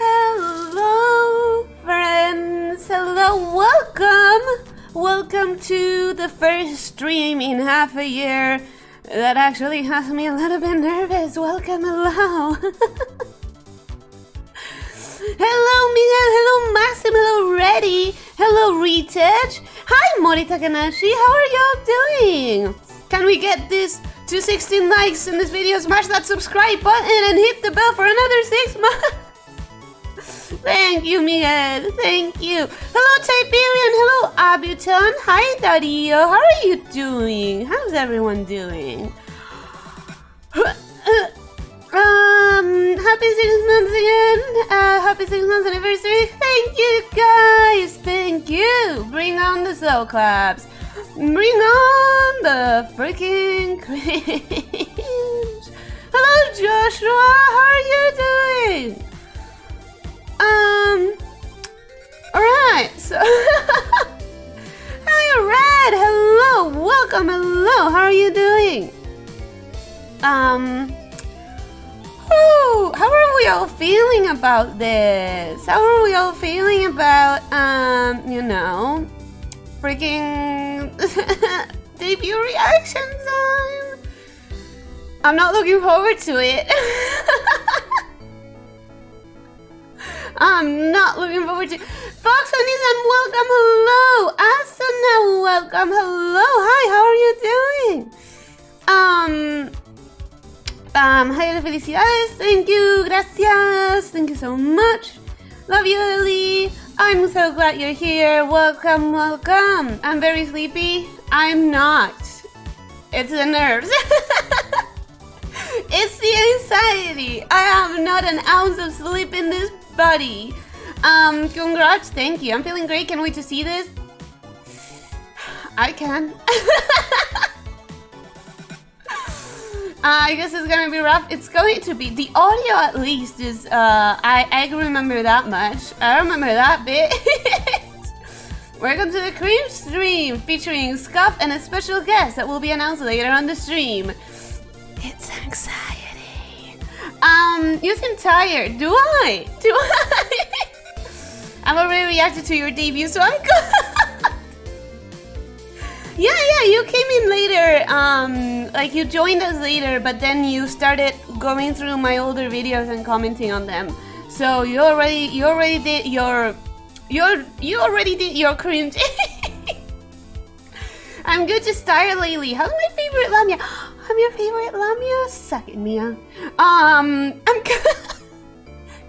Hello, friends. Hello, welcome to the first stream in half a year that actually has me a little bit nervous. Welcome, hello. Hello, Miguel. Hello, Maxim. Hello, Reddy. Hello, Retouch. Hi, Mori Takanashi. How are y'all doing? Can we get this to 16 likes in this video? Smash that subscribe button and hit the bell for another 6 months. Thank you, Miguel. Thank you. Hello, Tiberian. Hello, Abuton. Hi, Dario. How are you doing? How's everyone doing? Happy 6 months again. Happy 6 months anniversary. Thank you, guys. Thank you. Bring on the slow claps. Bring on the freaking cringe. Hello, Joshua. How are you doing? Alright, so hi, Red. Hello, welcome. Hello, how are you doing? How are we all feeling about this? How are we all feeling about, you know, freaking debut reaction time? I'm not looking forward to it. I'm not looking forward to Fox and welcome, hello. Asana, welcome, hello. Hi, how are you doing? Hi, felicidades. Thank you, gracias. Thank you so much. Love you, Ellie. I'm so glad you're here. Welcome, welcome. I'm very sleepy. I'm not. It's the nerves. It's the anxiety. I have not an ounce of sleep in this body. Congrats, thank you. I'm feeling great. Can't wait to see this. I can. I guess it's gonna be rough. It's going to be. The audio at least is, I remember that much. I remember that bit. Welcome to the cringe stream featuring Scuff and a special guest that will be announced later on the stream. It's anxiety. You seem tired. Do I? Do I? I've already reacted to your debut, so I'm good. Yeah, you came in later. Like you joined us later, but then you started going through my older videos and commenting on them. So you already did your cringe. I'm good, just tired lately. How's my favorite lamia? I'm your favorite lamia? Suck it, Mia. I'm good.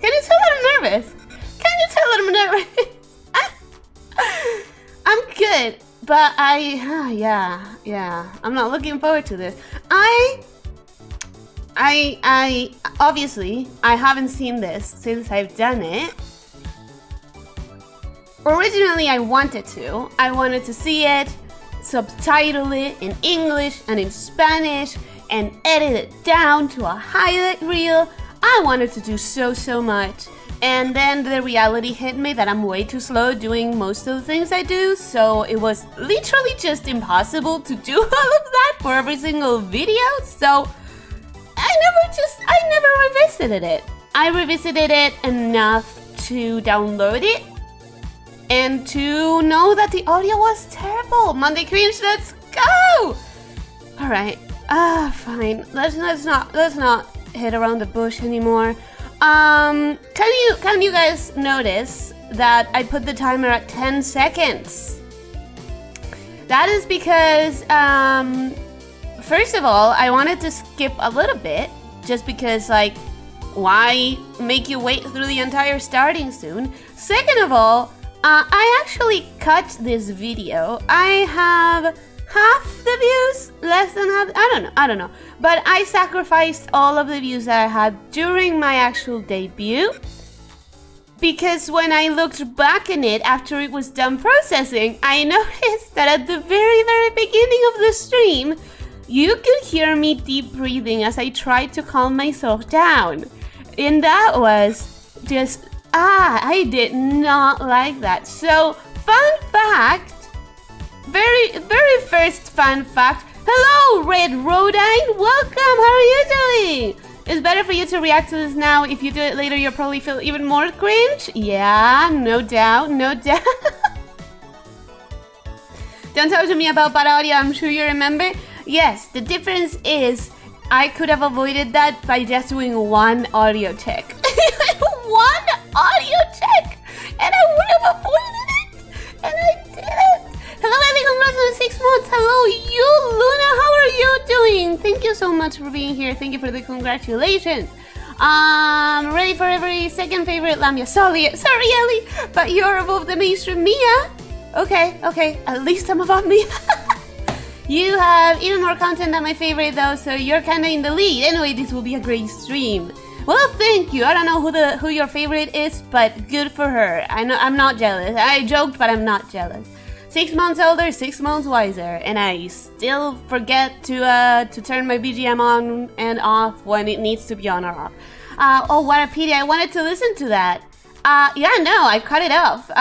Can you tell that I'm nervous? Can you tell that I'm nervous? I'm good, but yeah. I'm not looking forward to this. I obviously I haven't seen this since I've done it. Originally, I wanted to see it, subtitle it in English and in Spanish, and edit it down to a highlight reel. I wanted to do so much. And then the reality hit me that I'm way too slow doing most of the things I do, so it was literally just impossible to do all of that for every single video, so I never revisited it. I revisited it enough to download it and to know that the audio was terrible. Monday cringe, let's go! Alright, fine. Let's not hit around the bush anymore. Can you guys notice that I put the timer at 10 seconds? That is because, first of all, I wanted to skip a little bit, just because, like, why make you wait through the entire starting soon? Second of all, I actually cut this video. I have half the views, less than half, I don't know. But I sacrificed all of the views that I had during my actual debut, because when I looked back in it after it was done processing, I noticed that at the very beginning of the stream, you could hear me deep breathing as I tried to calm myself down. And that was just, I did not like that. So, fun fact, very first fun fact. Hello, Red Rodine. Welcome. How are you doing? It's better for you to react to this now. If you do it later, you'll probably feel even more cringe. Yeah, no doubt. Don't talk to me about bad audio. I'm sure you remember. Yes, the difference is I could have avoided that by just doing one audio check. One audio check, and I would have avoided it, and I didn't. Hello, Ellie, congrats on the 6 months. Hello, you, Luna, how are you doing? Thank you so much for being here. Thank you for the congratulations. Ready for every second favorite lamia. Sorry, Ellie, but you're above the mainstream Mia. Okay, at least I'm above Mia. You have even more content than my favorite though, so you're kinda in the lead. Anyway, this will be a great stream. Well, thank you. I don't know who your favorite is, but good for her. I'm not jealous. I joked, but I'm not jealous. 6 months older, 6 months wiser, and I still forget to turn my BGM on and off when it needs to be on or off. Oh, what a pity! I wanted to listen to that. Yeah, no, I cut it off.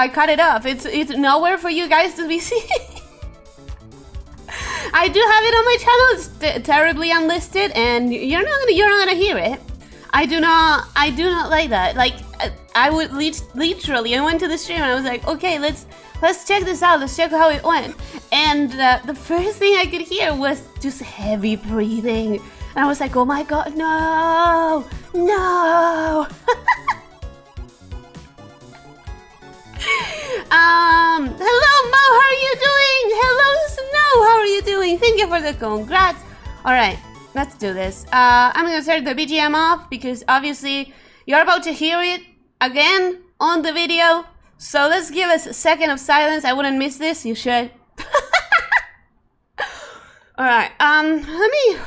It's nowhere for you guys to be seen. I do have it on my channel. It's terribly unlisted, and you're not gonna hear it. I do not like that. Like, I would literally, I went to the stream and I was like, okay, let's check this out. Let's check how it went. And the first thing I could hear was just heavy breathing. And I was like, oh my god, no. Hello, Mo, how are you doing? Hello, Snow, how are you doing? Thank you for the congrats. Alright, let's do this. I'm gonna start the BGM off because obviously you're about to hear it again on the video. So let's give us a second of silence. I wouldn't miss this, you should. Alright, let me...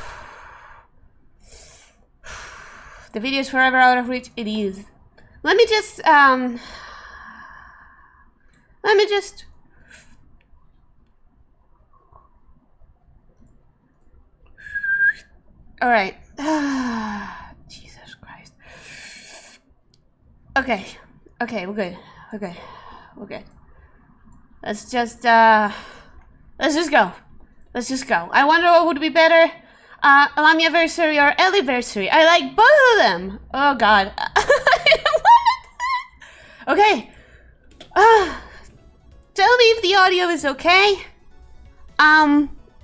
The video is forever out of reach. It is. Let me just... All right. Jesus Christ. Okay. Okay, we're good. Okay. We're good. Let's just go. Let's just go. I wonder what would be better. Lamia-versary or Elyssia-versary. I like both of them. Oh God. Okay. Tell me if the audio is okay.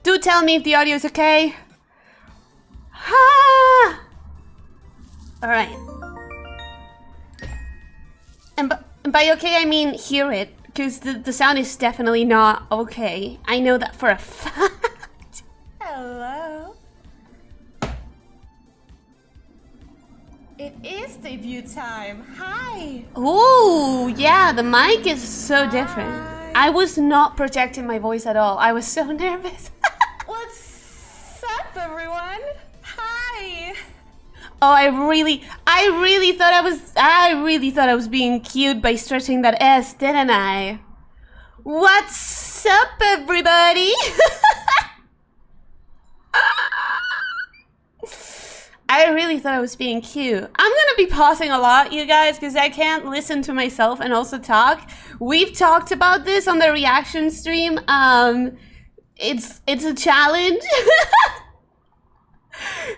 Do tell me if the audio is okay. All right. And by okay, I mean hear it, because the sound is definitely not okay. I know that for a fact. Hello. It is debut time. Hi. Ooh, yeah, the mic is so different. I was not projecting my voice at all. I was so nervous. What's up, everyone? Hi. Oh, I really thought I was being cute by stretching that S, didn't I? What's up, everybody? I really thought I was being cute. I'm gonna be pausing a lot, you guys, because I can't listen to myself and also talk. We've talked about this on the reaction stream. It's a challenge.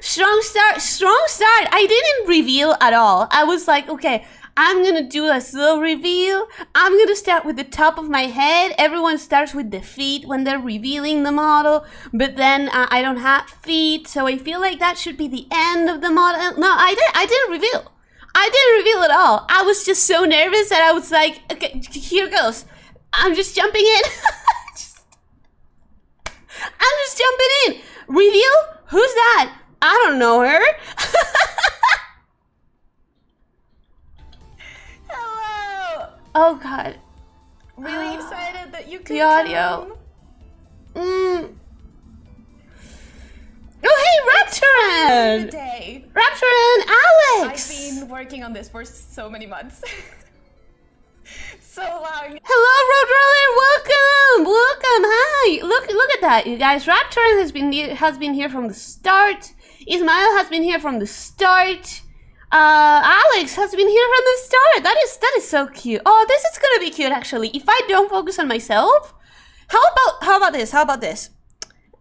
Strong start. I didn't reveal at all. I was like, okay, I'm gonna do a slow reveal. I'm gonna start with the top of my head. Everyone starts with the feet when they're revealing the model, but then I don't have feet, so I feel like that should be the end of the model. No, I didn't reveal. I didn't reveal at all. I was just so nervous that I was like, okay, here goes. I'm just jumping in. I'm just jumping in. Reveal? Who's that? I don't know her. Hello. Oh God. Really excited that you could The audio. come. Oh hey, Rapturan! Good day. Rapturan, Alex! I've been working on this for so many months. So long. Hello, Roadrunner, welcome, hi. Look at that, you guys. Rapturan has been here from the start. Ismael has been here from the start. Alex has been here from the start. That is so cute. Oh, this is gonna be cute actually. If I don't focus on myself, how about this?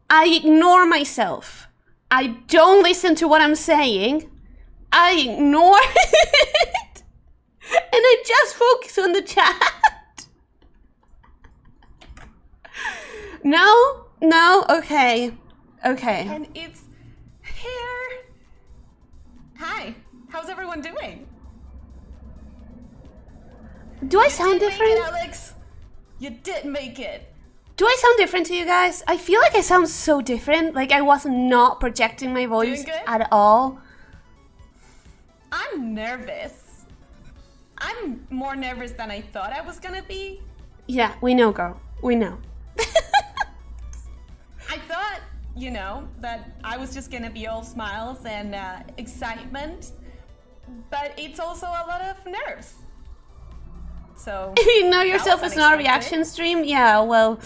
I ignore myself. I don't listen to what I'm saying. I ignore it. And I just focus on the chat. No, okay. And it's here. Hi. How's everyone doing? Do I sound different? Make it, Alex. You did make it. Do I sound different to you guys? I feel like I sound so different. Like I was not projecting my voice at all. I'm nervous. I'm more nervous than I thought I was gonna be. Yeah, we know, girl. We know. I thought, you know, that I was just gonna be all smiles and excitement, but it's also a lot of nerves. So You know yourself is not a reaction stream? Yeah, well.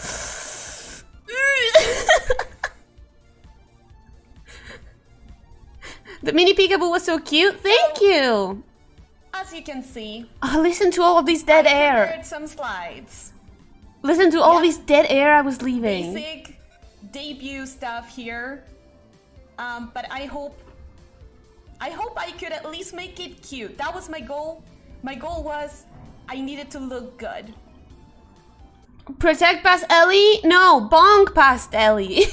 The mini peekaboo was so cute. Thank you. As you can see, Oh, listen to all of this dead I air. prepared some slides. Listen to all this dead air I was leaving. Basic debut stuff here, but I hope I could at least make it cute. That was my goal. My goal was I needed to look good. Protect past Ellie? No, bonk past Ellie.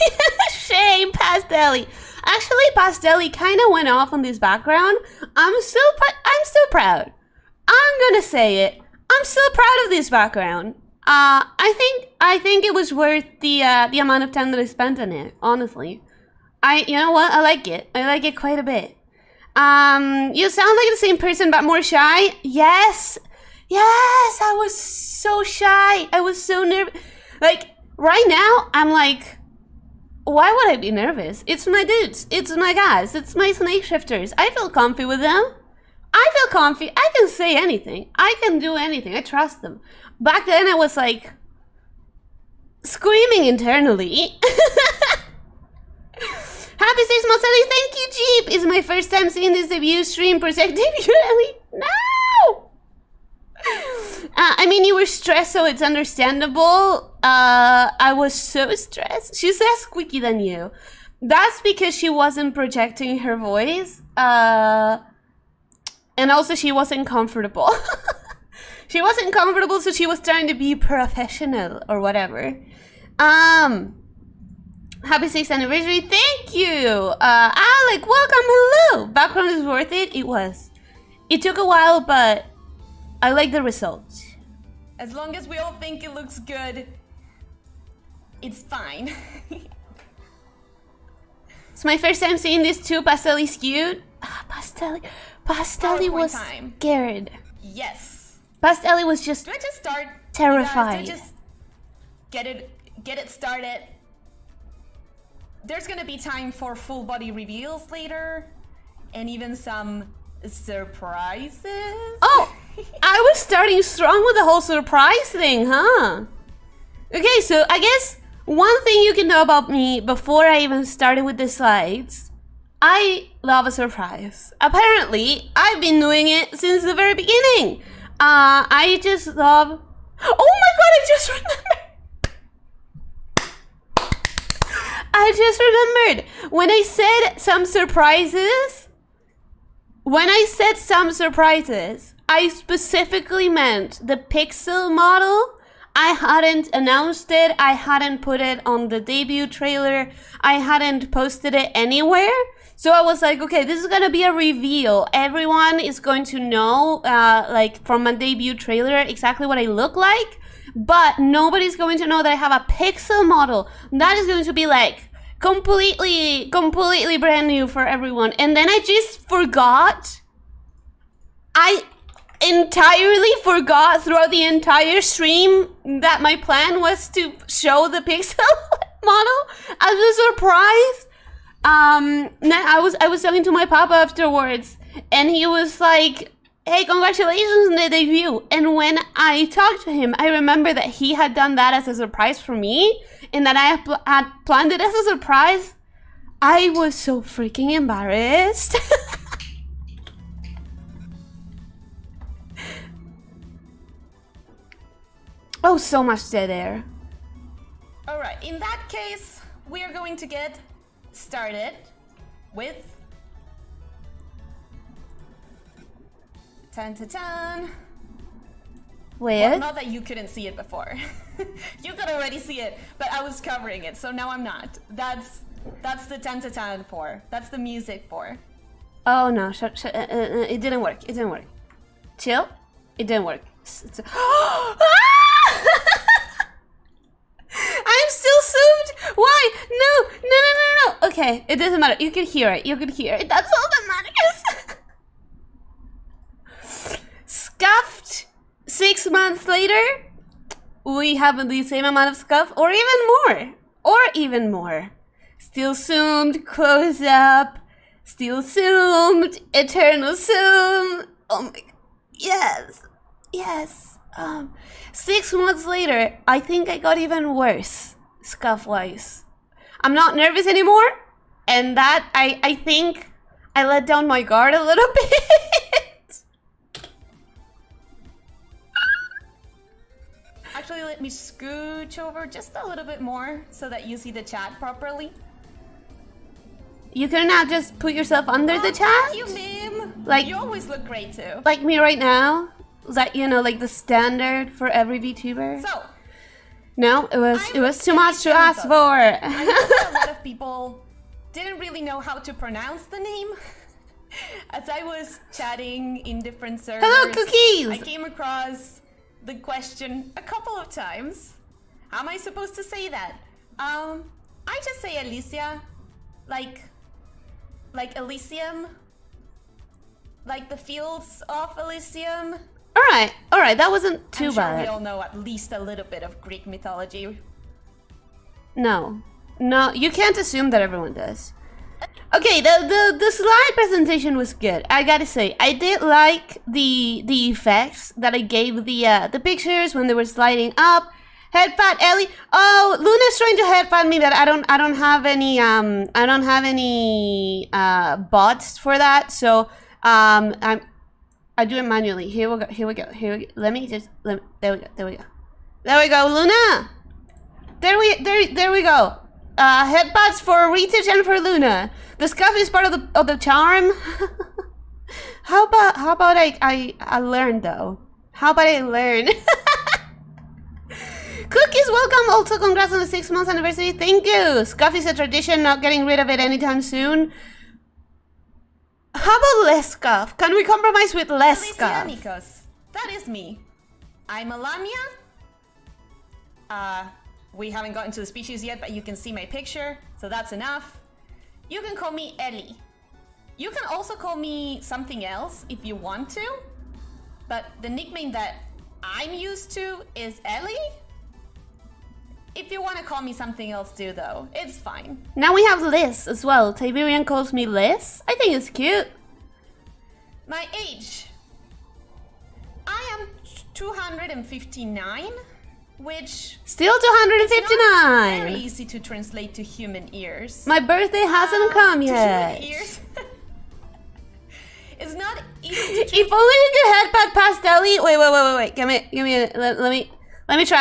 Shame past Ellie. Actually, past Ellie kind of went off on this background. I'm still proud. I'm gonna say it. I'm still proud of this background. I think it was worth the amount of time that I spent on it. Honestly, you know what? I like it. I like it quite a bit. You sound like the same person but more shy. Yes, I was so shy. I was so nervous. Like right now, I'm like, why would I be nervous? It's my dudes. It's my guys. It's my snake shifters. I feel comfy with them. I feel comfy. I can say anything. I can do anything. I trust them. Back then, I was like screaming internally. Happy Happy 6 months, Ellie. Thank you, Jeep. It's my first time seeing this debut stream. Protect debut, Ellie. No! I mean, you were stressed, so it's understandable. I was so stressed. She's less squeaky than you. That's because she wasn't projecting her voice. And also she wasn't comfortable. She wasn't comfortable, so she was trying to be professional or whatever. Happy 6th anniversary. Thank you. Alec, welcome. Hello. Background is worth it. It was. It took a while, but I like the results. As long as we all think it looks good, it's fine. It's my first time seeing this too. Pastel is cute. Pastel was scared. Yes. Pastel was just Do I just start? terrified. Do I just get it started? There's gonna be time for full body reveals later, and even some surprises. Oh, I was starting strong with the whole surprise thing, huh? Okay, so I guess one thing you can know about me before I even started with the slides, I love a surprise. Apparently, I've been doing it since the very beginning. I just love... Oh my god, I just remembered! When I said some surprises, I specifically meant the pixel model. I hadn't announced it, I hadn't put it on the debut trailer, I hadn't posted it anywhere. So I was like, okay, this is gonna be a reveal. Everyone is going to know, like from my debut trailer, exactly what I look like. But nobody's going to know that I have a pixel model. That is going to be like completely brand new for everyone. And then I just forgot. I entirely forgot throughout the entire stream that my plan was to show the pixel model as a surprise. I was talking to my papa afterwards, and he was like, hey, congratulations on the debut. And when I talked to him, I remember that he had done that as a surprise for me, and that I had planned it as a surprise. I was so freaking embarrassed. Oh, so much dead air. Alright, in that case, we are going to get started with... Tan-ta-tan. Well, not that you couldn't see it before. You could already see it, but I was covering it, so now I'm not. That's the tan-ta-tan for. That's the music for. Oh no, it didn't work. It didn't work. Chill. It didn't work. I'm still zoomed. Why? No. Okay, it doesn't matter. You can hear it. You can hear it. That's all that matters. Scuffed. 6 months later, we have the same amount of scuff, or even more. Still zoomed. Close up. Still zoomed. Eternal zoom. Oh my. Yes. 6 months later, I think I got even worse, scuff-wise. I'm not nervous anymore, and that, I think I let down my guard a little bit. Actually, let me scooch over just a little bit more so that you see the chat properly. You could not just put yourself under the chat? Thank you, ma'am. Like, you always look great too. Like me right now? That, you know, like the standard for every VTuber? So, no, it was too much to ask for. I know that a lot of people didn't really know how to pronounce the name. As I was chatting in different servers, hello, Cookies! I came across the question a couple of times. How am I supposed to say that? I just say Elyssia, like Elysium, like the fields of Elysium. All right, that wasn't too bad. I'm sure we all know at least a little bit of Greek mythology. No, you can't assume that everyone does. Okay, the slide presentation was good. I gotta say, I did like the effects that I gave the pictures when they were sliding up. Headpat Ellie. Oh, Luna's trying to headpat me, but I don't have any bots for that. So I do it manually. Here we go. Let me just there we go, Luna. There we go. Headbats for Retouch and for Luna. The scuff is part of the charm. How about I learn though? How about I learn? Cookies, welcome. Also, congrats on the 6 months anniversary. Thank you. Scuff is a tradition, not getting rid of it anytime soon. How about less scuff? Can we compromise with less scuff? Nikos. That is me. I'm a lamia. We haven't gotten to the species yet, but you can see my picture, so that's enough. You can call me Ellie. You can also call me something else if you want to, but the nickname that I'm used to is Ellie. If you want to call me something else too, though, it's fine. Now we have Liz as well. Tiberian calls me Liz. I think it's cute. My age. I am 259, which... Still 259! Very easy to translate to human ears. My birthday hasn't come yet. To human ears. It's not easy to If only we could headbutt past Ellie. Wait. Give me a, let me try.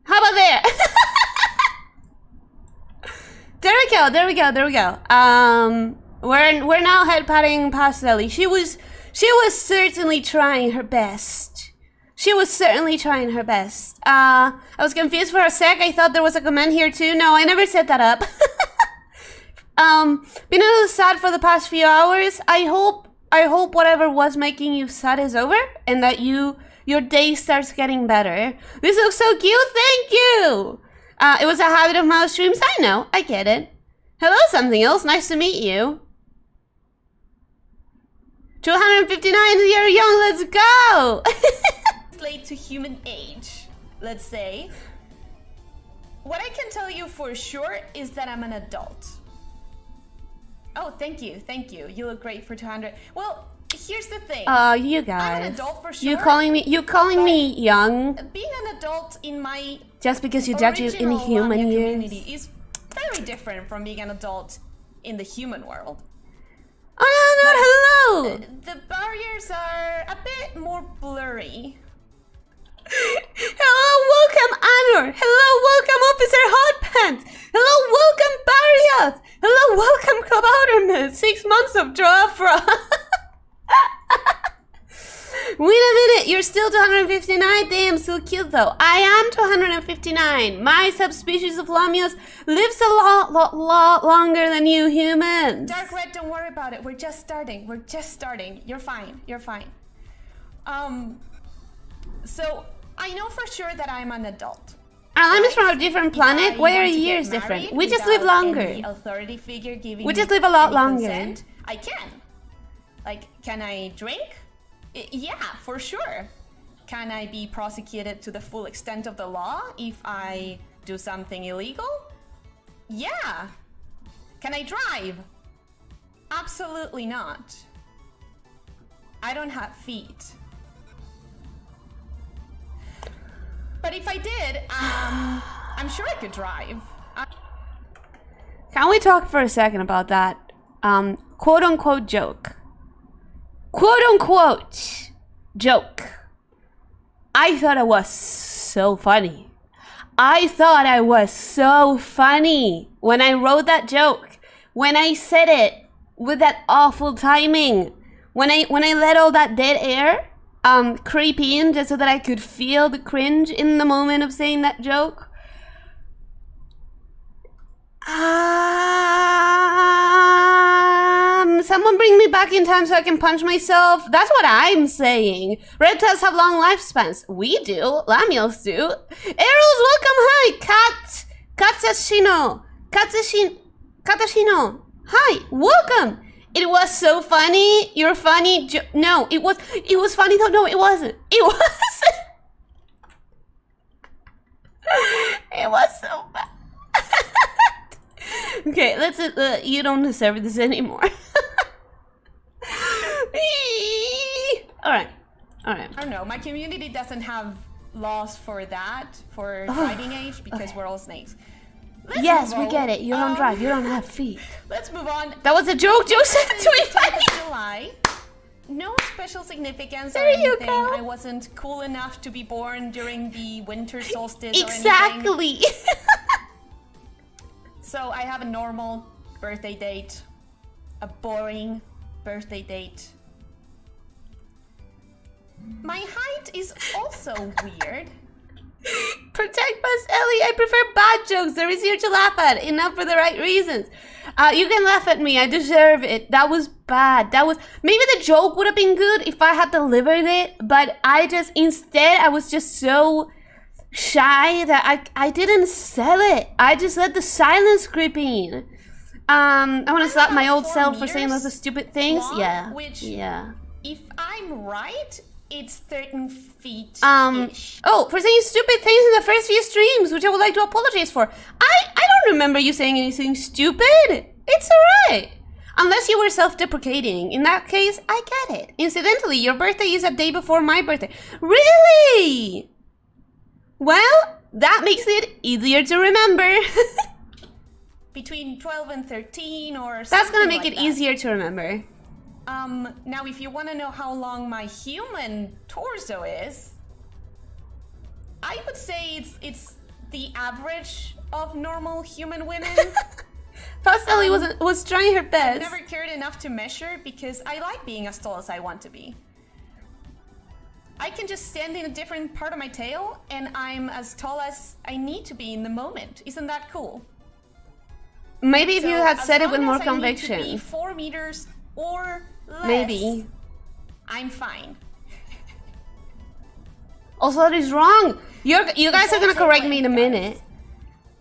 How about there? There we go. We're now headbutting past Ellie. She was certainly trying her best. I was confused for a sec. I thought there was a comment here too. No, I never set that up. Been a little sad for the past few hours. I hope whatever was making you sad is over and that your day starts getting better. This looks so cute. Thank you. It was a habit of mouse streams. I know. I get it. Hello, something else. Nice to meet you. 259. You're young. Let's go. Translate to human age, let's say. What I can tell you for sure is that I'm an adult. Oh, thank you. You look great for 200. Well, here's the thing. You guys. I'm an adult for sure. You calling me young? Being an adult in my just because you judge you in human years community is very different from being an adult in the human world. Oh no, hello. The barriers are a bit more blurry. Hello, welcome Anor. Hello, welcome Officer Hotpants. Hello, welcome Barrios. Hello, welcome Kabouterman. 6 months of Joafra. Wait a minute, you're still 259? Damn, so cute though. I am 259. My subspecies of lamias lives a lot longer than you humans. Dark Red, don't worry about it. We're just starting. You're fine. So I know for sure that I'm an adult. Our lamias from a different planet. Why are years different? We just live longer. Any authority figure giving we just live a lot longer. Consent, I can. Like, can I drink? Yeah, for sure. Can I be prosecuted to the full extent of the law if I do something illegal? Yeah. Can I drive? Absolutely not. I don't have feet. But if I did, I'm sure I could drive. Can we talk for a second about that quote-unquote joke? Quote-unquote joke. I thought it was so funny. When I wrote that joke. When I said it with that awful timing. When I let all that dead air creep in just so that I could feel the cringe in the moment of saying that joke. Someone bring me back in time so I can punch myself. That's what I'm saying. Reptiles have long lifespans. We do. Lamials do. Arrows, welcome. Hi. Katsushino. Hi. Welcome. It was so funny. You're funny. No, it was funny though. No, it wasn't. It wasn't. It was so bad. Okay, let's. You don't deserve this anymore. Alright. Alright. I don't know. My community doesn't have laws for that, for driving age, because we're all snakes. Yes, we get it. You don't drive. You don't have feet. Let's move on. That was a joke. Joe said to me. 10th of July. No special significance or There you anything. go. I wasn't cool enough to be born during the winter solstice or anything. Exactly. So I have a normal birthday date. A boring birthday date. My height is also weird. Protect us, Ellie. I prefer bad jokes. They're easier to laugh at. Enough for the right reasons. You can laugh at me. I deserve it. That was bad. That was... Maybe the joke would have been good if I had delivered it. But instead, I was just so shy that I didn't sell it. I just let the silence creep in. I want to slap my old self for saying lots of stupid things. Long, Yeah. Which, yeah. if I'm right, it's 13 feet. Oh, for saying stupid things in the first few streams, which I would like to apologize for. I don't remember you saying anything stupid. It's alright. Unless you were self-deprecating. In that case, I get it. Incidentally, your birthday is a day before my birthday. Really? Well, that makes it easier to remember. Between 12 and 13 or something. That's gonna make like it that. easier to remember. Now if you want to know how long my human torso is, I would say it's the average of normal human women. Pastelly was trying her I've best. never cared enough to measure because I like being as tall as I want to be. I can just stand in a different part of my tail and I'm as tall as I need to be in the moment. Isn't that cool? Maybe if So you had as said it long with more as I need to conviction. be 4 meters or less, Maybe. I'm fine. Also, that is wrong. You guys are gonna also correct like me in a that. minute.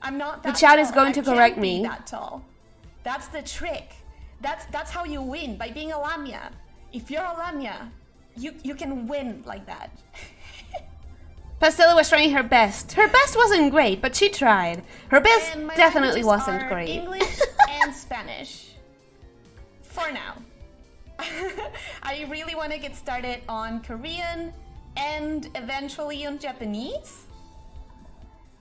I'm not The that chat tall. is going to I can't correct be me. that tall. That's the trick. That's how you win, by being a lamia. If you're a lamia, you can win like that. Pastella was trying her best. Her best wasn't great, but she tried. Her best And my definitely languages wasn't are great. English and Spanish. For now. I really want to get started on Korean and eventually on Japanese.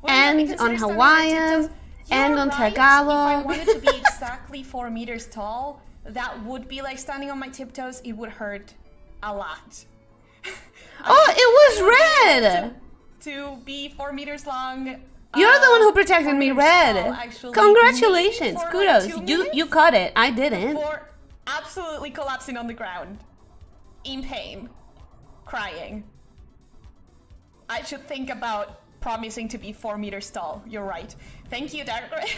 Would that be And considered on standing Hawaiian, tiptoes? and You're on right. Tagalog. If I wanted to be exactly 4 meters tall, that would be like standing on my tiptoes. It would hurt a lot. Oh, it was red! To be 4 meters long. You're the one who protected 4 me, meters Red. tall, actually, Congratulations, maybe for kudos. like 2 You minutes caught it. I didn't. before absolutely collapsing on the ground. In pain. Crying. I should think about promising to be 4 meters tall. You're right. Thank you, Dark Red.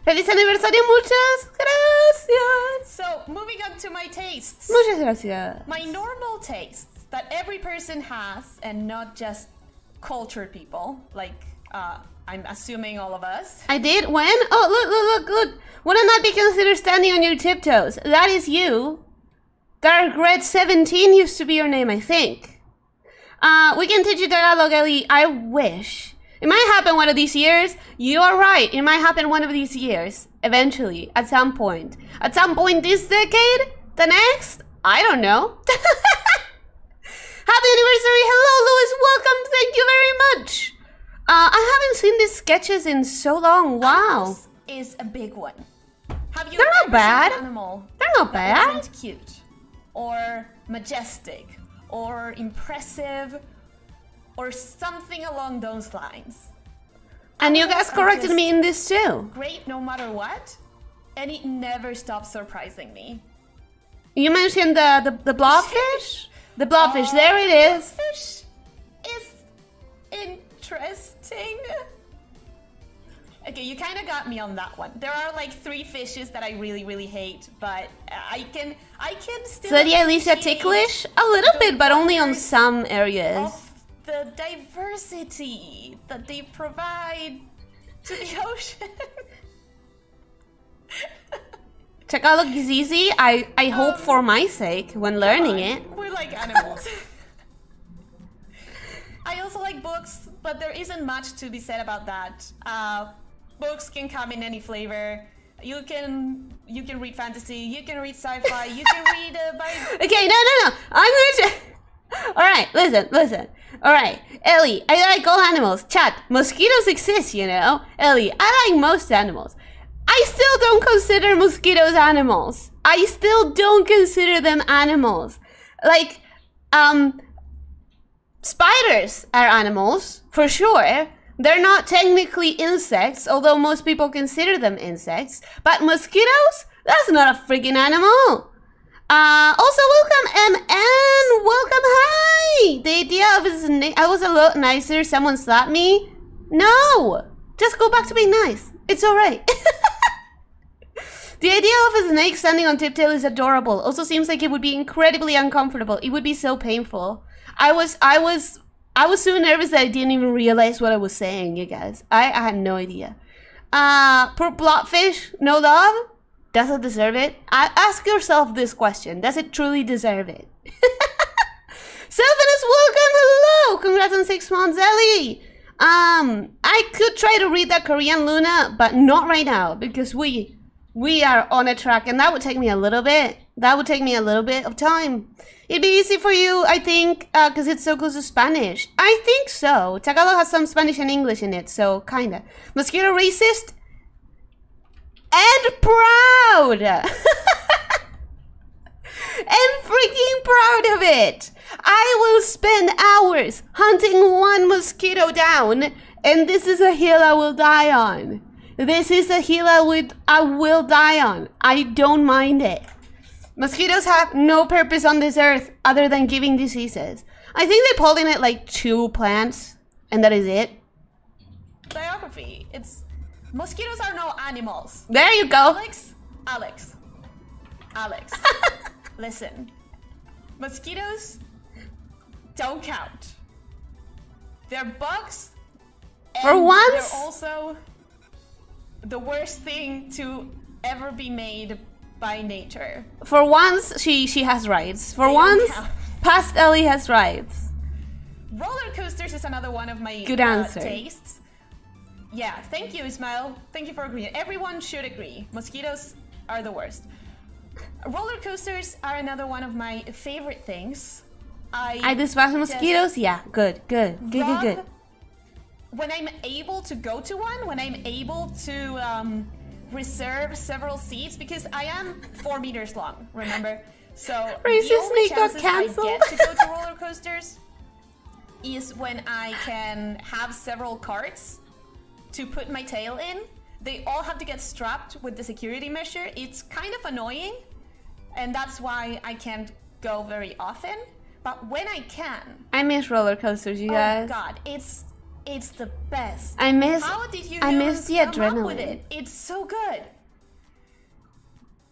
Feliz aniversario, muchas gracias. So, moving on to my tastes. Muchas gracias. My normal tastes that every person has, and not just cultured people, like I'm assuming all of us. I did? When? Oh, look. Wouldn't that be considered standing on your tiptoes? That is you. Dark Red 17 used to be your name, I think. We can teach you Tagalog, Ellie. I wish. It might happen one of these years. You are right. It might happen one of these years. Eventually. At some point. At some point this decade? The next? I don't know. Happy anniversary. Hello, Louis. Welcome. Thank you very much. I haven't seen these sketches in so long. Wow. Animals is a big one. Have you They're not ever bad. seen an animal They're not that bad. wasn't cute, or majestic, or impressive, or something along those lines? And you guys Animals are corrected just me in this too. Great no matter what, and it never stops surprising me. You mentioned the blobfish? The blobfish, there it is. Fish is interesting. Okay, you kind of got me on that one. There are like 3 fishes that I really hate, but I can still. Sería Elyssia appreciate ticklish? A little bit, but only on some areas. of the diversity that they provide to the ocean. Tagalog is easy. I hope for my sake when learning it. We're like animals. I also like books, but there isn't much to be said about that. Books can come in any flavor. You can read fantasy. You can read sci-fi. You can read Okay, no. I'm going to. All right, listen. All right, Ellie, I like all animals. Chat, mosquitoes exist, you know. Ellie, I like most animals. I still don't consider mosquitoes animals. I still don't consider them animals. Like, spiders are animals, for sure. They're not technically insects, although most people consider them insects. But mosquitoes? That's not a freaking animal. Also welcome MN, welcome, hi! The idea of a snake, I was a lot nicer, someone slapped me. No, just go back to being nice, it's alright. The idea of a snake standing on tiptoe is adorable. Also seems like it would be incredibly uncomfortable. It would be so painful. I was so nervous that I didn't even realize what I was saying, you guys. I had no idea. Poor blobfish, no love? Does it deserve it? Ask yourself this question. Does it truly deserve it? Sylvanus, welcome, hello! Congrats on 6 months, Ellie! I could try to read that Korean Luna, but not right now, because we are on a track, and that would take me a little bit. That would take me a little bit of time. It'd be easy for you, I think, because it's so close to Spanish. I think so. Tagalog has some Spanish and English in it, so kinda. Mosquito racist? And proud! And freaking proud of it! I will spend hours hunting one mosquito down, and this is a hill I will die on. This is a hill I will die on. I don't mind it. Mosquitoes have no purpose on this earth other than giving diseases. I think they pollinate like 2 plants, and that is it. Biography. It's mosquitoes are no animals. There you go. Alex. Listen. Mosquitoes don't count. They're bugs. For once. They're also the worst thing to ever be made by nature. For once, she has rights. For once, past Ellie has rights. Roller coasters is another one of my good answer. Tastes. Yeah, thank you, Ismail. Thank you for agreeing. Everyone should agree. Mosquitoes are the worst. Roller coasters are another one of my favorite things. I despise mosquitoes? Yeah, good. When I'm able to go to one, when I'm able to reserve several seats, because I am 4 meters long, remember? So the only chances I get to go to roller coasters is when I can have several carts to put my tail in. They all have to get strapped with the security measure. It's kind of annoying, and that's why I can't go very often. But when I can, I miss roller coasters, you guys. Oh God, it's the best. How did you miss the adrenaline. Up with it? It's so good.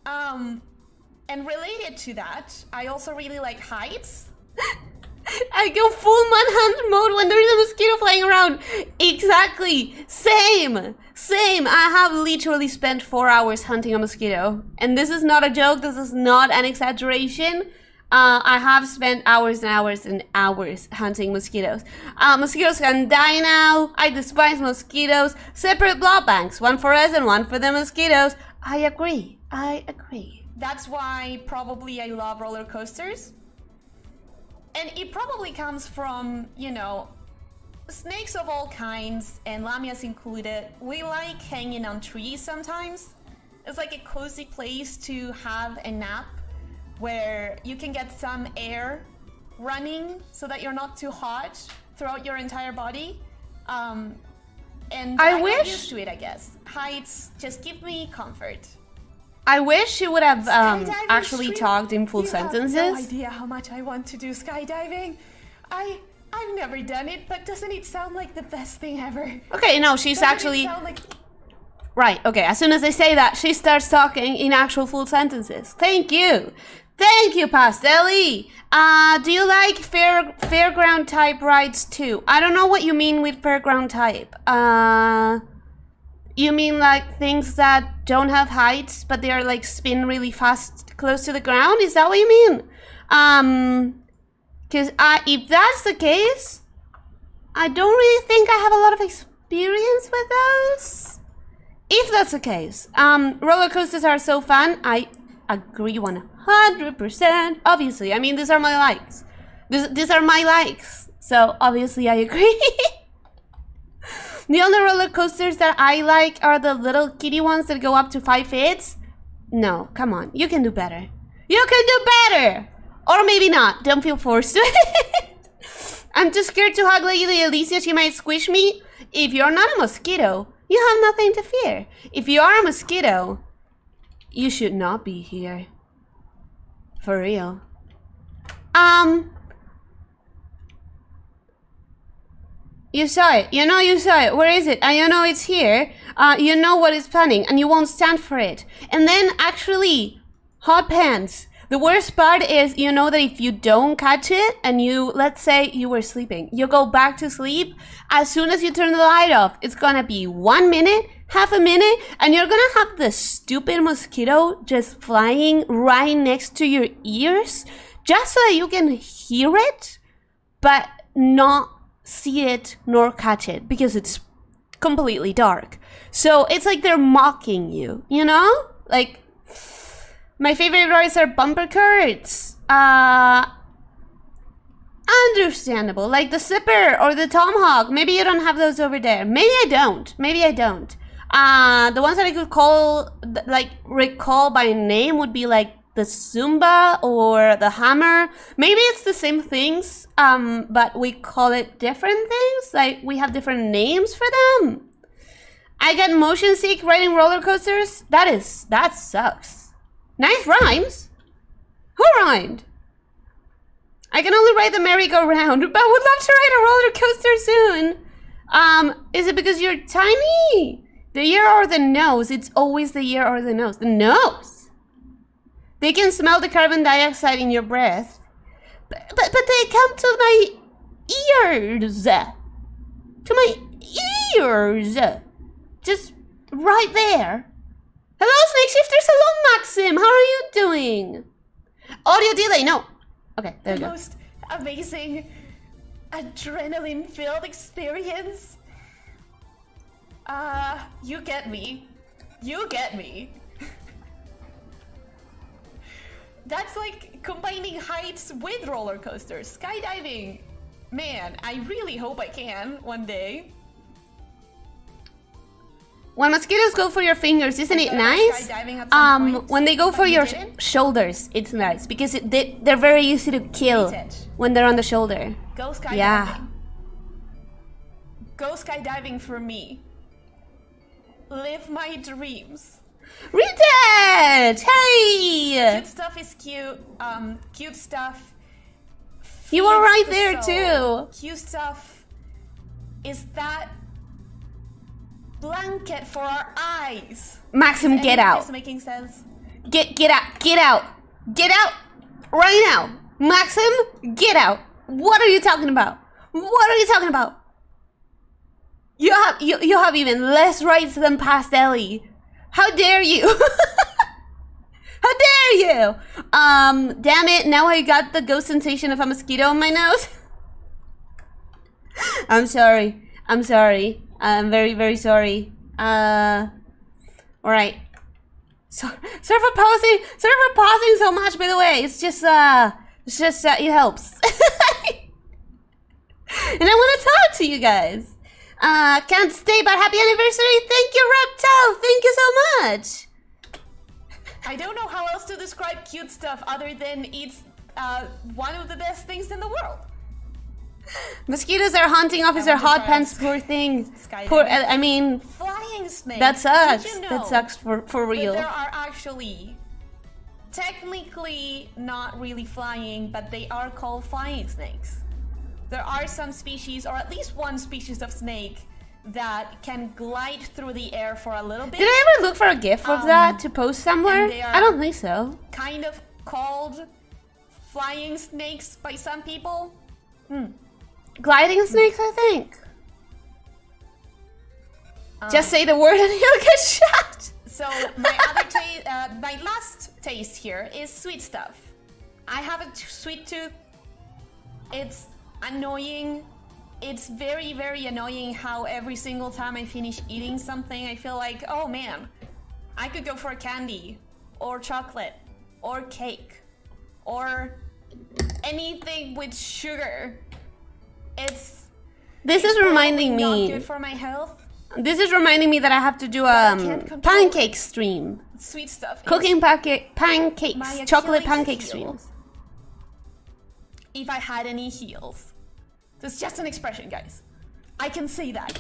And related to that, I also really like heights. I go full manhunt mode when there's a mosquito flying around. Exactly. Same. I have literally spent 4 hours hunting a mosquito. And this is not a joke. This is not an exaggeration. I have spent hours and hours and hours hunting mosquitoes. Mosquitoes can die now. I despise mosquitoes. Separate blood banks. One for us and one for the mosquitoes. I agree. That's why probably I love roller coasters. And it probably comes from, you know, snakes of all kinds, and lamias included. We like hanging on trees sometimes. It's like a cozy place to have a nap where you can get some air running so that you're not too hot throughout your entire body. And I get used to it, I guess. Heights just give me comfort. I wish you would have actually talked in full sentences. You have no idea how much I want to do skydiving. I've never done it, but doesn't it sound like the best thing ever? Okay, no, she's actually... Right, okay, as soon as I say that, she starts talking in actual full sentences. Thank you, Pastelli. Do you like fairground type rides too? I don't know what you mean with fairground type. You mean like things that don't have heights, but they are like spin really fast close to the ground? Is that what you mean? Because if that's the case, I don't really think I have a lot of experience with those. if that's the case, roller coasters are so fun. I agree 100%. Obviously, I mean, these are my likes. These are my likes. So obviously, I agree. The only roller coasters that I like are the little kiddie ones that go up to 5 feet. No, come on, you can do better. You can do better, or maybe not. Don't feel forced to it. I'm too scared to hug Lady Elyssia. She might squish me. If you're not a mosquito, you have nothing to fear. If you are a mosquito, you should not be here. For real. You saw it. You know you saw it. Where is it? And you know it's here. You know what it's planning, and you won't stand for it. And then, actually, hot pants. The worst part is, you know that if you don't catch it, and you, let's say you were sleeping, you go back to sleep, as soon as you turn the light off, it's gonna be 1 minute, half a minute, and you're gonna have the stupid mosquito just flying right next to your ears, just so that you can hear it, but not see it nor catch it, because it's completely dark. So it's like they're mocking you, you know? Like, my favorite rides are bumper carts. Understandable, like the zipper or the tomahawk. Maybe you don't have those over there. Maybe I don't. Maybe I don't. The ones that I could call, like, recall by name would be like the Zumba or the hammer. Maybe it's the same things, but we call it different things. Like, we have different names for them. I get motion sick riding roller coasters. That sucks. Nice rhymes. Who rhymed? I can only ride the merry-go-round, but would love to ride a roller coaster soon. Is it because you're tiny? The ear or the nose? It's always the ear or the nose. The nose. They can smell the carbon dioxide in your breath. But they come to my ears. To my ears. Just right there. Hello, Snake Shifters. Hello, Maxim. How are you doing? Audio delay. No. Okay, there you go. The most amazing adrenaline-filled experience. You get me. You get me. That's like combining heights with roller coasters. Skydiving. Man, I really hope I can one day. When mosquitoes go for your fingers, isn't it nice? When they go for your shoulders, it's nice because they're very easy to kill when they're on the shoulder. Go skydiving. Yeah. Go skydiving for me. Live my dreams. Read it! Hey! Cute stuff is cute. Cute stuff. You were right there too. Cute stuff is that blanket for our eyes. Maxim, get out. Is making sense? Get out. Get out. Get out right now. Maxim, get out. What are you talking about? What are you talking about? You have even less rights than past Ellie. How dare you? How dare you? Damn it, now I got the ghost sensation of a mosquito in my nose. I'm sorry. I'm sorry. I'm very, very sorry. Alright. So, sorry for pausing so much, by the way. It's just it helps. And I want to talk to you guys. Can't stay, but happy anniversary. Thank you, Reptile. Thank you so much. I don't know how else to describe cute stuff other than it's one of the best things in the world. Mosquitoes are haunting Officer Hot Pants, poor thing. Poor, I mean, flying snakes. That sucks. Did you know that sucks for real. There are actually technically not really flying, but they are called flying snakes. There are some species, or at least one species of snake, that can glide through the air for a little bit. Did I ever look for a gif of that to post somewhere? I don't think so. Kind of called flying snakes by some people. Gliding snakes, I think. Just say the word and you'll get shot. So my last taste here is sweet stuff. I have a sweet tooth. It's annoying. it's very, very annoying how every single time I finish eating something, I feel like, oh man, I could go for a candy, or chocolate, or cake, or anything with sugar. This is reminding me. Not good for my health. This is reminding me that I have to do a pancake stream. Sweet stuff. Cooking pancakes, chocolate pancake streams. If I had any heels. That's just an expression, guys. I can say that.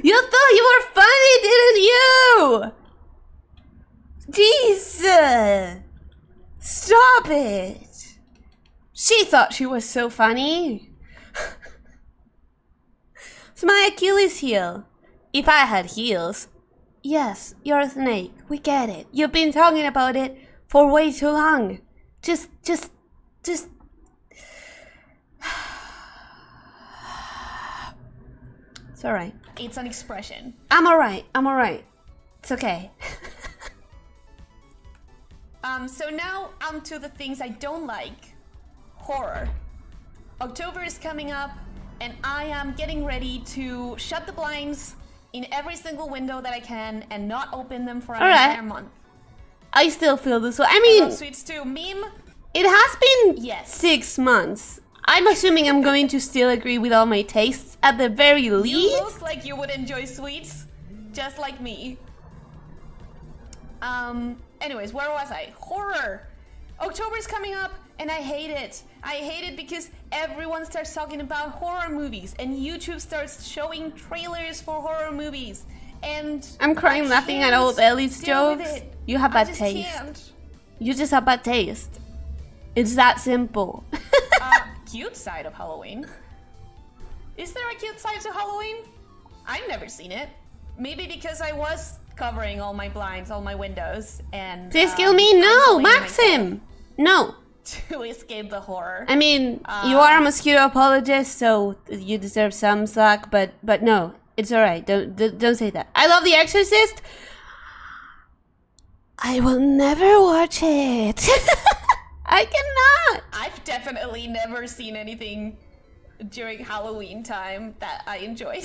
You thought you were funny, didn't you? Jesus! Stop it! She thought she was so funny. It's my Achilles heel. If I had heels. Yes, you're a snake. We get it. You've been talking about it for way too long. Just. It's alright. It's an expression. I'm alright. It's okay. So now to the things I don't like. Horror. October is coming up, and I am getting ready to shut the blinds in every single window that I can and not open them for an entire month. I still feel this way. I mean, sweets too. Meme. It has been 6 months. I'm assuming I'm going to still agree with all my tastes at the very least. You look like you would enjoy sweets, just like me. Anyways, where was I? Horror. October is coming up, and I hate it. I hate it because everyone starts talking about horror movies, and YouTube starts showing trailers for horror movies. And I'm crying laughing at old Ellie's jokes. You have bad taste. You just have bad taste. It's that simple. Cute side of Halloween. Is there a cute side to Halloween? I've never seen it. Maybe because I was covering all my blinds, all my windows, and please kill me. No, Maxim. No. To escape the horror. I mean, you are a mosquito apologist, so you deserve some slack. But no, it's alright. Don't say that. I love The Exorcist. I will never watch it. I cannot. I've definitely never seen anything during Halloween time that I enjoyed.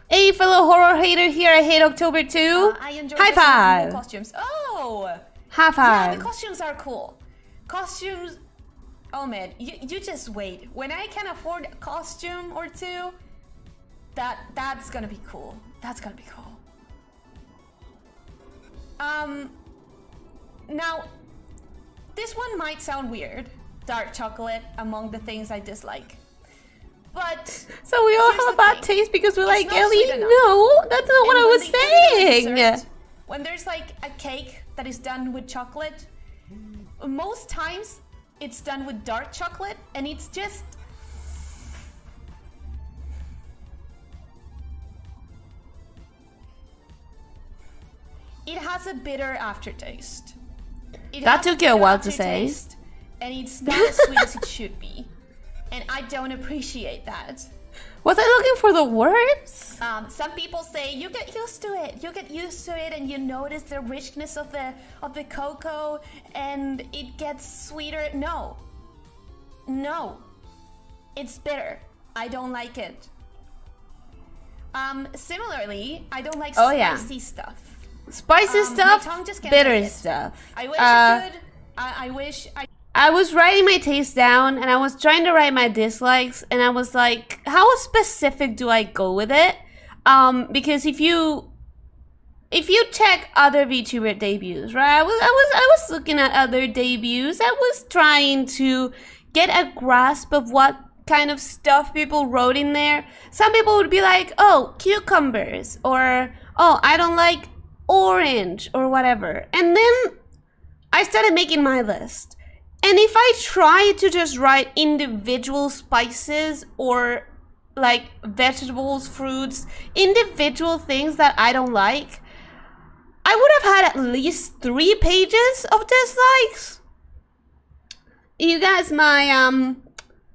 Hey, fellow horror hater here. I hate October too. I enjoy high five. Costumes. Oh, high five. Yeah, the costumes are cool. Costumes. Oh man, you just wait. When I can afford a costume or two, that's gonna be cool. That's gonna be cool. Now, this one might sound weird. Dark chocolate among the things I dislike. But so we all have bad taste because we like Ellie? No, that's not what I was saying. Dessert, when there's like a cake that is done with chocolate, most times it's done with dark chocolate, and it's just it has a bitter aftertaste. That took you a while to say. And it's not as sweet as it should be. And I don't appreciate that. Was I looking for the words? Some people say you get used to it. You get used to it, and you notice the richness of the cocoa, and it gets sweeter. No, it's bitter. I don't like it. Similarly, I don't like spicy stuff. Spicy stuff, bitter stuff. I wish I could. I wish I was writing my taste down, and I was trying to write my dislikes, and I was like, how specific do I go with it? Because if you check other VTuber debuts, right? I was looking at other debuts. I was trying to get a grasp of what kind of stuff people wrote in there. Some people would be like, oh, cucumbers, or oh, I don't like orange, or whatever. And then I started making my list. And if I try to just write individual spices or like vegetables, fruits, individual things that I don't like, I would have had at least 3 pages of dislikes. You guys, my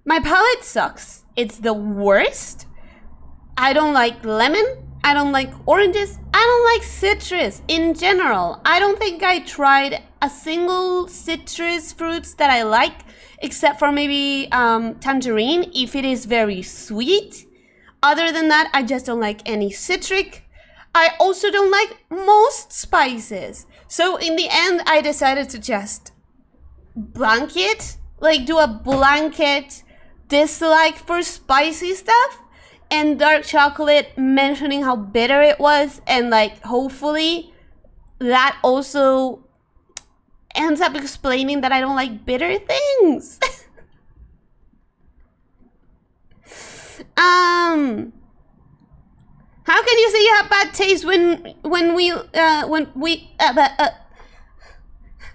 palette sucks. It's the worst. I don't like lemon. I don't like oranges. I don't like citrus in general. I don't think I tried a single citrus fruits that I like, except for maybe tangerine, if it is very sweet. Other than that, I just don't like any citric. I also don't like most spices. So in the end, I decided to just blanket, like do a blanket dislike for spicy stuff, and dark chocolate mentioning how bitter it was, and like hopefully that also ends up explaining that I don't like bitter things. How can you say you have bad taste when we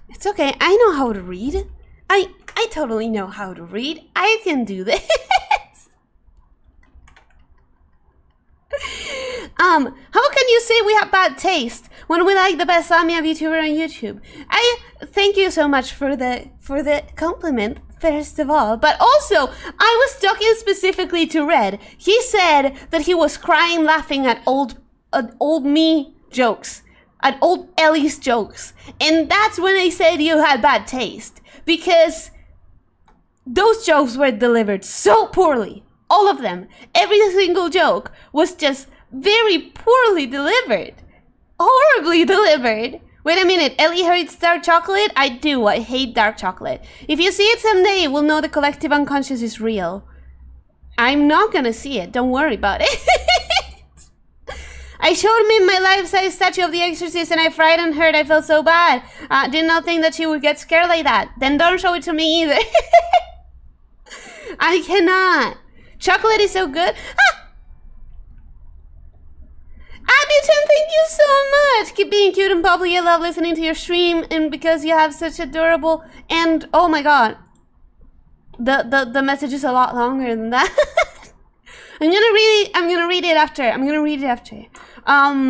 it's okay, I know how to read. I totally know how to read. I can do this. How can you say we have bad taste when we like the best lamia VTuber on YouTube? I thank you so much for the compliment, first of all. But also, I was talking specifically to Red. He said that he was crying laughing at old me jokes, at old Ellie's jokes. And that's when I said you had bad taste. Because those jokes were delivered so poorly. All of them. Every single joke was just very poorly delivered. Horribly delivered. Wait a minute, Ellie hates dark chocolate? I do, I hate dark chocolate. If you see it someday, we'll know the collective unconscious is real. I'm not gonna see it, don't worry about it. I showed me my life-size statue of the Exorcist and I frightened her, I felt so bad. Did not think that she would get scared like that. Then don't show it to me either. I cannot. Chocolate is so good. Abuton, thank you so much. Keep being cute and bubbly. I love listening to your stream, and because you have such adorable and oh my god, the message is a lot longer than that. I'm gonna read it after.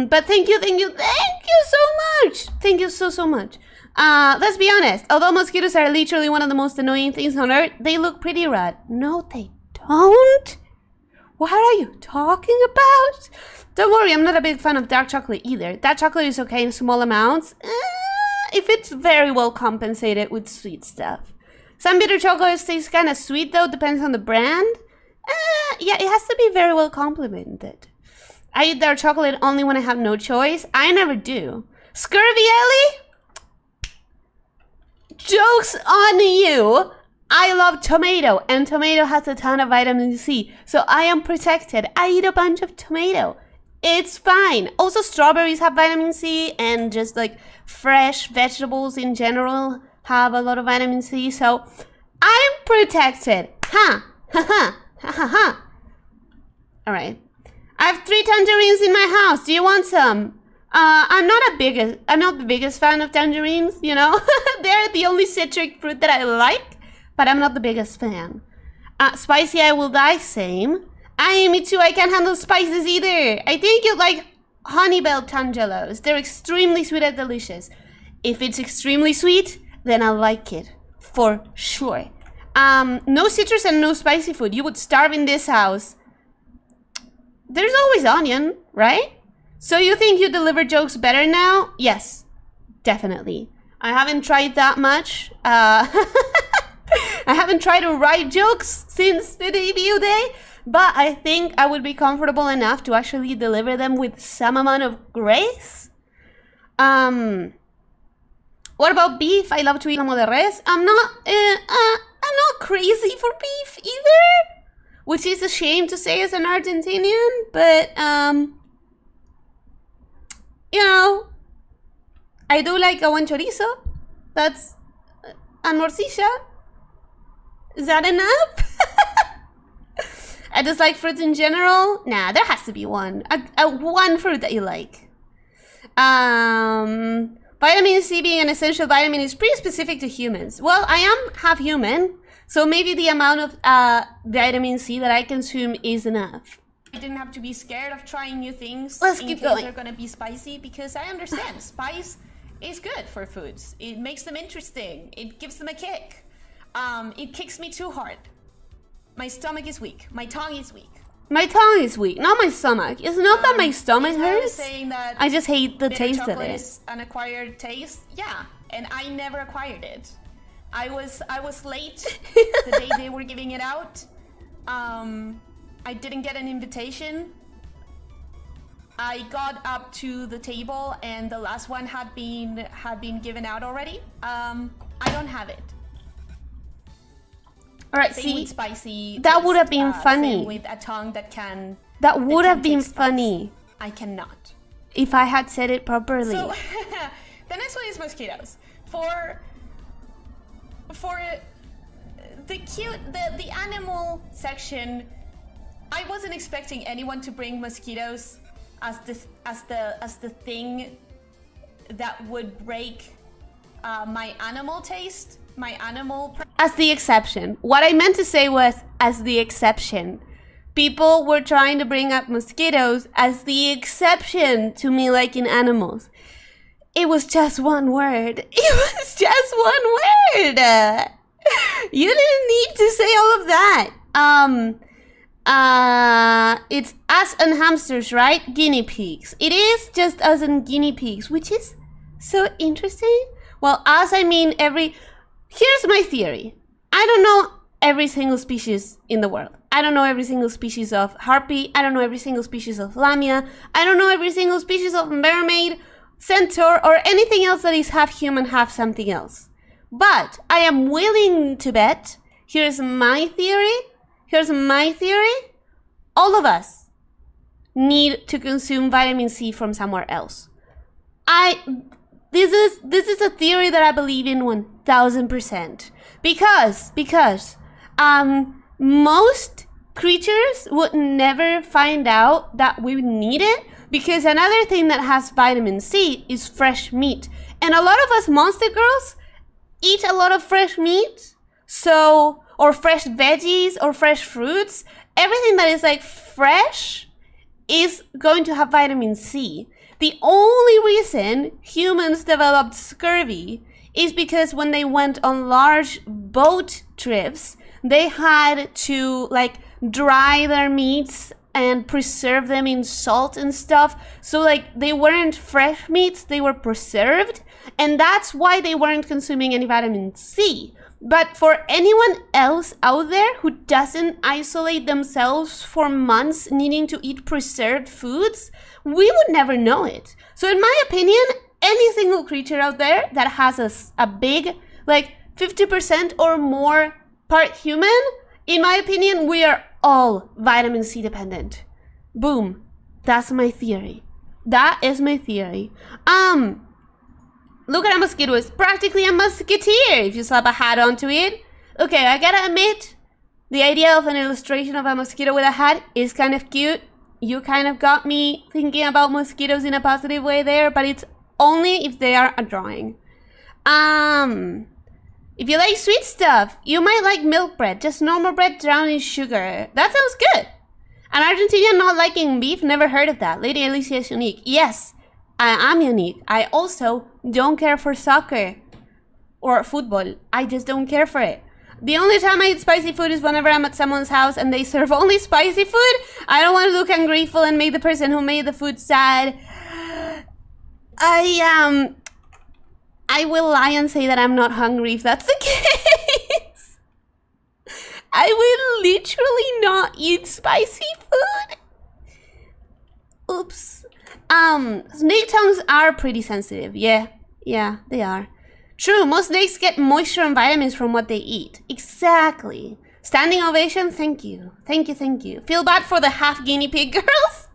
But thank you so much. Thank you so much. Let's be honest. Although mosquitoes are literally one of the most annoying things on earth, they look pretty rad. No, they don't. What are you talking about? Don't worry, I'm not a big fan of dark chocolate either. Dark chocolate is okay in small amounts, if it's very well compensated with sweet stuff. Some bitter chocolate tastes kind of sweet though, depends on the brand. Yeah, it has to be very well complemented. I eat dark chocolate only when I have no choice. I never do. Scurvy Ellie? Joke's on you! I love tomato, and tomato has a ton of vitamin C, so I am protected. I eat a bunch of tomato. It's fine. Also, strawberries have vitamin C, and just like fresh vegetables in general have a lot of vitamin C, so I'm protected. Ha! Ha ha! Ha ha ha! Alright. I have 3 tangerines in my house. Do you want some? I'm not the biggest fan of tangerines, you know? They're the only citric fruit that I like, but I'm not the biggest fan. Spicy, I will die, same. Me too, I can't handle spices either. I think you like Honeybell Tangelos. They're extremely sweet and delicious. If it's extremely sweet, then I like it, for sure. No citrus and no spicy food. You would starve in this house. There's always onion, right? So you think you deliver jokes better now? Yes, definitely. I haven't tried that much. I haven't tried to write jokes since the debut day, but I think I would be comfortable enough to actually deliver them with some amount of grace. What about beef? I love to eat lomo de res. I'm not crazy for beef either, which is a shame to say as an Argentinian, but you know, I do like a buen chorizo. That's a morcilla. Is that enough? I just like fruits in general. Nah, there has to be one. One fruit that you like. Vitamin C being an essential vitamin is pretty specific to humans. Well, I am half human, so maybe the amount of vitamin C that I consume is enough. I didn't have to be scared of trying new things. Let's keep going. They're gonna be spicy, because I understand spice is good for foods. It makes them interesting. It gives them a kick. It kicks me too hard. My stomach is weak. My tongue is weak. My tongue is weak, not my stomach. It's not that my stomach I was hurts. saying that I just hate the bitter taste of chocolate it. is an acquired taste. Yeah, and I never acquired it. I was late the day they were giving it out. I didn't get an invitation. I got up to the table and the last one had been given out already. I don't have it. All right, Same see, with spicy. that taste, would have been same funny. with a tongue that can. That would can have been take spice. funny I cannot. if I had said it properly. So the next one is mosquitoes. For the animal section, I wasn't expecting anyone to bring mosquitoes as the thing that would break my animal taste, my animal. As the exception. What I meant to say was as the exception. People were trying to bring up mosquitoes as the exception to me liking animals. It was just one word. It was just one word. You didn't need to say all of that. It's us and hamsters, right? Guinea pigs. It is just us and guinea pigs, which is so interesting. Well, us, I mean here's my theory. I don't know every single species in the world. I don't know every single species of harpy. I don't know every single species of lamia. I don't know every single species of mermaid, centaur, or anything else that is half human, half something else. But I am willing to bet, here's my theory, all of us need to consume vitamin C from somewhere else. This is a theory that I believe in 1000%. Because most creatures would never find out that we need it, because another thing that has vitamin C is fresh meat. And a lot of us monster girls eat a lot of fresh meat, or fresh veggies or fresh fruits. Everything that is like fresh is going to have vitamin C. The only reason humans developed scurvy is because when they went on large boat trips, they had to like dry their meats and preserve them in salt and stuff. So like they weren't fresh meats, they were preserved. And that's why they weren't consuming any vitamin C. But for anyone else out there who doesn't isolate themselves for months needing to eat preserved foods, we would never know it. So in my opinion, any single creature out there that has a big, like 50% or more part human, in my opinion, we are all vitamin C dependent. Boom. That's my theory. That is my theory. Look at a mosquito. It's practically a musketeer if you slap a hat onto it. Okay, I gotta admit, the idea of an illustration of a mosquito with a hat is kind of cute. You kind of got me thinking about mosquitoes in a positive way there, but it's only if they are a drawing. If you like sweet stuff, you might like milk bread, just normal bread drowned in sugar. That sounds good. An Argentinian not liking beef, never heard of that. Lady Elyssia is unique. Yes, I am unique. I also don't care for soccer or football. I just don't care for it. The only time I eat spicy food is whenever I'm at someone's house and they serve only spicy food. I don't want to look ungrateful and make the person who made the food sad. I will lie and say that I'm not hungry if that's the case. I will literally not eat spicy food. Oops. Snake tongues are pretty sensitive. Yeah, they are. True, most snakes get moisture and vitamins from what they eat. Exactly. Standing ovation, thank you. Thank you. Feel bad for the half guinea pig girls?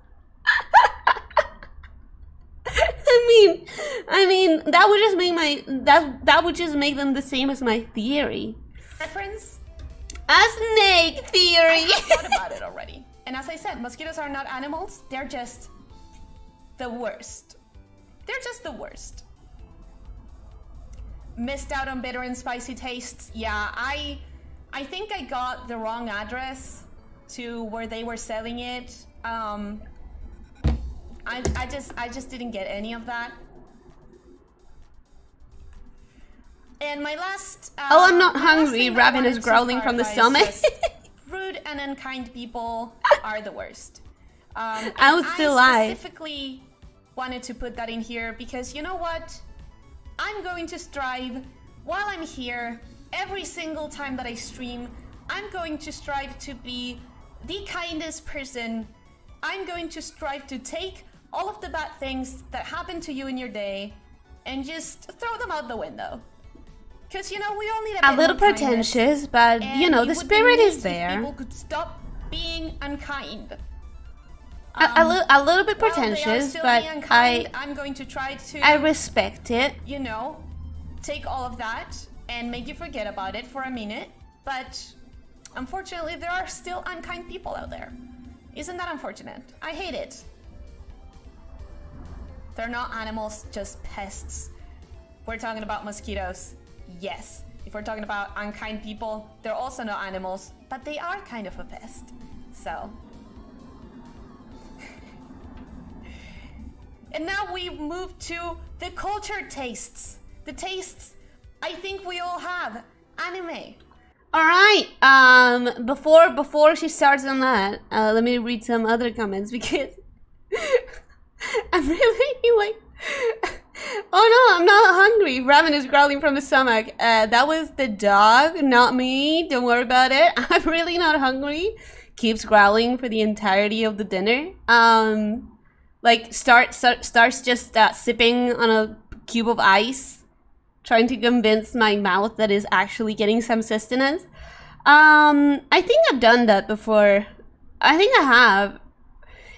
I mean, that would just make that would just make them the same as my theory. Reference? A snake theory. I thought about it already. And as I said, mosquitoes are not animals. They're just the worst. They're just the worst. Missed out on bitter and spicy tastes. Yeah, I think I got the wrong address to where they were selling it. I just didn't get any of that. And my last I'm not hungry. Raven is growling from the stomach. Rude and unkind people. are the worst. I would still lie. I specifically wanted to put that in here because you know what? I'm going to strive while I'm here every single time that I stream. I'm going to strive to be the kindest person. I'm going to strive to take all of the bad things that happen to you in your day and just throw them out the window. Because, you know, we all need a little more pretentious, but, you know, the spirit is there. People could stop being unkind. A little bit pretentious, but I'm going to try to... I respect it. You know, take all of that and make you forget about it for a minute. But unfortunately, there are still unkind people out there. Isn't that unfortunate? I hate it. They're not animals, just pests. We're talking about mosquitoes. Yes. If we're talking about unkind people, they're also not animals, but they are kind of a pest. So... And now we move to the cultured tastes. The tastes I think we all have. Anime. Alright, before she starts on that, let me read some other comments because I'm really like, oh no, I'm not hungry. Ramen is growling from the stomach. That was the dog, not me. Don't worry about it. I'm really not hungry. Keeps growling for the entirety of the dinner. Like starts just sipping on a cube of ice, trying to convince my mouth that is actually getting some sustenance. I think I've done that before. I think I have.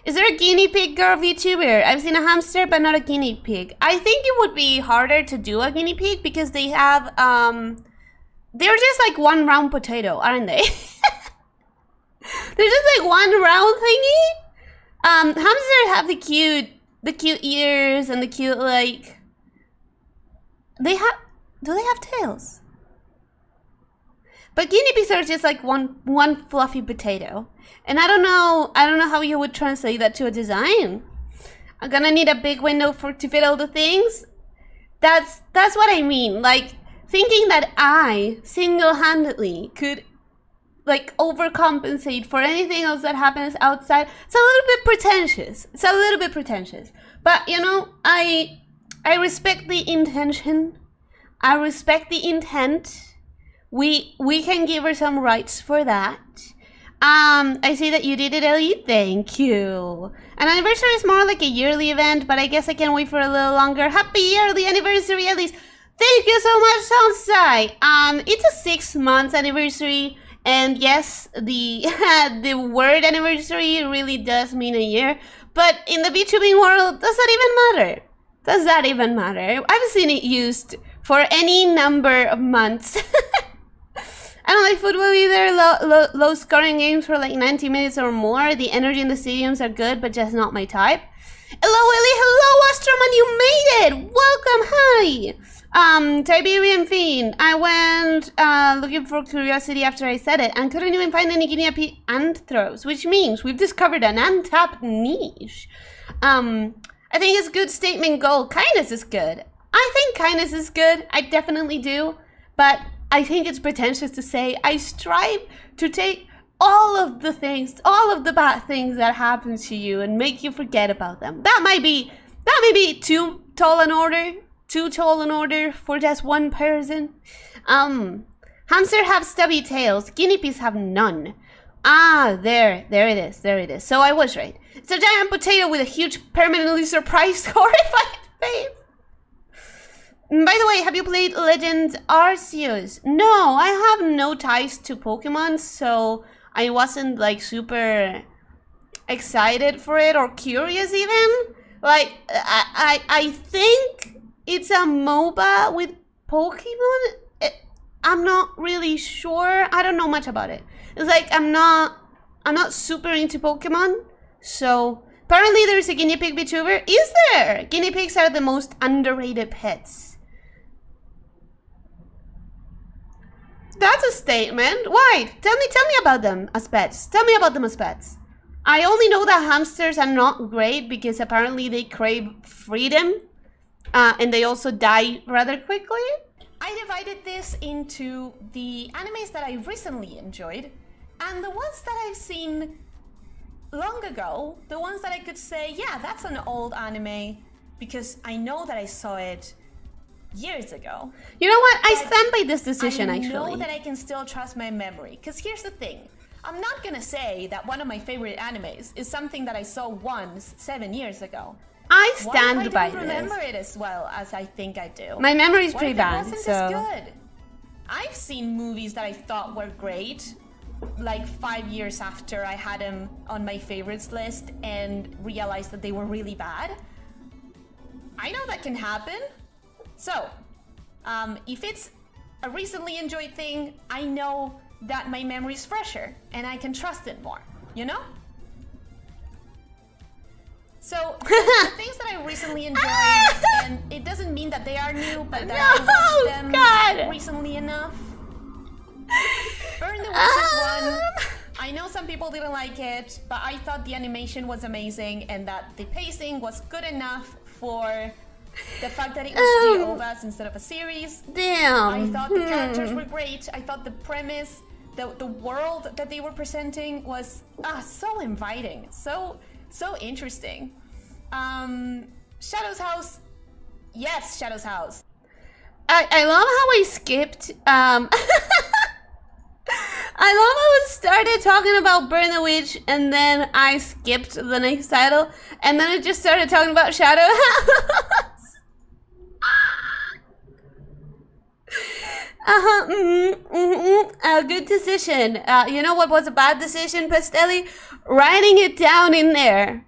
Is there a guinea pig girl VTuber? I've seen a hamster, but not a guinea pig. I think it would be harder to do a guinea pig because they have, they're just like one round potato, aren't they? They're just like one round thingy. Hamsters have the cute ears and the cute, like, do they have tails? But guinea pigs are just like one fluffy potato. And I don't know how you would translate that to a design. I'm gonna need a big window to fit all the things. That's what I mean. Like, thinking that I single-handedly could like overcompensate for anything else that happens outside. It's a little bit pretentious. It's a little bit pretentious. But you know, I respect the intention. I respect the intent. We can give her some rights for that. I see that you did it, Ellie. Thank you. An anniversary is more like a yearly event, but I guess I can wait for a little longer. Happy yearly anniversary, Ellie. Thank you so much, Sonsai. It's a 6 months anniversary. And yes, the word anniversary really does mean a year, but in the VTubing world, does that even matter? Does that even matter? I've seen it used for any number of months. I don't like football either. Low scoring games for like 90 minutes or more. The energy in the stadiums are good, but just not my type. Hello, Ellie. Hello, Astroman. You made it. Welcome. Hi. Tiberian Fiend. I went looking for curiosity after I said it and couldn't even find any guinea pig anthros, which means we've discovered an untapped niche. I think it's a good statement goal. Kindness is good. I think kindness is good. I definitely do. But I think it's pretentious to say I strive to take all of the things, all of the bad things that happen to you and make you forget about them. That may be too tall an order. Too tall an order for just one person. Hamsters have stubby tails. Guinea pigs have none. Ah, there it is. So I was right. It's a giant potato with a huge, permanently surprised, horrified face. By the way, have you played Legends Arceus? No, I have no ties to Pokemon, so I wasn't like super excited for it or curious even. Like, I think it's a MOBA with Pokemon. I'm not really sure. I don't know much about it. It's like I'm not super into Pokemon. So apparently there's a guinea pig VTuber. Is there? Guinea pigs are the most underrated pets. That's a statement. Why? Tell me about them as pets. Tell me about them as pets. I only know that hamsters are not great because apparently they crave freedom. And they also die rather quickly. I divided this into the animes that I recently enjoyed and the ones that I've seen long ago, the ones that I could say, yeah, that's an old anime, because I know that I saw it years ago. You know what? I But stand by this decision, I actually. know that I can still trust my memory. Because here's the thing. I'm not gonna say that one of my favorite animes is something that I saw once 7 years ago. I What stand if by I don't remember this. it as well as I think I do? My memory is What pretty if bad, it wasn't so... as good? I've seen movies that I thought were great, like 5 years after I had them on my favorites list and realized that they were really bad. I know that can happen. So, if it's a recently enjoyed thing, I know that my memory is fresher and I can trust it more, you know? So, the things that I recently enjoyed, and it doesn't mean that they are new, but that I watched them God. recently enough. Burn the Witch is one. I know some people didn't like it, but I thought the animation was amazing and that the pacing was good enough for the fact that it was 3 OVAs instead of a series. Damn. I thought the characters were great. I thought the premise, the world that they were presenting was so inviting, so interesting. Shadow's House, yes, Shadow's House. I love how I skipped. I love how it started talking about Burn the Witch, and then I skipped the next title, and then it just started talking about Shadow House. A good decision. You know what was a bad decision, Pastelli? Writing it down in there.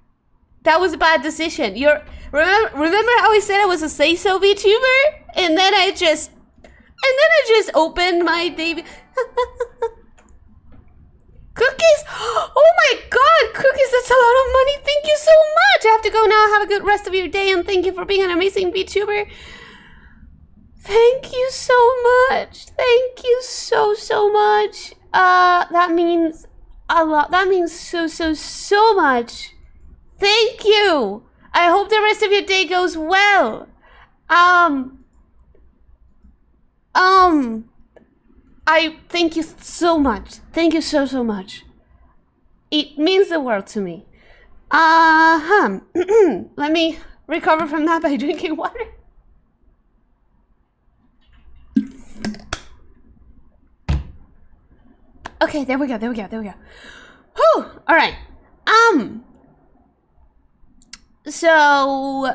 That was a bad decision. Remember how I said I was a say-so VTuber? And then I just opened my David. Cookies? Oh my god, cookies, that's a lot of money. Thank you so much. I have to go now. Have a good rest of your day, and thank you for being an amazing VTuber. Thank you so much. Thank you so much. That means a lot. That means so much. Thank you. I hope the rest of your day goes well. I thank you so much. Thank you so much. It means the world to me. Let me recover from that by drinking water. Okay, there we go. Whew, all right. So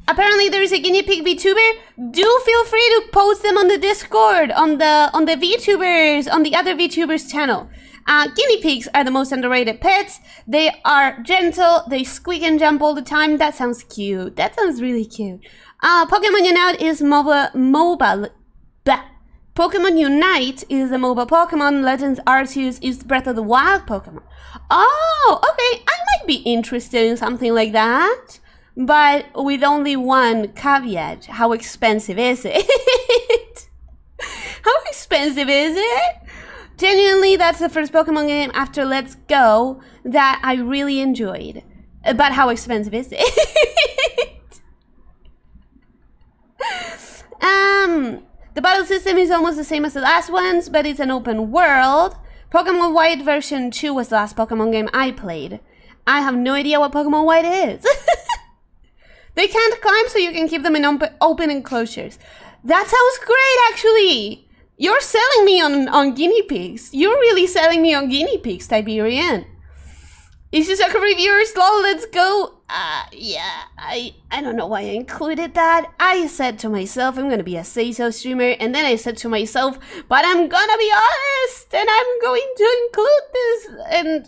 apparently there is a guinea pig VTuber. Do feel free to post them on the Discord, on the VTubers, on the other VTubers channel. Guinea pigs are the most underrated pets. They are gentle, they squeak and jump all the time. That sounds cute. That sounds really cute. Pokemon Unite is mobile. Pokemon Unite is a mobile Pokemon. Legends Arceus is Breath of the Wild Pokemon. Oh, okay. I might be interested in something like that. But with only one caveat. How expensive is it? How expensive is it? Genuinely, that's the first Pokemon game after Let's Go that I really enjoyed. But how expensive is it? The battle system is almost the same as the last ones, but it's an open world. Pokemon White version 2 was the last Pokemon game I played. I have no idea what Pokemon White is. They can't climb, so you can keep them in open enclosures. That sounds great, actually. You're selling me on guinea pigs. You're really selling me on guinea pigs, Tiberian. Is this a reviewers? Lol, let's go. Yeah, I don't know why I included that. I said to myself, I'm gonna be a say-so streamer, and then I said to myself, but I'm gonna be honest, and I'm going to include this, and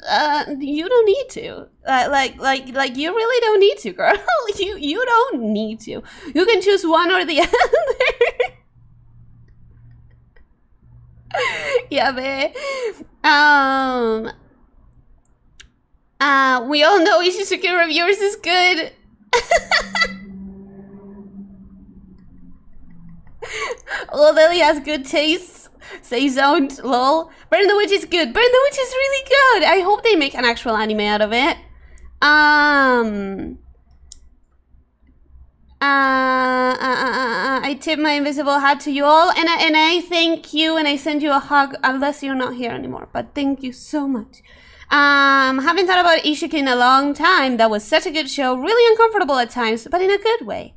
you don't need to. Like you really don't need to, girl. You don't need to. You can choose one or the other. Yeah, babe. We all know Ishizuki reviewers is good. Well, Lily has good taste. Say zoned, lol. Burn the Witch is good. Burn the Witch is really good. I hope they make an actual anime out of it. I tip my invisible hat to you all, and I thank you, and I send you a hug, unless you're not here anymore. But thank you so much. Haven't thought about Ishika in a long time. That was such a good show. Really uncomfortable at times, but in a good way.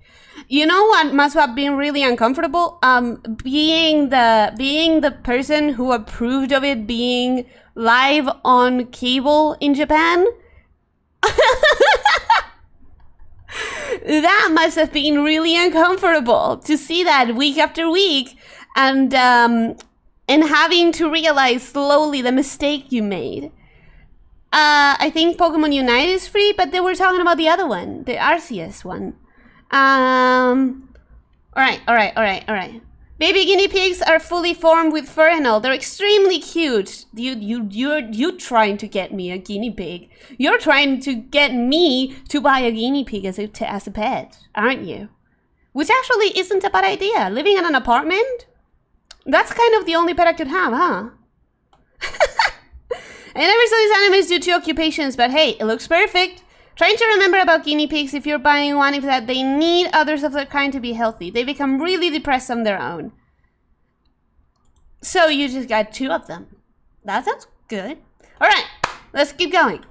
You know what must have been really uncomfortable? Being the person who approved of it being live on cable in Japan. That must have been really uncomfortable to see that week after week, and having to realize slowly the mistake you made. I think Pokemon Unite is free, but they were talking about the other one, the Arceus one. Alright. Baby guinea pigs are fully formed with fur and all. They're extremely cute. You're trying to get me a guinea pig. You're trying to get me to buy a guinea pig as a pet, aren't you? Which actually isn't a bad idea. Living in an apartment? That's kind of the only pet I could have, huh? I never saw these animals do 2 occupations, but hey, it looks perfect. Trying to remember about guinea pigs if you're buying one, if that they need others of their kind to be healthy. They become really depressed on their own. So you just got 2 of them. That sounds good. Alright, let's keep going.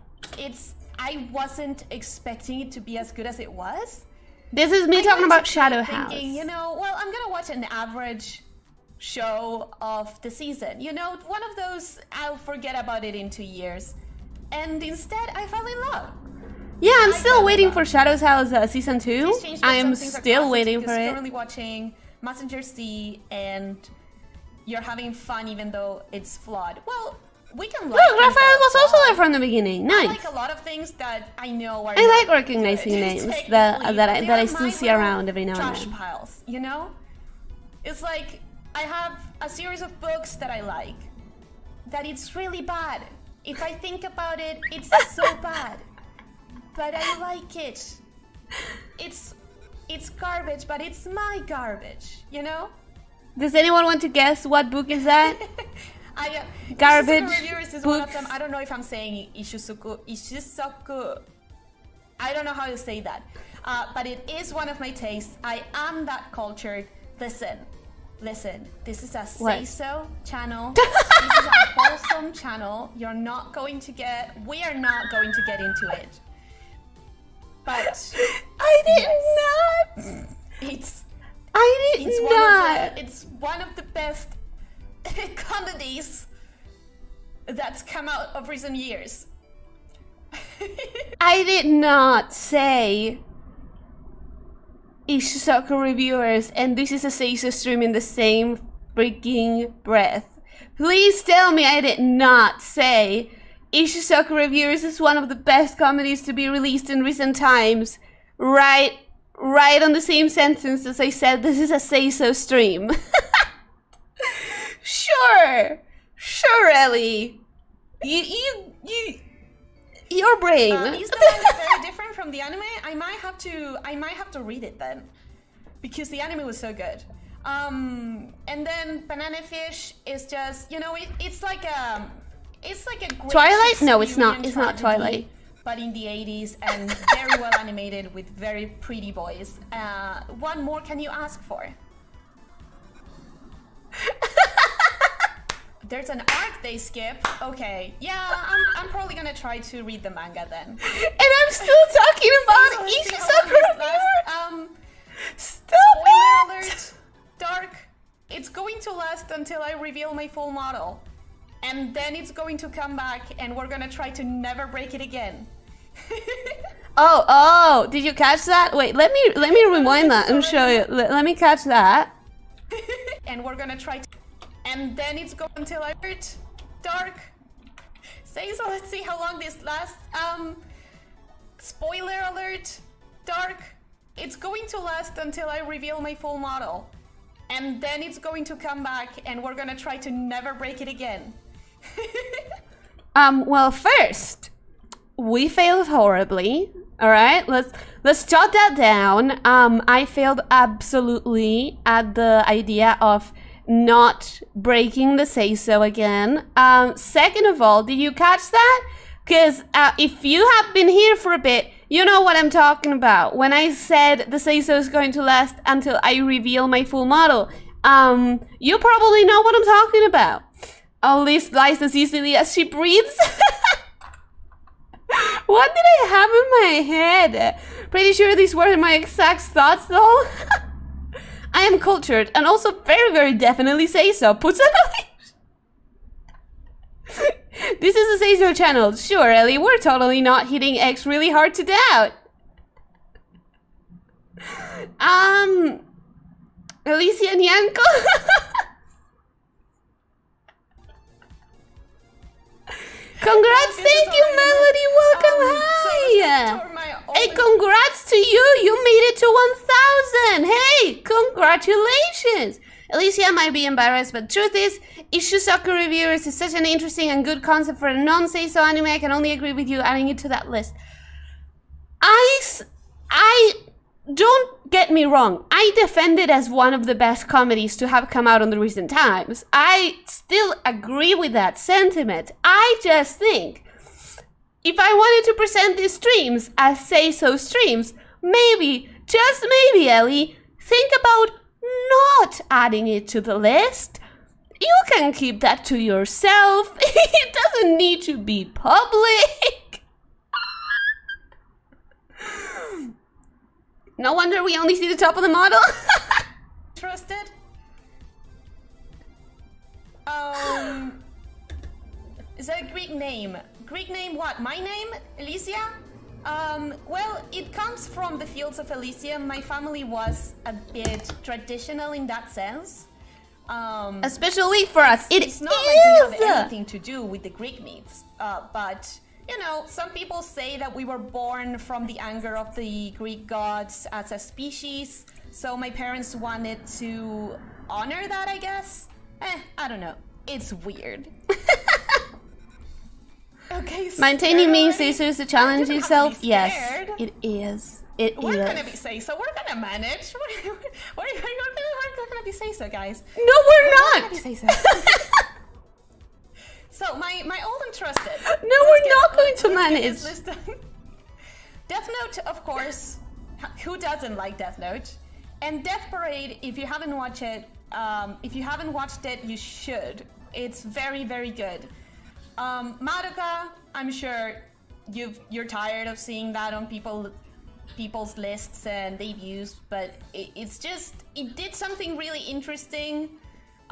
I wasn't expecting it to be as good as it was. This is me talking about Shadow House. You know, well, I'm gonna watch an average show of the season. You know, one of those I'll forget about it in 2 years. And instead, I fell in love. Yeah, I'm still waiting for Shadow's House season 2. I am still waiting for it. Currently watching Messenger C, and you're having fun even though it's flawed. Well, we can. Look, Raphael was also there from the beginning. Nice. I like a lot of things that I know are. I like recognizing names that I still see around every now and then. Trash piles, you know. It's like I have a series of books that I like. That it's really bad. If I think about it, it's so bad. But I like it. It's garbage, but it's my garbage, you know? Does anyone want to guess what book is that? Garbage Reviewers is one of them. I don't know if I'm saying Ishisoku. I don't know how to say that. But it is one of my tastes. I am that cultured. Listen. This is a say-so channel. This is a wholesome channel. We are not going to get into it. But I did not. It's one of the best comedies that's come out of recent years. I did not say Ishisoku reviewers, and this is a Seiso stream in the same freaking breath. Please tell me I did not say Ishisoku reviewers is one of the best comedies to be released in recent times. Right on the same sentence as I said this is a Seiso stream. Sure, Ellie. Your brain. Is the manga very different from the anime? I might have to read it then, because the anime was so good. And then Banana Fish is just, you know, it's like a great Twilight? No, it's not. It's not Twilight. But in the 80s and very well animated with very pretty boys. What more can you ask for? There's an arc they skip. Okay, yeah, I'm probably gonna try to read the manga then. And I'm still talking about Ishisoku. Stop Spoiler alert, Dark. It's going to last until I reveal my full model. And then it's going to come back and we're gonna try to never break it again. Oh, did you catch that? Wait, let me rewind that and show you. Let me catch that. And we're gonna try to, and then it's going until I hurt. Dark. Say so, let's see how long this lasts. Spoiler alert, Dark. It's going to last until I reveal my full model. And then it's going to come back and we're gonna try to never break it again. Well, first, we failed horribly. All right, let's jot that down. I failed absolutely at the idea of not breaking the say-so again. Second of all, did you catch that? Because if you have been here for a bit, you know what I'm talking about. When I said the say-so is going to last until I reveal my full model, you probably know what I'm talking about. Elise lies as easily as she breathes. What did I have in my head? Pretty sure these were my exact thoughts though. I am cultured and also very, very definitely say so. Puts This is a say so channel. Sure, Ellie, we're totally not hitting X really hard to doubt. Elyssia and Yanko. Congrats, thank you, Melody. Welcome, hi. Hey, congrats to you. You made it to 1,000. Hey, congratulations. Elyssia might be embarrassed, but truth is, Ishizuka reviewers is such an interesting and good concept for a non-say-so anime. I can only agree with you adding it to that list. Don't get me wrong, I defend it as one of the best comedies to have come out in the recent times. I still agree with that sentiment. I just think, if I wanted to present these streams as say-so streams, maybe, just maybe, Ellie, think about not adding it to the list. You can keep that to yourself. It doesn't need to be public. No wonder we only see the top of the model. Trusted? Is that a Greek name? Greek name what? My name? Elyssia? Well, it comes from the fields of Elyssia. My family was a bit traditional in that sense. Especially for us, it's not like we have anything to do with the Greek myths, but you know, some people say that we were born from the anger of the Greek gods as a species, so my parents wanted to honor that, I guess. I don't know. It's weird. Okay, maintaining means is to challenge yourself. Yes, it is. We're gonna be say-so. We're gonna manage. We're gonna be say-so, guys. No, we're not. We're gonna be say-so. So my old and trusted. No, we're not going to manage. Death Note, of course. Who doesn't like Death Note? And Death Parade. If you haven't watched it, you should. It's very, very good. Madoka, I'm sure you're tired of seeing that on people's lists and debuts, but it did something really interesting.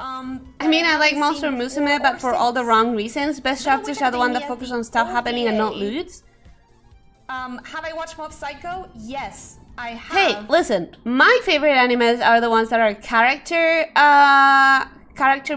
I mean, I like Monster Musume, but for all the wrong reasons. Best chapters are the one that focus on stuff happening and not lewds. Have I watched Mob Psycho? Yes, I have. Hey, listen, my favorite animes are the ones that are character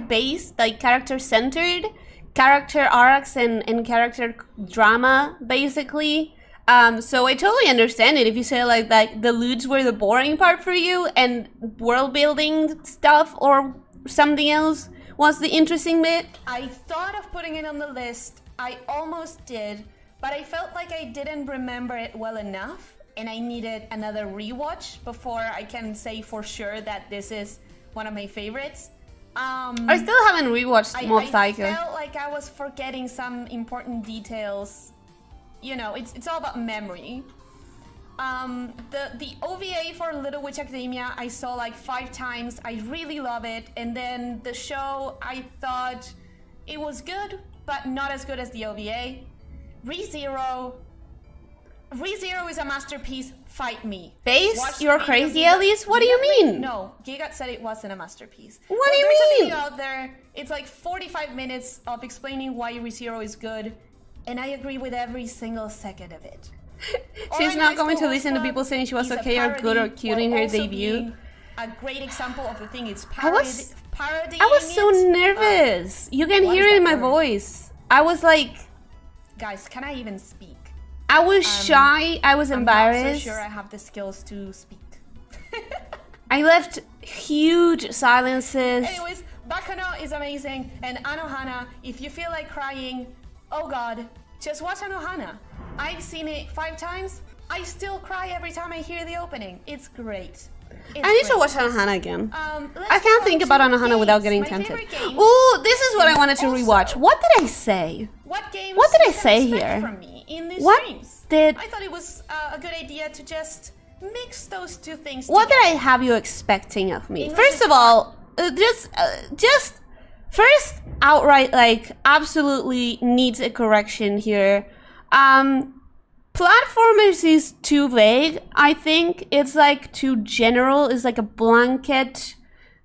based, like character centered, character arcs and character drama, basically. So I totally understand it if you say like the lewds were the boring part for you and world building stuff or something else was the interesting bit. I thought of putting it on the list. I almost did, but I felt like I didn't remember it well enough and I needed another rewatch before I can say for sure that this is one of my favorites. I still haven't rewatched Mob Psycho. I felt like I was forgetting some important details. You know, it's all about memory. The OVA for Little Witch Academia I saw like 5 times. I really love it. And then the show, I thought it was good, but not as good as the OVA. ReZero is a masterpiece. Fight me. Base? You're crazy, Elise? What do you mean? No, Giga said it wasn't a masterpiece. What do you mean? There's a video out there. It's like 45 minutes of explaining why ReZero is good. And I agree with every single second of it. She's not going to listen to people saying she was okay or good or cute in her debut. A great example of the thing it's parodying. I was so nervous. You can hear it in my voice. I was like... Guys, can I even speak? I was shy. I was embarrassed. I'm not so sure I have the skills to speak. I left huge silences. Anyways, Bakano is amazing. And Anohana, if you feel like crying... Oh god, just watch Anohana. I've seen it 5 times. I still cry every time I hear the opening. It's great. I need to watch Anohana again. I can't think about Anohana without getting tempted. Ooh, this is what I wanted to rewatch. What did I say? What games what did I say here? From me in these what streams? did... I thought it was a good idea to just mix those two things What together. did I have you expecting of me? First of all, just... First, outright, like, absolutely needs a correction here. Platformers is too vague. I think it's like too general. It's like a blanket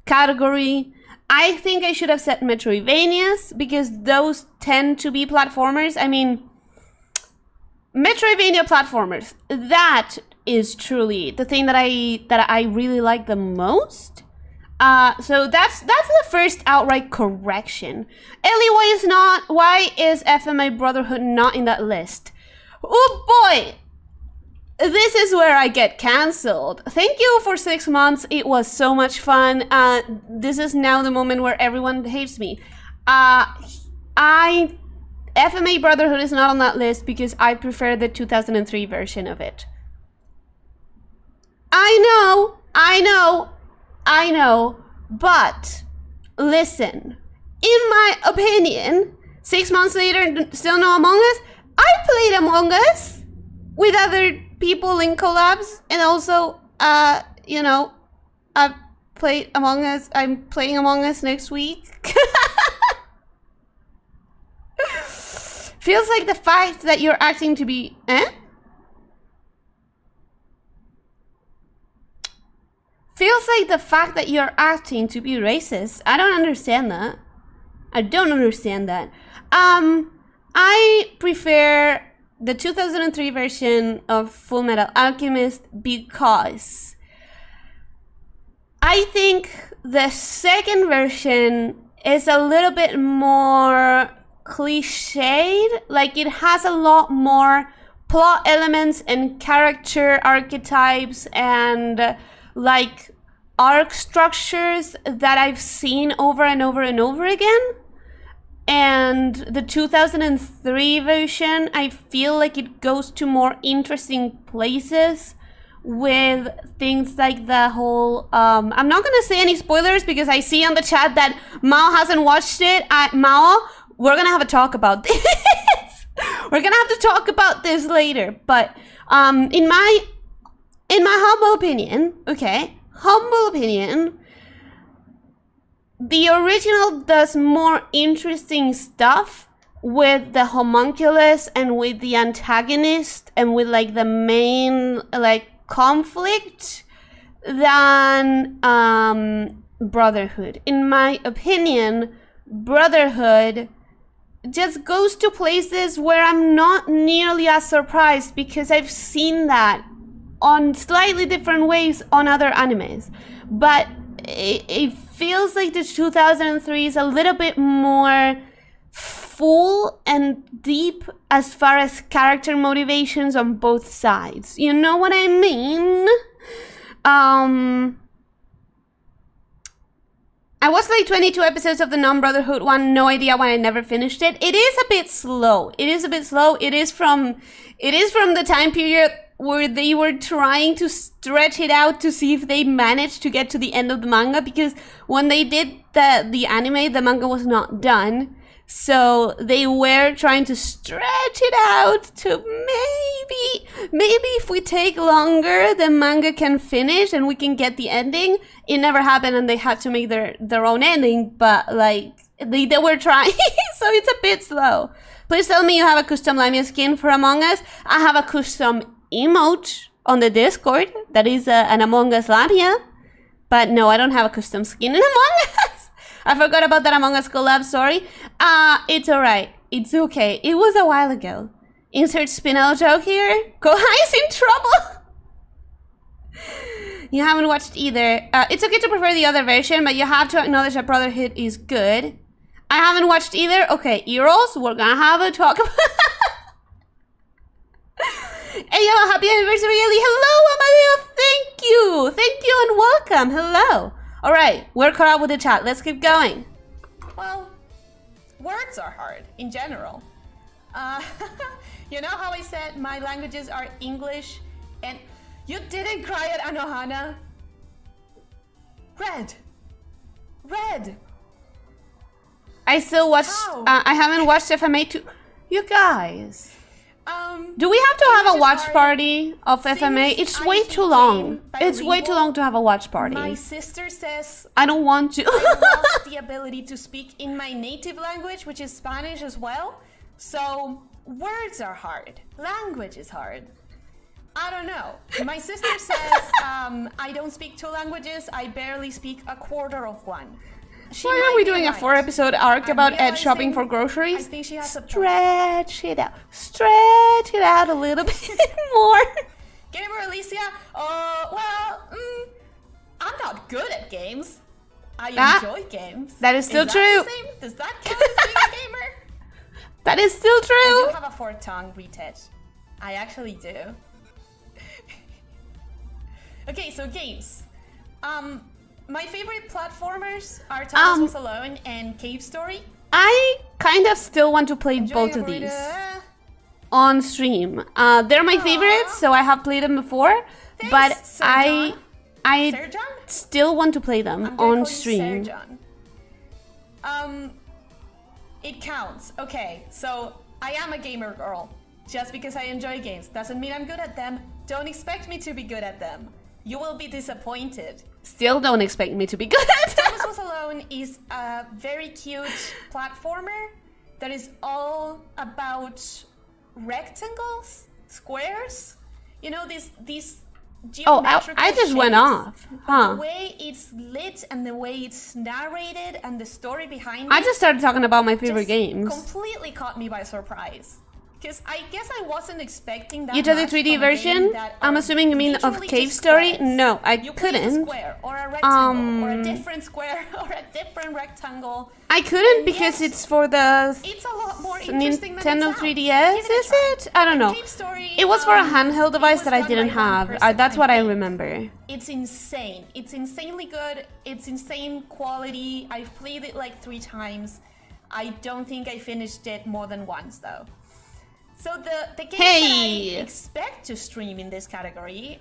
category. I think I should have said Metroidvanias because those tend to be platformers. I mean, Metroidvania platformers. That is truly the thing that I really like the most. So that's the first outright correction. Ellie, why is FMA Brotherhood not in that list? Oh boy! This is where I get cancelled. Thank you for 6 months. It was so much fun. This is now the moment where everyone hates me. FMA Brotherhood is not on that list because I prefer the 2003 version of it. I know, but listen, in my opinion, 6 months later, still no Among Us. I played Among Us with other people in collabs, and also, you know, I've played Among Us. I'm playing Among Us next week. Feels like the fact that you're acting to be, Feels like the fact that you're acting to be racist. I don't understand that. I prefer the 2003 version of Full Metal Alchemist because I think the second version is a little bit more cliched. Like, it has a lot more plot elements and character archetypes and like arc structures that I've seen over and over and over again. And the 2003 version, I feel like it goes to more interesting places with things like the whole, I'm not gonna say any spoilers because I see on the chat that Mao hasn't watched it. Mao, we're gonna have a talk about this. We're gonna have to talk about this later. But in my humble opinion, the original does more interesting stuff with the homunculus and with the antagonist and with like the main like conflict than Brotherhood. In my opinion, Brotherhood just goes to places where I'm not nearly as surprised because I've seen that on slightly different ways on other animes. But it feels like the 2003 is a little bit more full and deep as far as character motivations on both sides. You know what I mean? I watched like 22 episodes of the non-Brotherhood one. No idea why I never finished it. It is a bit slow. It is from the time period where they were trying to stretch it out to see if they managed to get to the end of the manga, because when they did the anime, the manga was not done. So they were trying to stretch it out to maybe if we take longer, the manga can finish and we can get the ending. It never happened and they had to make their own ending, but like they were trying, so it's a bit slow. Please tell me you have a custom lamia skin for Among Us. I have a custom emote on the Discord that is an Among Us lamia, but no, I don't have a custom skin in Among Us. I forgot about that Among Us collab, sorry. It's alright. It's okay. It was a while ago. Insert Spinel joke here. Kohai is in trouble. You haven't watched either. It's okay to prefer the other version, but you have to acknowledge that Brotherhood is good. I haven't watched either. Okay, Eros, we're gonna have a talk about... Hey, yo, happy anniversary, Ellie. Hello, Amadeo. Thank you and welcome. Hello. All right, we're caught up with the chat. Let's keep going. Well, words are hard in general. You know how I said my languages are English, and you didn't cry at Anohana? Red. I still watched. I haven't watched FMA 2. You guys. Do we have to have a watch party of FMA? It's way too long. It's way too long to have a watch party. My sister says I don't want to. I lost the ability to speak in my native language, which is Spanish as well. So words are hard. Language is hard. I don't know. My sister says I don't speak 2 languages. I barely speak a quarter of one. Why are we doing a 4-episode arc about Ed shopping for groceries? I think she has Stretch it out. Stretch it out a little bit more. Gamer Elyssia? I'm not good at games. I enjoy games. That is still true. The same? Does that count as being a gamer? That is still true. I do have a 4th tongue, retouch. I actually do. Okay, so games. My favorite platformers are Thomas Was Alone and Cave Story. I kind of still want to play both of these on stream. They're my favorites, so I have played them before. Thanks, but Sir I John? still want to play them on stream. Sir John. It counts. Okay, so I am a gamer girl. Just because I enjoy games doesn't mean I'm good at them. Don't expect me to be good at them. You will be disappointed. Still don't expect me to be good at them. Thomas Was Alone is a very cute platformer that is all about rectangles, squares. You know, these geometrical I just went shapes. off. Huh. The way it's lit and the way it's narrated and the story behind it. I just started talking about my favorite just games. Completely caught me by surprise. Because I guess I wasn't expecting that. You did the much 3D from a version? game that I'm are assuming you mean of literally Cave just Story? squares. No, I You play a couldn't. square or a rectangle or a different square or a different rectangle. I couldn't And because yes, it's for the It's a lot more interesting than Nintendo it sounds. 3DS, Give it a is try. it? I don't And know. Cave Story, It was for a handheld it device was that I done didn't by one have. person, That's what I think. remember. It's insane. It's insanely good. It's insane quality. I've played it like 3 times. I don't think I finished it more than once though. So the games that I expect to stream in this category,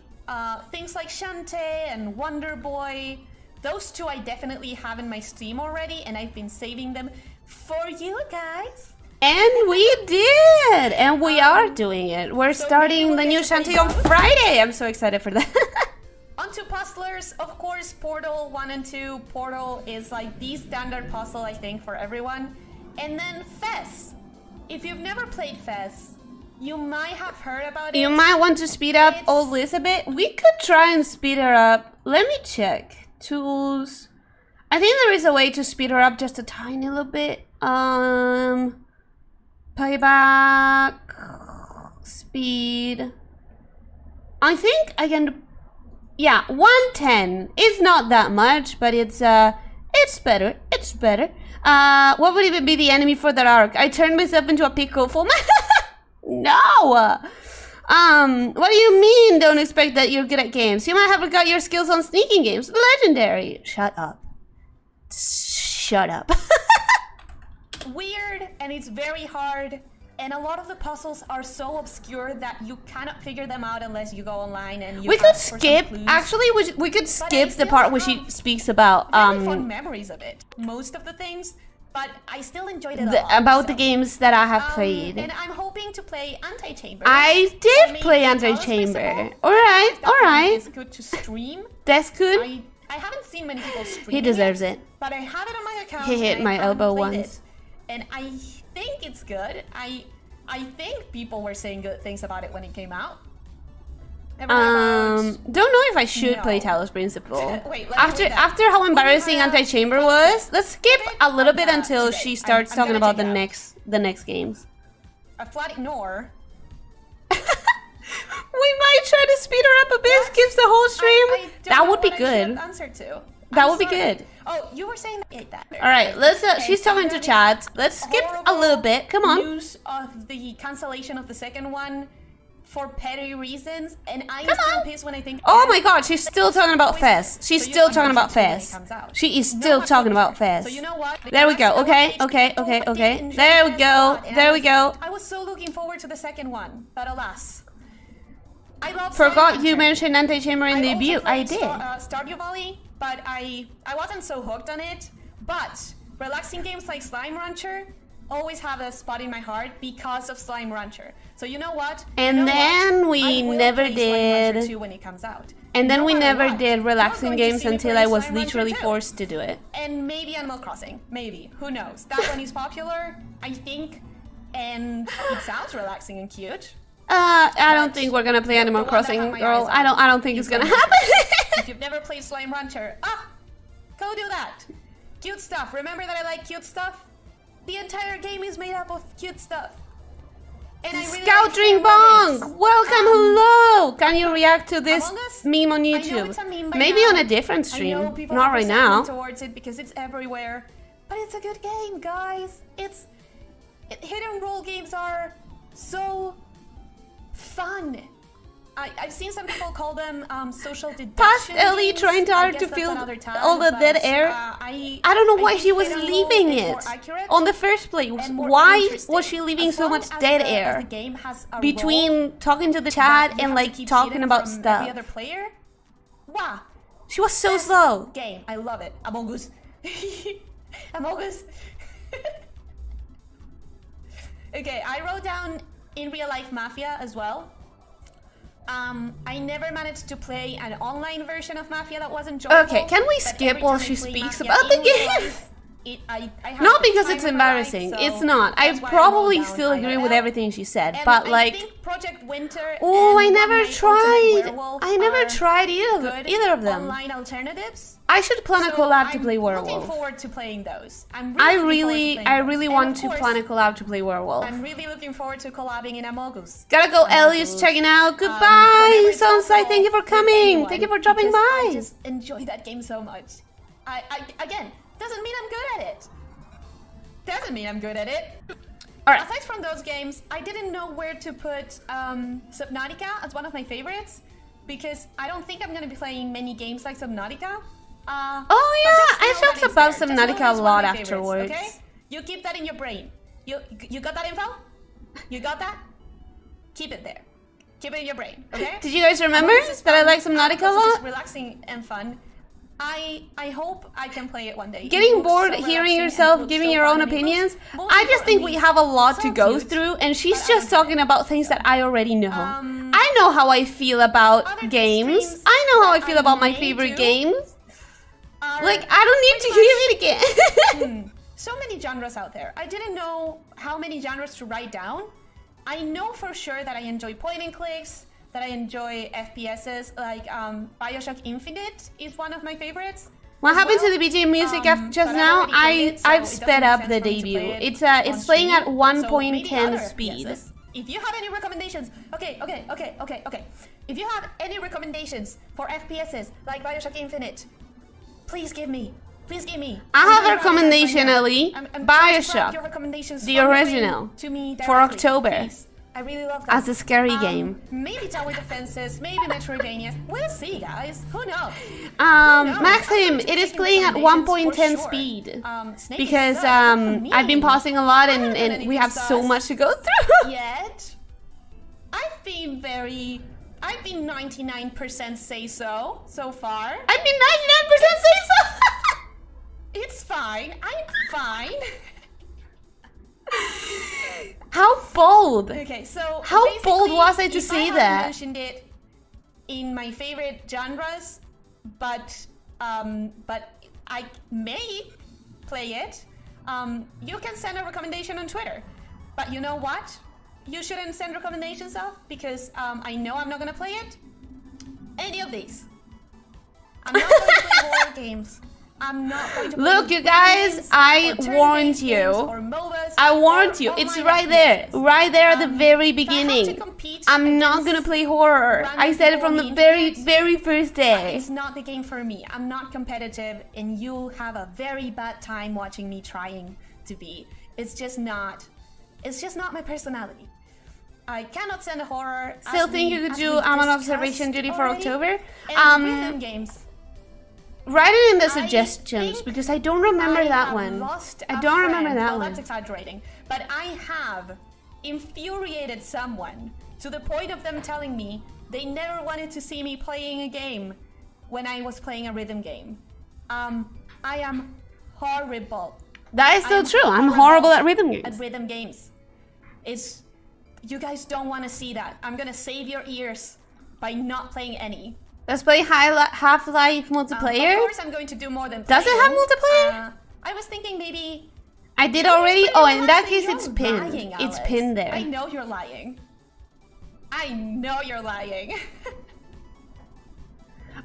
things like Shantae and Wonder Boy, those 2 I definitely have in my Steam already, and I've been saving them for you guys. And we did! And we are doing it. We're so starting maybe the we'll new get to play Shantae on both. Friday! I'm so excited for that. Onto puzzlers, of course, Portal 1 and 2. Portal is like the standard puzzle, I think, for everyone. And then Fez. If you've never played Fez, you might have heard about it. You might want to speed up old Elizabeth. We could try and speed her up. Let me check. Tools. I think there is a way to speed her up just a tiny little bit. Playback. Speed. I think I can... Yeah, 110. It's not that much, but it's better. It's better. What would even be the enemy for that arc? I turned myself into a pickle full. No! What do you mean don't expect that you're good at games? You might have got your skills on sneaking games. Legendary. Shut up. Shut up. Weird, and it's very hard, and a lot of the puzzles are so obscure that you cannot figure them out unless you go online and you We could ask for some skip, clues. actually we could skip the still part where she have speaks about Very fond memories of it. Most of the things, but I still enjoyed it a lot. about the so. games that I have played. And I'm hoping to play Anti-Chamber. I Or did maybe play Talos Anti-Chamber. Festival. Alright, That one alright. is good to stream. That's good. I haven't seen many people stream. He deserves it. But I have it on my account. He hit and my I haven't elbow played once. it. And I think it's good. I think people were saying good things about it when it came out. Don't know if I should No. play Talos Principle. Wait, let me after read that. after how embarrassing Anti-Chamber was, let's skip a little bit until today. she starts I'm talking gonna about take the it out. next games. A flat ignore. We might try to speed her up a bit, skip the whole stream. I don't That know would be what I should good. answer to. That I'm would be sorry. good. Oh, you were saying that. All right, let's. She's so talking to then chat. Let's skip a horrible little bit. Come on. News of the cancellation of the second one for petty reasons, and I Come still on. pissed when I think. Oh my God, she's still talking about Fez. She's So you still can talking about watch it when it Fez. comes out. She is No still one talking will about care. Fez. So you know what? There we go. Because Okay, I okay, still okay, did okay. enjoy There we Fez a go. lot, and There we go. I was so looking forward to the second one, but alas. I love Forgot Slime you Rancher. mentioned Anti-Chamber in I debut. also I played did. Stardew Valley, but I wasn't so hooked on it. But relaxing games like Slime Rancher always have a spot in my heart because of Slime Rancher. So you know what? And You know then what? we I will never play Slime Rancher did. 2 when it comes out. And then No we matter never what. did You're relaxing going to games see me until play I was Slime Rancher literally 2. forced to do it. And maybe Animal Crossing. Maybe. Who knows? That one is popular, I think. and it sounds relaxing and cute. I don't think we're gonna play Animal Crossing, girl. I don't think it's gonna happen. If you've never played Slime Rancher, go do that. Cute stuff. Remember that I like cute stuff? The entire game is made up of cute stuff. And I really Scout Drink Bong! Welcome, hello! Can you react to this meme on YouTube? Maybe on a different stream, not right now. Towards it because it's everywhere, but it's a good game, guys. Hit and roll games are so fun. I've seen some people call them social deduction. Past Ellie trying hard to fill all the dead air. I don't know why she was leaving it on the first place. Why was she leaving so much dead air between talking to the chat and like talking about stuff? The other player? Wow. She was so slow. Game. I love it. Among Us. Among Us. Okay, I wrote down in real life Mafia as well. I never managed to play an online version of Mafia that wasn't enjoyable. Okay, can we skip while she speaks about the game? Not because it's embarrassing. It's not. I probably still agree with everything she said, but like, oh, I never tried. I never tried either of them. Online alternatives. I should plan a collab to play Werewolf. I'm looking forward to playing those. I really want to plan a collab to play Werewolf. I'm really looking forward to collabing in Among Us. Gotta go, Elly's checking out. Goodbye, Sunside. Thank you for coming. Thank you for dropping by. I just enjoy that game so much. Again, doesn't mean I'm good at it. Doesn't mean I'm good at it. Alright. Aside from those games, I didn't know where to put Subnautica as one of my favorites because I don't think I'm going to be playing many games like Subnautica. Oh yeah, I talked about Subnautica a lot afterwards. Okay? You keep that in your brain. You got that info? You got that? Keep it there. Keep it in your brain, okay? Did you guys remember that I like Subnautica a lot? It's relaxing and fun. I hope I can play it one day. Getting bored hearing yourself giving your own opinions? I just think we have a lot to go through, and she's just talking about things that I already know. I know how I feel about games. I know how I feel about my favorite games. Like, I don't need to hear it again. So many genres out there. I didn't know how many genres to write down. I know for sure that I enjoy point and clicks, that I enjoy FPSs, like Bioshock Infinite is one of my favorites. What happened to the BGM music just now? I've sped up the debut. It's playing at 1.10 speed. If you have any recommendations, okay. If you have any recommendations for FPSs like Bioshock Infinite, please give me. I have a recommendation, Ellie. Bioshock, the original, for October. Please. I really love that. As a scary game. Maybe Tower Defenses, maybe Metroidvania. We'll see, guys. Who knows? Maxim, it is playing at 1.10 speed. Because I've been pausing a lot and we have so much to go through. Yet, I've been 99% say so far. I've been 99% say so. It's fine. I'm fine. How bold! Okay, so how bold was I to say that? I mentioned it in my favorite genres, but I may play it. You can send a recommendation on Twitter, but you know what? You shouldn't send recommendations of because I know I'm not gonna play it. Any of these. I'm not going to play horror games. I'm not going to play Look, you guys, I warned you. I warned you. It's right there. Right there at the very beginning. I'm not gonna play horror. I said it from the very first day. It's not the game for me. I'm not competitive and you'll have a very bad time watching me trying to be. It's just not my personality. I cannot send a horror. Still think you could do an observation duty for October? Rhythm games. Write it in the suggestions because I don't remember that one. I don't remember that one. That's exaggerating. But I have infuriated someone to the point of them telling me they never wanted to see me playing a game when I was playing a rhythm game. I am horrible. That is still true. I'm horrible at rhythm games. You guys don't want to see that. I'm gonna save your ears by not playing any. Let's play Half-Life multiplayer. Of course I'm going to do more than Does it have multiplayer? I was thinking maybe I did already. Oh, in that case, You're it's pinned. lying, It's Alice. pinned there. I know you're lying. I know you're lying.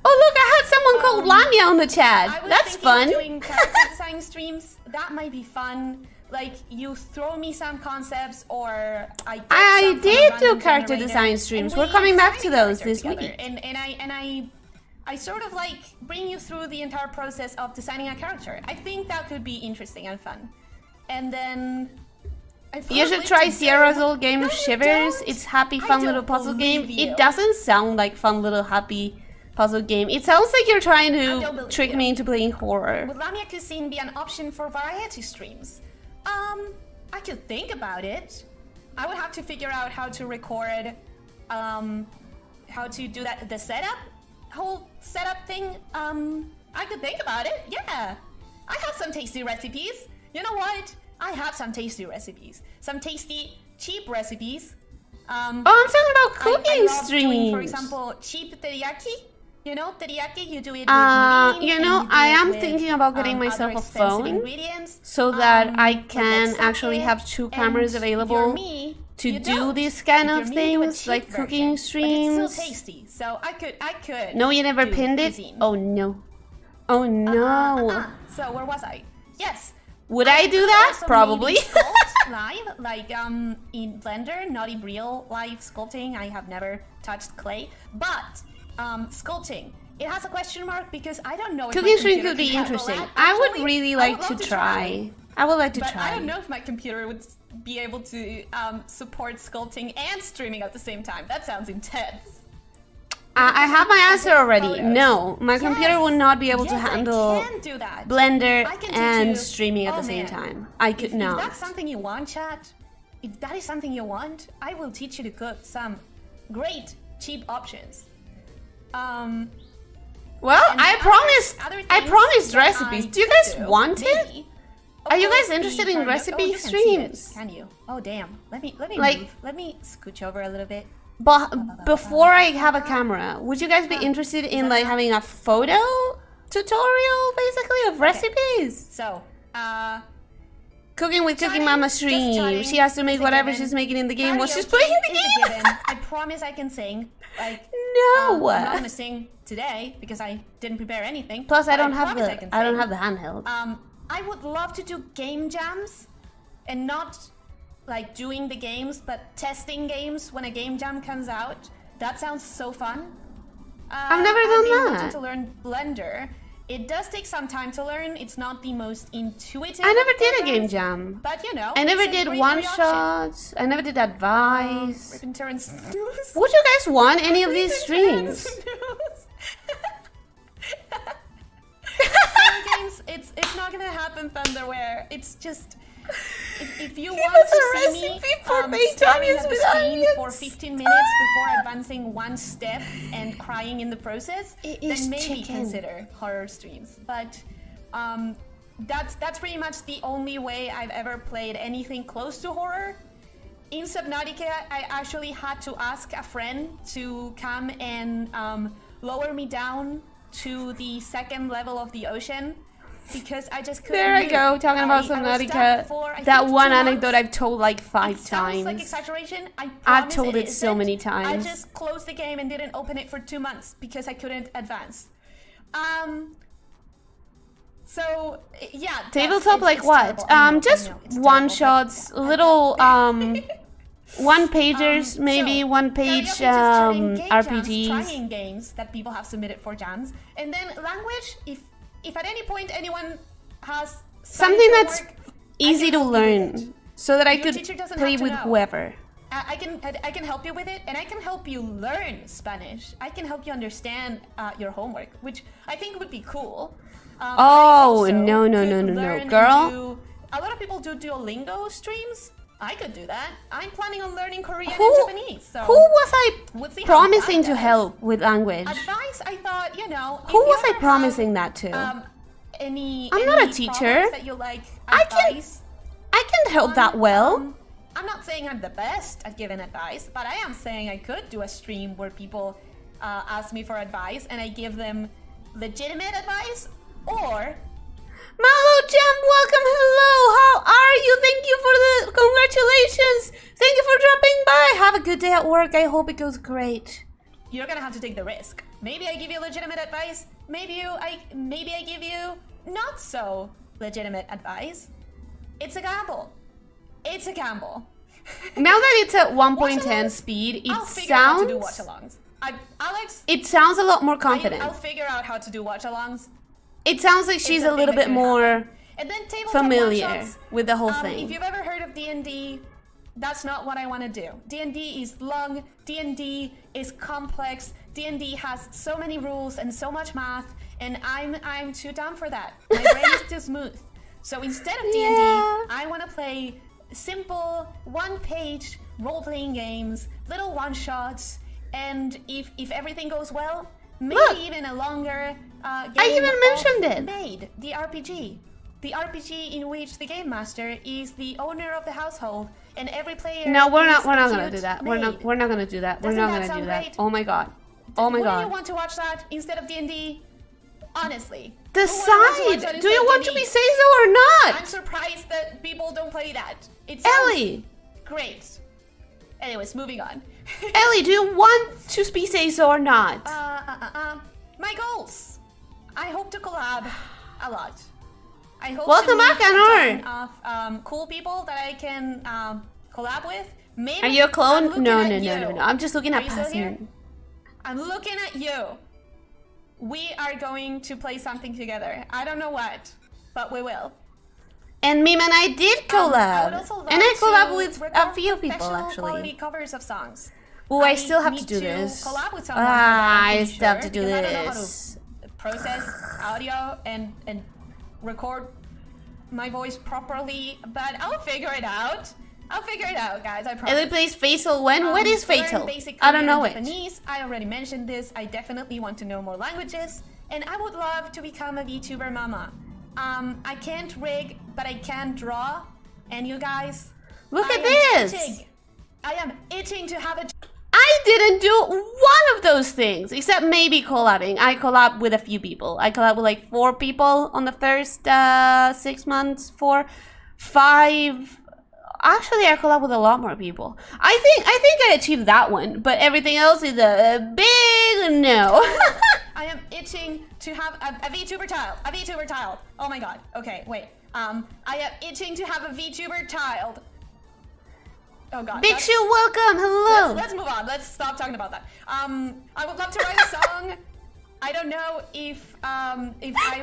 Oh, look, I had someone called Lamia on the I chat. was That's thinking fun. of doing character design streams. That might be fun. Like, you throw me some concepts, or I get I some from a did do random character generator, design and streams. we We're coming back to design a those character this together. week. And I sort of like bring you through the entire process of designing a character. I think that could be interesting and fun. And then You should try Sierra's old game Shivers. It's happy, fun little puzzle game. It doesn't sound like fun little happy puzzle game. It sounds like you're trying to trick me into playing horror. Would Lamia Cuisine be an option for variety streams? I could think about it. I would have to figure out how to record, how to do that, the whole setup thing. I could think about it, yeah. I have some tasty recipes. You know what? I have some tasty recipes. Some tasty, cheap recipes. Oh, I'm talking about cooking I love streams. doing, for example, cheap teriyaki. You know, teriyaki, you do it with meat, you and know, do I it am with, thinking about getting other myself a expensive phone ingredients, so that I with can like actually sake, have 2 cameras and available if you're me, to you do don't. these kind If of you're me, you do a things, cheap like version, cooking but streams. it's still tasty, so I could. No, you never do pinned it? cuisine. Oh no. Oh no. So where was I? Yes. Would I do that? Also Probably. maybe sculpt live, like in Blender, not in real life sculpting. I have never touched clay, but sculpting. It has a question mark because I don't know if Cooking my stream computer could be can handle interesting. that. I would Actually, really I like would to love try. I would like to But try. I don't know if my computer would be able to support sculpting and streaming at the same time. That sounds intense. I have my answer already. Photos. No, my computer Yes. will not be able to Yes, handle I can do that. Blender I can and teach you- streaming at Oh, the same man. time. I could If not. that's something you want, chat, if that is something you want, I will teach you to cook some great cheap options. Well, And I other promised things that recipes. I Do you could guys do, want it? maybe. Are you Of course, guys interested the in karaoke- recipe you can see it, streams? Can you? Oh damn. Let me Like- move. Let me scooch over a little bit. But before I have a camera, would you guys be interested in like having a photo tutorial, basically, of recipes? So, Cooking with Cooking Chatting, Mama just stream. chatting She has to make is a whatever given. she's making in the game while she's karaoke playing the is a game. given. I promise I can sing. Like, No. I'm not gonna sing today because I didn't prepare anything. Plus, I but don't have promise I can the I don't sing. have the handheld. I would love to do game jams, and not like doing the games, but testing games when a game jam comes out. That sounds so fun. I've never I've done been that. wanting to learn Blender. It does take some time to learn. It's not the most intuitive. I never of did a game programs, jam. but you know, I never it's a did great one reaction. shots. I never did advice. Rip and Terrence news. Would you guys want any of these Rip and streams? Terrence news. Games, it's not gonna happen, Thunderwear. It's just if you want us to a see me recipe for staring Maytonians at the with screen onions. for 15 minutes before advancing one step and crying in the process, It is then maybe chicken. consider horror streams. But that's pretty much the only way I've ever played anything close to horror. In Subnautica, I actually had to ask a friend to come and lower me down to the 2nd level of the ocean because I just couldn't There I move. go, talking about I was stuck Subnautica. for, I That think, one 2 months. anecdote I've told like 5 It sounds like times. exaggeration. I I've promise told it so isn't. many I times. just closed the game and didn't open it for 2 months because I couldn't advance. So yeah. Tabletop it's like what? terrible. I know, Just it's one terrible, shots, but- little one pagers, maybe so, one page karaoke just turning game jams, RPGs. trying games that people have submitted for jams, and then language. If at any point anyone has Something Spanish that's homework, I easy can to help you with it. learn, so that I Your could teacher doesn't play have to with know. whoever. I can help you with it, and I can help you learn Spanish. I can help you understand your homework, which I think would be cool. Oh, I also no, no, could no, no, no. learn and Girl. a lot of people do Duolingo streams. I could do that. I'm planning on learning Korean Who, and Japanese. So who was I we'll see how promising that to does. help with language? Advice, I thought, Who if you was I ever promising have, that to? I'm I'm not a teacher. That you like I can- advice I can help that well. I'm not saying I'm the best at giving advice, but I am saying I could do a stream where people ask me for advice and I give them legitimate advice, or Malo Jam, welcome, hello, how are a good day at work. I hope it goes great. You're gonna have to take the risk. Maybe I give you legitimate advice. Maybe I give you not so legitimate advice. It's a gamble. It's a gamble. Now that it's at 1.10 speed, I'll figure out how to do watch-alongs. Alex, it sounds a lot more confident. I'll figure out how to do watch-alongs. It sounds like she's a little bit more and then familiar with the whole thing. If you've ever heard of D&D, that's not what I want to do. D&D is long, D&D is complex, D&D has so many rules and so much math, and I'm too dumb for that. My brain is too smooth. So instead of D&D, I want to play simple, one-page role-playing games, little one-shots, and if everything goes well, maybe even a longer game. I even mentioned it. Made the RPG. The RPG in which the game master is the owner of the household, and every player. No, we're not gonna do that. We're not gonna do that. We're Doesn't not that gonna do sound that. great? Oh my god. Oh my god. Wouldn't you want to watch that instead of D&D? Honestly. Decide. Do you want to be say so or not? I'm surprised that people don't play that. It's Ellie. Great. Anyways, moving on. Ellie, do you want to be say so or not? My goals. I hope to collab a lot. I hope Welcome to meet back, Anor. of cool people that I can collab with. Maybe Are you a clone? No. No. I'm just looking at Are you still here? Passing. I'm looking at you. We are going to play something together. I don't know what, but we will. And Meme and I did collab. And I collab with a few people quality actually. covers of songs. Oh, I still have to do this. Collab with someone I still have to do because I don't know how this. to process audio and record my voice properly, but I'll figure it out. I'll figure it out, guys. I promise. Ellie plays Fatal when? What is learn Fatal? basic I don't Korean know and it. Japanese. I already mentioned this. I definitely want to know more languages, and I would love to become a VTuber mama. I can't rig, but I can draw. And you guys, Look at this. I am itching to have a. I didn't do one of those things, except maybe collabing. I collab with a few people. I collab with like 4 people on the first 6 months, 4, 5. Actually, I collab with a lot more people. I think I achieved that one, but everything else is a big no. I am itching to have a VTuber child. A VTuber child. Oh my god. Okay, wait. I am itching to have a VTuber child. Oh god. Big Shoe, welcome. Hello. Let's move on. Let's stop talking about that. I would love to write a song. I don't know if I'm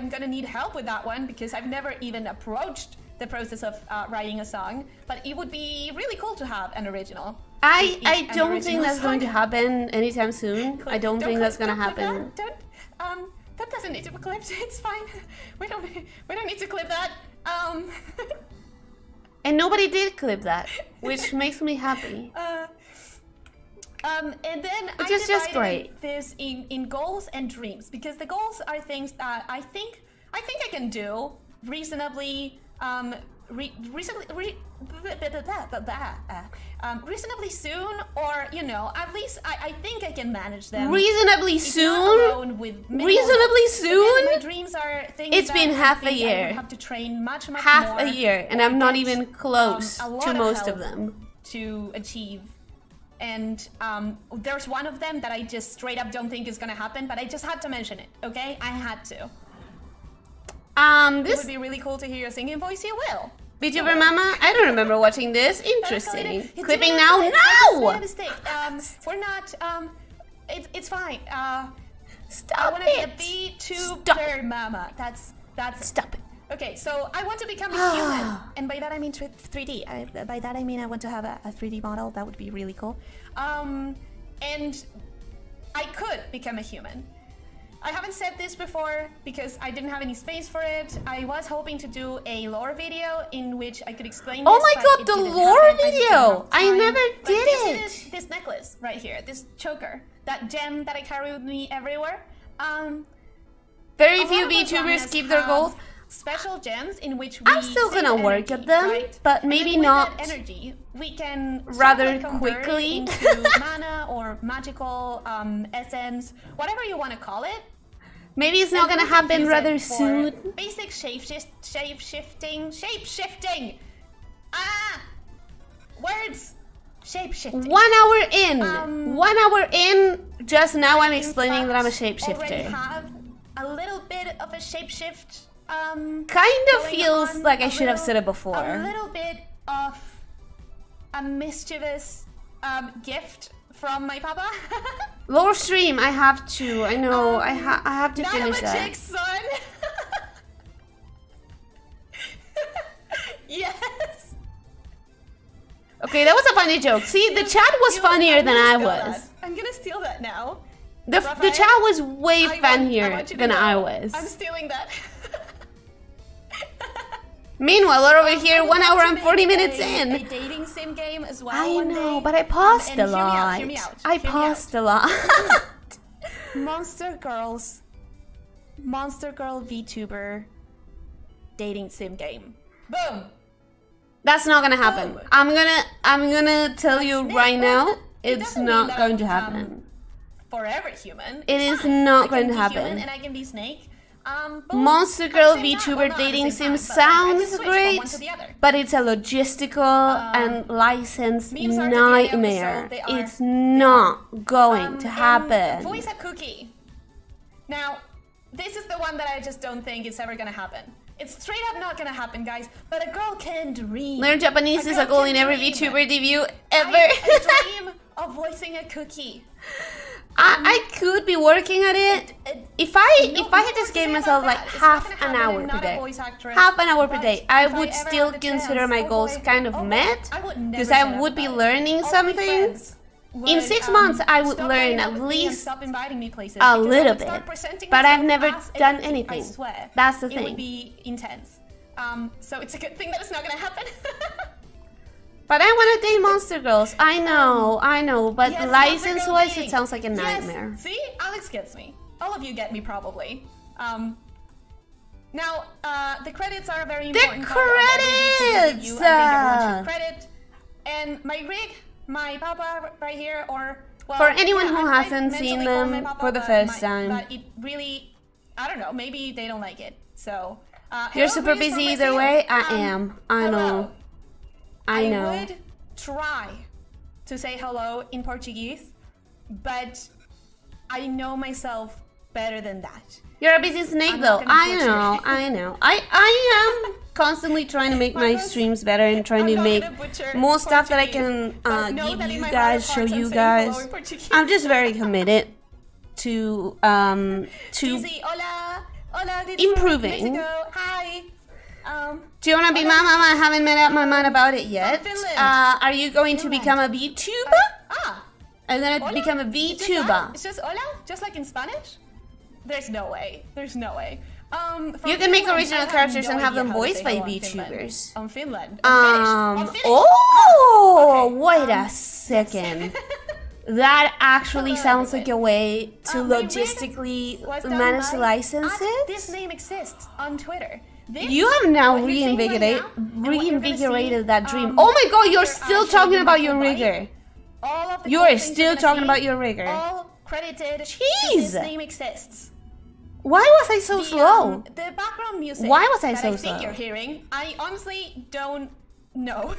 gonna need help with that one because I've never even approached the process of writing a song. But it would be really cool to have an original. I don't think that's going to happen anytime soon. I don't think that's gonna happen. That doesn't need to be clipped. It's fine. We don't need to clip that. And nobody did clip that, which makes me happy. And then Which is just great. This in goals and dreams because the goals are things that I think I can do reasonably reasonably soon, or you know, at least I think I can manage them Reasonably soon? Reasonably soon? My dreams are things It's that been I half a think I year. would have to train much more. Half a year, and I'm not get, even close a lot to of most help of them. to achieve. And there's one of them that I just straight up don't think is gonna happen, but I just had to mention it, okay? I had to. It This would be really cool to hear your singing voice, you will. VTuber Mama, I don't remember watching this. Interesting. You Clipping do now? not- I just made a No! mistake. We're not, it's fine. I Stop wanna be a it! VTuber mama. That's Stop it. Okay, so I want to become a human, and by that I mean 3D. By that I mean I want to have a 3D model. That would be really cool. And I could become a human. I haven't said this before because I didn't have any space for it. I was hoping to do a lore video in which I could explain Oh this, my but god, it the didn't lore happen. I just didn't video! have I time. never But did it! This necklace right here, this choker, that gem that I carry with me everywhere. Very A few lot of VTubers vaginas keep their have goals. Special gems in which we I'm still save gonna work energy, at them, right? but And maybe then with not that energy, we can rather sort of like convert quickly. into mana or magical essence, whatever you want to call it. Maybe it's not And gonna we can happen use rather it for soon. Basic shape shifting. Ah, words. Shapeshifting. 1 hour in. 1 hour in. Just now I'm In explaining that I'm a fact, already shapeshifter. have a little bit of a shapeshift. Kind of going feels on, like I a should have little- said it A before. little bit of a mischievous gift from my papa. Lower stream, I have to. I know. I have to Now finish I'm a that. chick's son. Yes. Okay, that was a funny joke. See, the chat was funnier than I was. I'm gonna steal that now. The Raphael, chat was way I funnier want you to than I know, was. I'm stealing that. Meanwhile, we're over here I would 1 love hour to and make 40 minutes a in. dating sim game as well. I one know, day. but I paused And a hear me out, lot. hear me out, I hear me paused out. a lot. Monster Girls, Monster Girl VTuber dating sim game. Boom. That's not gonna happen. Boom. I'm gonna tell you That's right it. now, It it's doesn't not mean going that to I'll happen. Forever human. It It's is fine. not I going can to be happen. human and I can be snake. Boom. Monster At the Girl same time. VTuber Well, not at the dating same sim time, but, like, I sounds just switch from great, one to the other. but it's a logistical and license memes are the DNA of the soul. nightmare. They are. It's not going to And happen. Voice a cookie. Now, this is the one that I just don't think it's ever gonna happen. It's straight up not gonna happen, guys. But a girl can dream. Learn Japanese is a girl goal can in every dream. VTuber debut ever. I dream of voicing a cookie. I could be working at it. If I had just gave myself like half an hour per day, half an hour per day, I would still consider my goals kind of met, because I would be learning something. In 6 months, I would learn at least a little bit, but I've never done anything. That's the It would thing. be intense. So it's a good thing that it's not gonna happen. But I want to date Monster Girls. I know, but Yes, license-wise, Monster Girl it sounds like a Yes. nightmare. See, Alex gets me. All of you get me probably. Now, the credits are a very important part of every VTuber credits! review. I think everyone should credit. And my rig, my papa right here, or well, For anyone yeah, who I hasn't mentally seen call my them papa, for the but first time. But it really, I don't know. Maybe they don't like it. So You're hello, super greetings from busy either Brazil. way. I am. I hello. know. I know. would try to say hello in Portuguese, but I know myself better than that. You're a busy snake I'm though. not gonna I butcher know. it. I know. I am constantly trying to make my Marcos, streams better and trying I'm to not make gonna butcher more stuff that I Portuguese, can but know give that in you my guys, heart show of hearts, you I'm saying hello guys. in Portuguese. I'm just very committed to Easy, hola, hola, this is improving. Mexico. Hi. Do you want to be my mama? I haven't made up my mind about it yet. Finland. Are you going to Finland. become a VTuber? I'm gonna Hola? become a It's just that? VTuber. It's just hola, just like in Spanish. There's no way. There's no way. You can make Finland, original I have characters no and have idea them how to voiced say by hello in Finland. VTubers. I'm Finland. I'm finished. Oh, Okay, wait a second. That actually Hello, sounds like a way to my rig logistically was done manage by licenses. This name exists on Twitter. This, You have now what you're seeing right reinvigorated, now, and what you're gonna reinvigorated see, that dream. Oh my god, you're still after talking you about make your a bite, rigger. all of the You cool are things still you're gonna talking see, about your rigger. All credited. Jeez. This name exists. Why was I so slow? The background music. Why was I that so I think slow? you're hearing. I honestly don't know.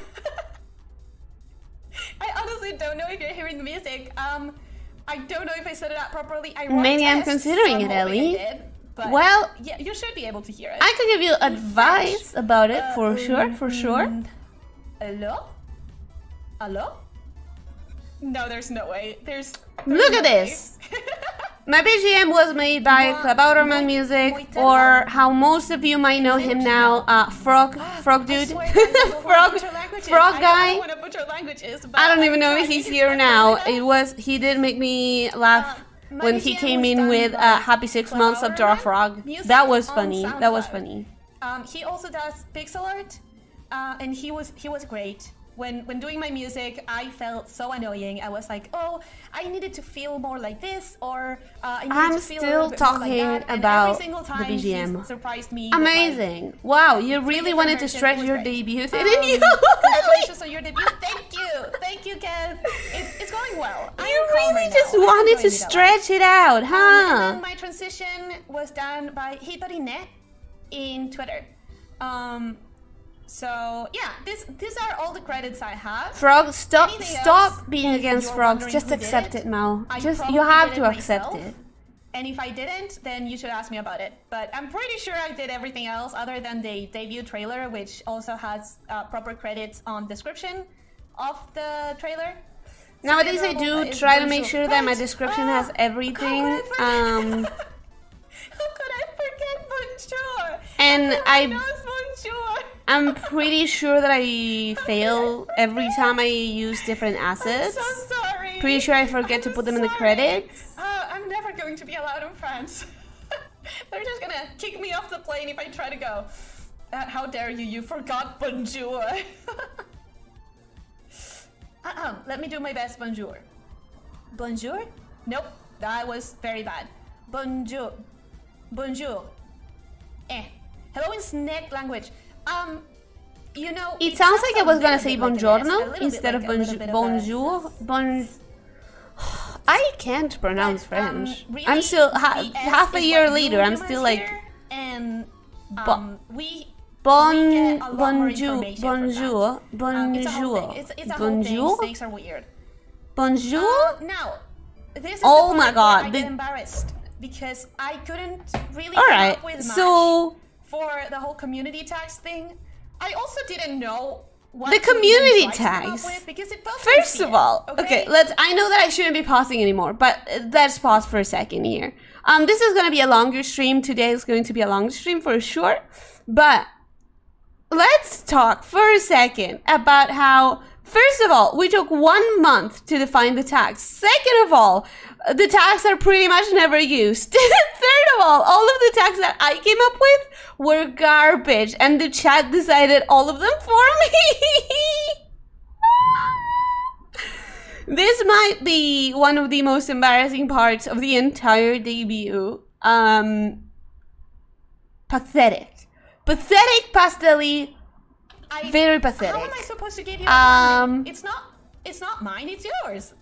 I honestly don't know if you're hearing the music. I don't know if I set it up properly. I wrote Maybe I'm tests, considering so it, I'm hoping I Ellie. did, but Well, yeah, you should be able to hear it. I could give you advice about it for sure. Hello? Hello? No, there's no way. There's Look no at way. this. My BGM was made by Klabauterman Music, or how most of you might know him now, Frog Dude, Frog Guy. I don't even know if he's here now. He did make me laugh when he came in with Happy 6 Months of Dora Frog. That was funny. That was funny. He also does pixel art, and he was great. When doing my music, I felt so annoying. I was like, oh, I needed to feel more like this, or I needed I'm to feel a still little bit more like talking that. And about every single time the BGM. He's surprised me. with, like, Amazing. Wow, you really different wanted to versions. stretch It was your great. debut, didn't you? Congratulations on your debut. Thank you, Kev. It's going well. I'm You calm really right just now. I'm wanted enjoying to it a lot. stretch it out, And huh? then my transition was done by Hitorine in Twitter. So yeah, these are all the credits I have. Frog, stop Anything else, being if against you're frogs. wondering Just who did accept it, Mal. I Just probably you have did to it accept myself. it. And if I didn't, then you should ask me about it. But I'm pretty sure I did everything else other than the debut trailer, which also has proper credits on description of the trailer. Nowadays I do try to make sure that my description has everything. How could I forget bonjour? And Bonjour. I'm pretty sure that I fail every time I use different assets. I'm so sorry. Pretty sure I forget to put them in the credits. I'm never going to be allowed in France. They're just gonna kick me off the plane if I try to go. How dare you? You forgot bonjour. Let me do my best bonjour. Bonjour? Nope, that was very bad. Bonjour. Bonjour. Hello in snake language. You know, It sounds like I was gonna say like buongiorno instead of bonjour. I can't pronounce French. Really, I'm still half a year what you later. I'm humans still like hear, and we get a lot more bonjour, information from bonjour, that. It's a whole bonjour, thing. It's a whole thing. bonjour, Snakes are weird. bonjour. Now, this is Oh the my part God, where I get embarrassed because I couldn't really All come right, up with much so for the whole community tags thing. I also didn't know what the to even community try to come up tags. with because it felt First confusing, of all, okay, I know that I shouldn't be pausing anymore, but let's pause for a second here. This is gonna be a longer stream. Today is going to be a longer stream for sure, but let's talk for a second about how, first of all, we took 1 month to define the tags. Second of all, the tags are pretty much never used. Third of all of the tags that I came up with were garbage, and the chat decided all of them for me. This might be one of the most embarrassing parts of the entire debut. Pathetic. Pathetic, Pastelli. Very pathetic. How am I supposed to give you a name? It's not mine, it's yours.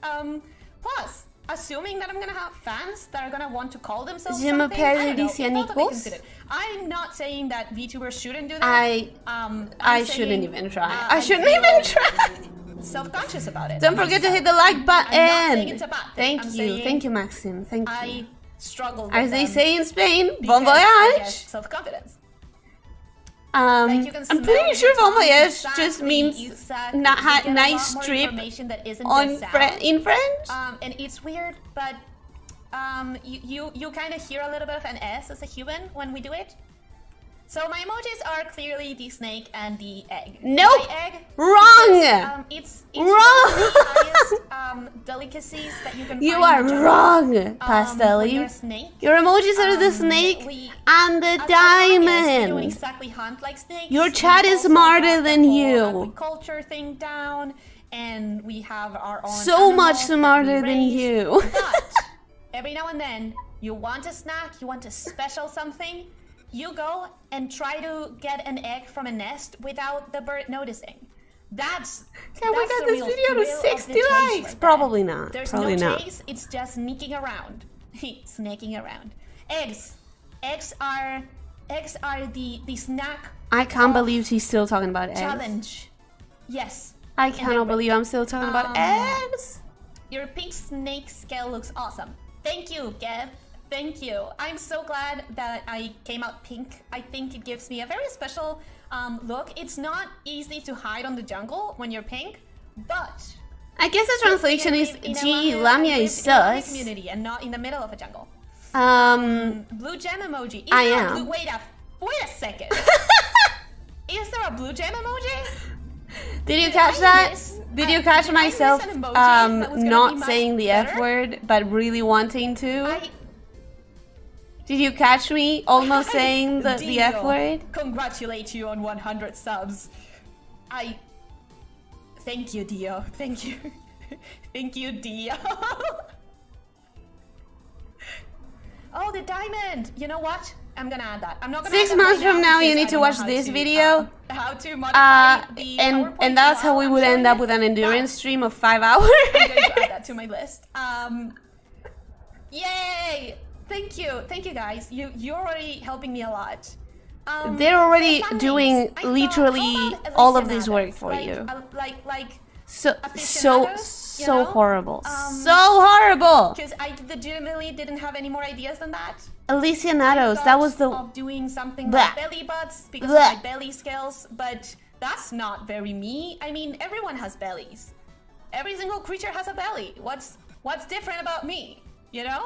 Plus, assuming that I'm gonna have fans that are gonna want to call themselves Je something, m'appelle I don't know, Elyssia it felt to be Nichols. considered. I'm not saying that VTubers shouldn't do that. I shouldn't even try. I shouldn't even try. Self-conscious about it. Don't forget to hit the like button. I'm not saying it's a bad thing. Thank you, Maxim. Thank you. I struggle with As they them say in Spain, because bon I voyage. guess self-confidence. I'm You can pretty smell sure the bon tongue. voyage just means Exactly. not You get a lot nice more strip information that isn't on just sound. in French. And it's weird, but you kind of hear a little bit of an S as a human when we do it. So my emojis are clearly the snake and the egg. Nope. My egg, Wrong. it's Wrong. one of the highest delicacies that you can You find are in the jungle. wrong, When you're Pastelli. a snake. Your emojis are the snake and the diamond. Don't exactly hunt like snakes. Your We chat is also smarter got than the whole you. agriculture thing down, and we have our own. So much animals that we smarter than raise. you. But every now and then, you want a snack, you want a special something, you go and try to get an egg from a nest without the bird noticing. Can we get this video to 60 likes? Probably not. There's Probably no not. chase, it's just sneaking around. Snaking around. Eggs are the snack I can't believe she's still talking about eggs. challenge. Yes. I cannot believe I'm still talking about eggs. Your pink snake scale looks awesome. Thank you, Gab. Thank you. I'm so glad that I came out pink. I think it gives me a very special look. It's not easy to hide on the jungle when you're pink, but I guess the translation is, in a gee, lamia, lamia I is live in a lamia sus. community and not in the middle of a jungle. Blue Blue gem emoji. Is I there a am. blue- wait a second. Is there a blue gem emoji? Did you catch that? Did you catch did I miss myself an emoji that was gonna be not much saying the better? F word, but really wanting to? Did you catch me almost saying the F word? Congratulate you on 100 subs. Thank you, Dio. Thank you. Thank you, Dio. Oh, the diamond. You know what? I'm gonna add that. I'm not gonna 6 add that months right from now, because you need I to don't watch know how this to, video. how to modify the PowerPoint And that's how we while would I'm end up showing with it. an endurance But stream of 5 hours. I'm going to add that to my list. Yay! Thank you guys. You're already helping me a lot. They're already for fun doing names, I thought, literally how about all of this work aficionados? for you. Like So aficionados, you know? horrible. So horrible. Because I legitimately didn't have any more ideas than that. Alyssianados, that was the... of doing something Blah. like belly butts because Blah. of my belly scales, but that's not very me. I mean, everyone has bellies. Every single creature has a belly. What's different about me? You know?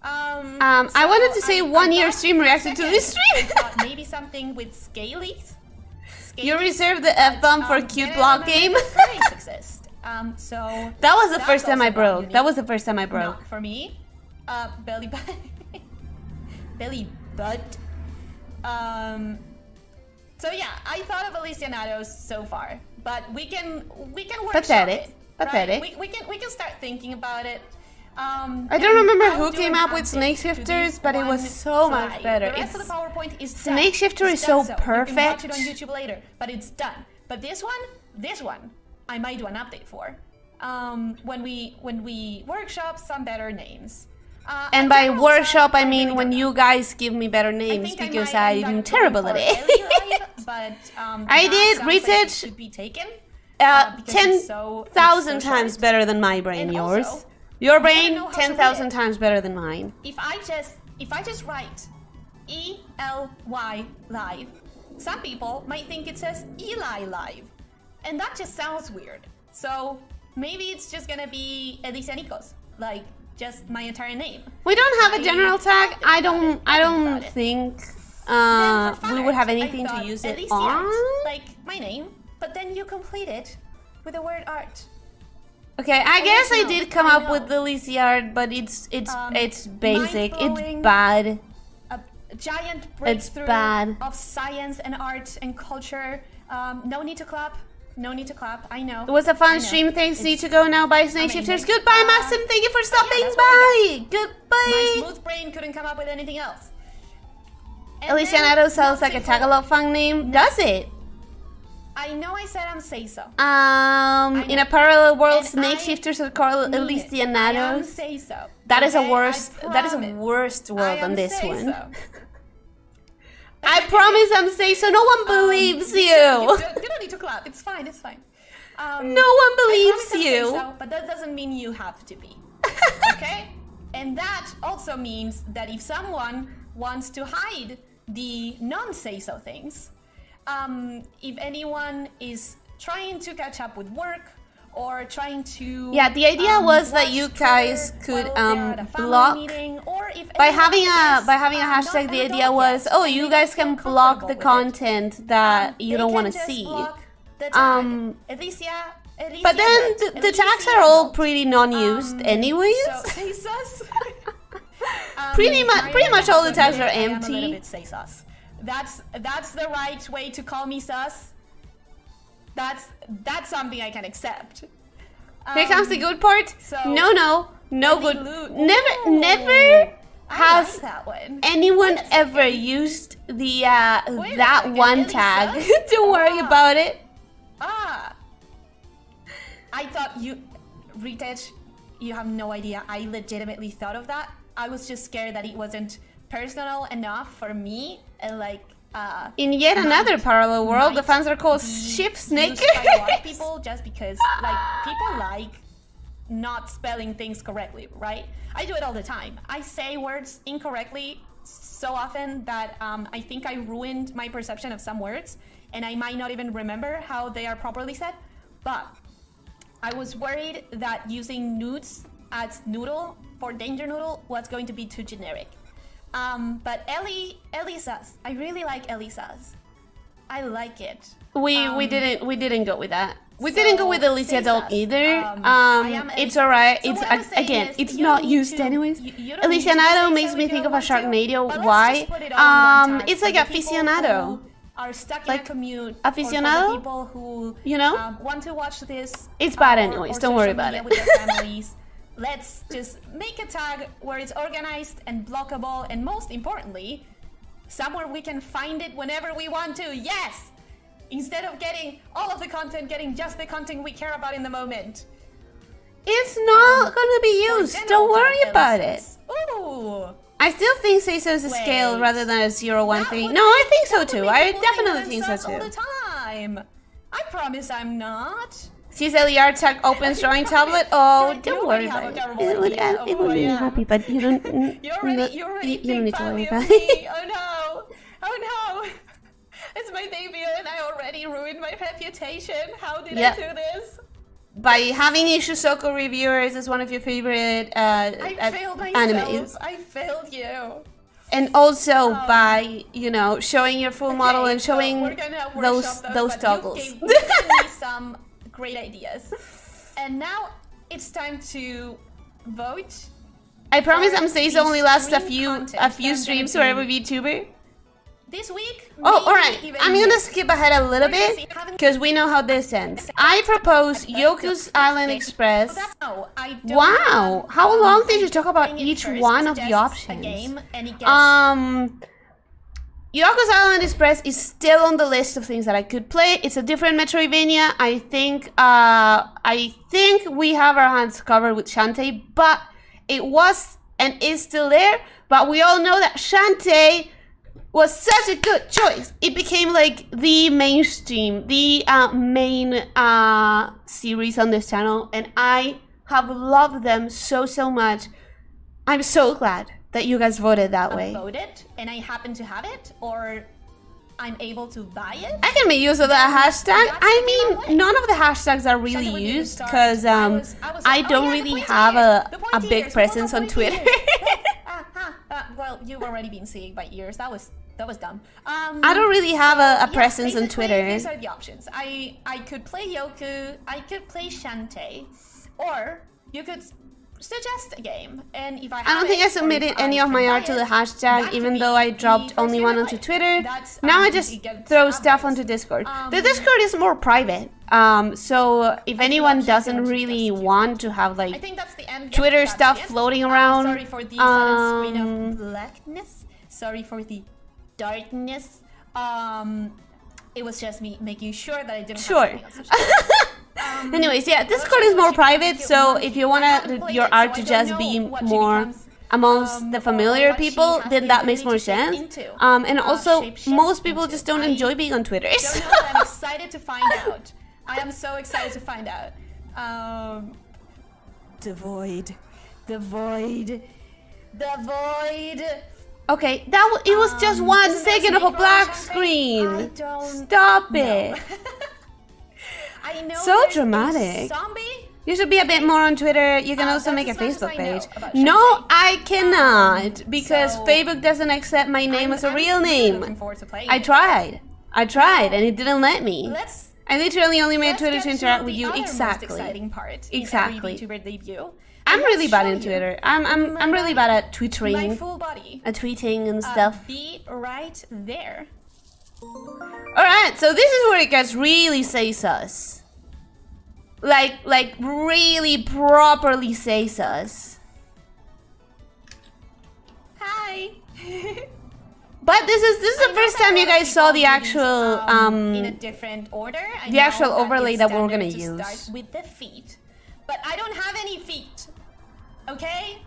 I wanted to say I 1 year thought stream for a reacted to this second, I stream. thought maybe something with scalies. You reserved the F-bomb for cute block game. Furries exist. So That was the that's first time I also broke. unique. That was the first time I broke. Not for me. Belly button. Belly butt. So yeah, I thought of Alyssianados so far, but we can workshop Pathetic. it. Pathetic. Right? We can start thinking about it. I don't remember who came up with snake shifters, but it was so much better. The rest of the PowerPoint is done. Snake shifter It's is done so You can watch perfect. it on YouTube later, but it's done. But this one, I might do an update for. When we workshop some better names. And a by general workshop, tag, I mean really when don't you know. guys give me better I names think because I might I'm end up terrible going at for it. Ellie Live, but I that did sounds like it research, should be taken. Because it's so 10,000 short. times better than my brain, And yours. also, Your you brain, know how to read 10,000 it. times better than mine. If I just write ELY live, some people might think it says Eli live, and that just sounds weird. So maybe it's just gonna be Elyssia Nikos, like just my entire name. We don't have a general tag. I don't about it. think Then for we fun would have art, anything I to thought use it Elyssia, on. like my name, but then you complete it with the word art. Okay, I guess I Original, did come I up with know. the Elyssia art, but it's basic. It's mind-blowing. bad. A giant breakthrough bad. of science and art and culture. No need to clap. No need to clap. I know. It was a I fun know. stream. Thanks. It's Need to go now. Bye, Snake amazing. Shifters. Goodbye, Maxim. Thank you for stopping that's what by. My Goodbye. smooth brain couldn't come up with anything else. And Elyssia then, Nato sounds not like a before- Tagalog fun name. Does it? I know I said I'm say so. In a parallel world, And Snake I Shifters are called mean Elyssia it. I am Natos. say so. That is a Okay? worse. I That is a promise. worst I world am than this say one. so. I promise I'm safe, so no one believes You you. don't need to clap. It's fine. It's fine. No one believes I promise I'm you. say so, but that doesn't mean you have to be. Okay? And that also means that if someone wants to hide the non-say-so things, if anyone is trying to catch up with work or trying to Yeah, the idea was that watch you guys Twitter could while they're at a family block meeting, or if by anyone having a is, hashtag. not The an idea adult was, yet, oh, and you they guys don't can feel block the comfortable with it, content that you they don't can want to just see. block the tag. Elyssia, But then the tags are all pretty non-used, anyways. So, say sus. Pretty much all the tags are I am a little empty. bit say sus. That's the right way to call me sus. That's something I can accept. Here comes the good part. so No Ellie good. Loot. Never I has like that one. anyone Wait a ever second. used the Wait a that second, one Ellie tag. sus? Don't worry Ah. about it. I thought Retouch, you have no idea. I legitimately thought of that. I was just scared that it wasn't personal enough for me, and like In yet another parallel world, the might fans are called be ship used snake. by a lot of people just because like people like not spelling things correctly, right? I do it all the time. I say words incorrectly so often that I think I ruined my perception of some words, and I might not even remember how they are properly said. But I was worried that using nudes as noodle for danger noodle was going to be too generic. But Elyssa's, I really like Elyssa's. I like it. We didn't go with that. We didn't go with Elyssia say Adult sus. either. I am It's Elyssia. alright. So It's what I was saying again, is, it's you not don't need used to- anyways. you don't need to Aficionado say makes so me if think you of a don't want to, Sharknado. but let's Why? just put it all in one tag It's for like the people aficionado. who are stuck in Like, a commute. aficionado? Or for the people who You know? want to watch this. It's bad or anyways, don't worry social about media it. With their families. Let's just make a tag where it's organized and blockable, and most importantly, somewhere we can find it whenever we want to. Yes! Instead of getting all of the content, getting just the content we care about in the moment. It's not gonna be For used. general Don't worry tag about it. Elyssa's. Ooh! I still think say so is a scale rather than a 0-1 thing. No, I think so too. I definitely think so too. All the time. I promise I'm not. CSLER tag opens drawing tablet. Oh, don't worry about it. It would make me happy, but you don't. You already don't need to worry about it. it. Oh no! Oh no! It's my debut and I already ruined my reputation. How did I do this? By having Ishusoko reviewers as one of your favorite I failed myself. animes. I failed you. And also by, you know, showing your full model and showing those toggles. You've given me some great ideas. And now it's time to vote. I promise I'm saying only lasts a few streams for every VTuber. This week? Oh, alright. I'm gonna skip ahead a little bit because we know how this ends. I propose Yoku's Island Express. Wow! How long did you talk about each one of the options? Yoku's Island Express is still on the list of things that I could play. It's a different Metroidvania. I think we have our hands covered with Shantae, but it was and is still there. But we all know that Shantae was such a good choice. It became like the mainstream, the main series on this channel, and I have loved them so much. I'm so glad that you guys voted that way. Voted, and I happen to have it, or I'm able to buy it. I can make use of that hashtag. I mean, none of the hashtags are really used because I don't really have a big presence on Twitter. Well, you've already been seeing by ears. That was dumb. I don't really have a presence on Twitter. These are the options. I could play Yoku, I could play Shantae, or you could suggest a game. And if I don't think I submitted any of my art to the hashtag, even though I dropped only one onto Twitter. Now I just throw stuff onto Discord. The Discord is more private. So if anyone doesn't really want to have like Twitter stuff floating around, sorry for the sudden screen of blackness. Sorry for the darkness. It was just me making sure that I didn't have anything else. Anyways, yeah, Discord is more private, so if you want your art to just be more amongst the familiar people, then that makes more sense. And also, most people just don't enjoy being on Twitter. So. I'm excited to find out. I am so excited to find out. The void. The void. The void. Okay, it was just 1 second of a black screen. Stop it. I know so dramatic. You should be a bit more on Twitter. You can also make a Facebook page. No, I cannot because Facebook doesn't accept my name as a real name. I tried, and it didn't let me. I literally only made Twitter to interact with you. Exactly. I'm really bad in Twitter. I'm really bad at twittering. My full body. At tweeting and stuff. Be right there. Alright, so this is where it gets really say sus. Like really properly say sus. Hi. But this is the first time you guys saw the actual in a different order. The actual overlay that we're gonna use. Start with the feet. But I don't have any feet. Okay?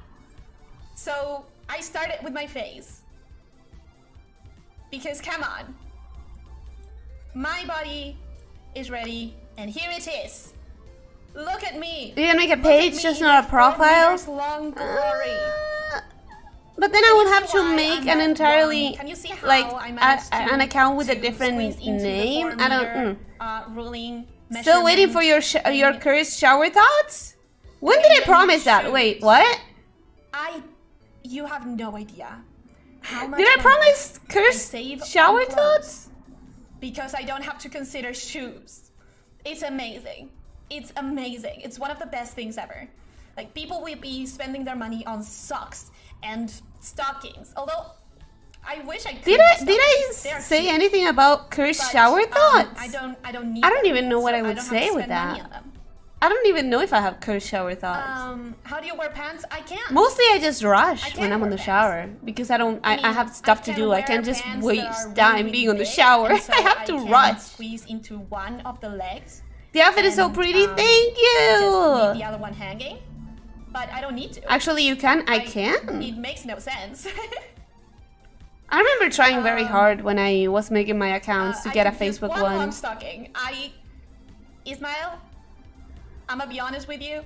So I started with my face. Because come on. My body is ready, and here it is. Look at me. You're gonna make a page, just not a profile? Long glory. But then I would have to make an entirely, like, an account with a different name. I don't. Still waiting for your cursed shower thoughts? When did I promise that? Wait, what? You have no idea. How much did I promise cursed shower thoughts? Because I don't have to consider shoes. It's amazing. It's amazing. It's one of the best things ever. Like, people will be spending their money on socks and stockings. Although, I wish I could. Did I say anything about cursed shower thoughts? I don't need. I don't even know what I would say with that. I don't even know if I have cursed shower thoughts. How do you wear pants? I can't. Mostly I just rush when I'm on the shower because I have stuff to do. I can't just waste time being on the shower. I have to rush. Squeeze into one of the legs. The outfit is so pretty. Thank you. Just leave the other one hanging. but I don't need to. Actually, you can. I can. It makes no sense. I remember trying very hard when I was making my accounts to get a Facebook one. one. I'm stalking. Ismael, I'm gonna be honest with you.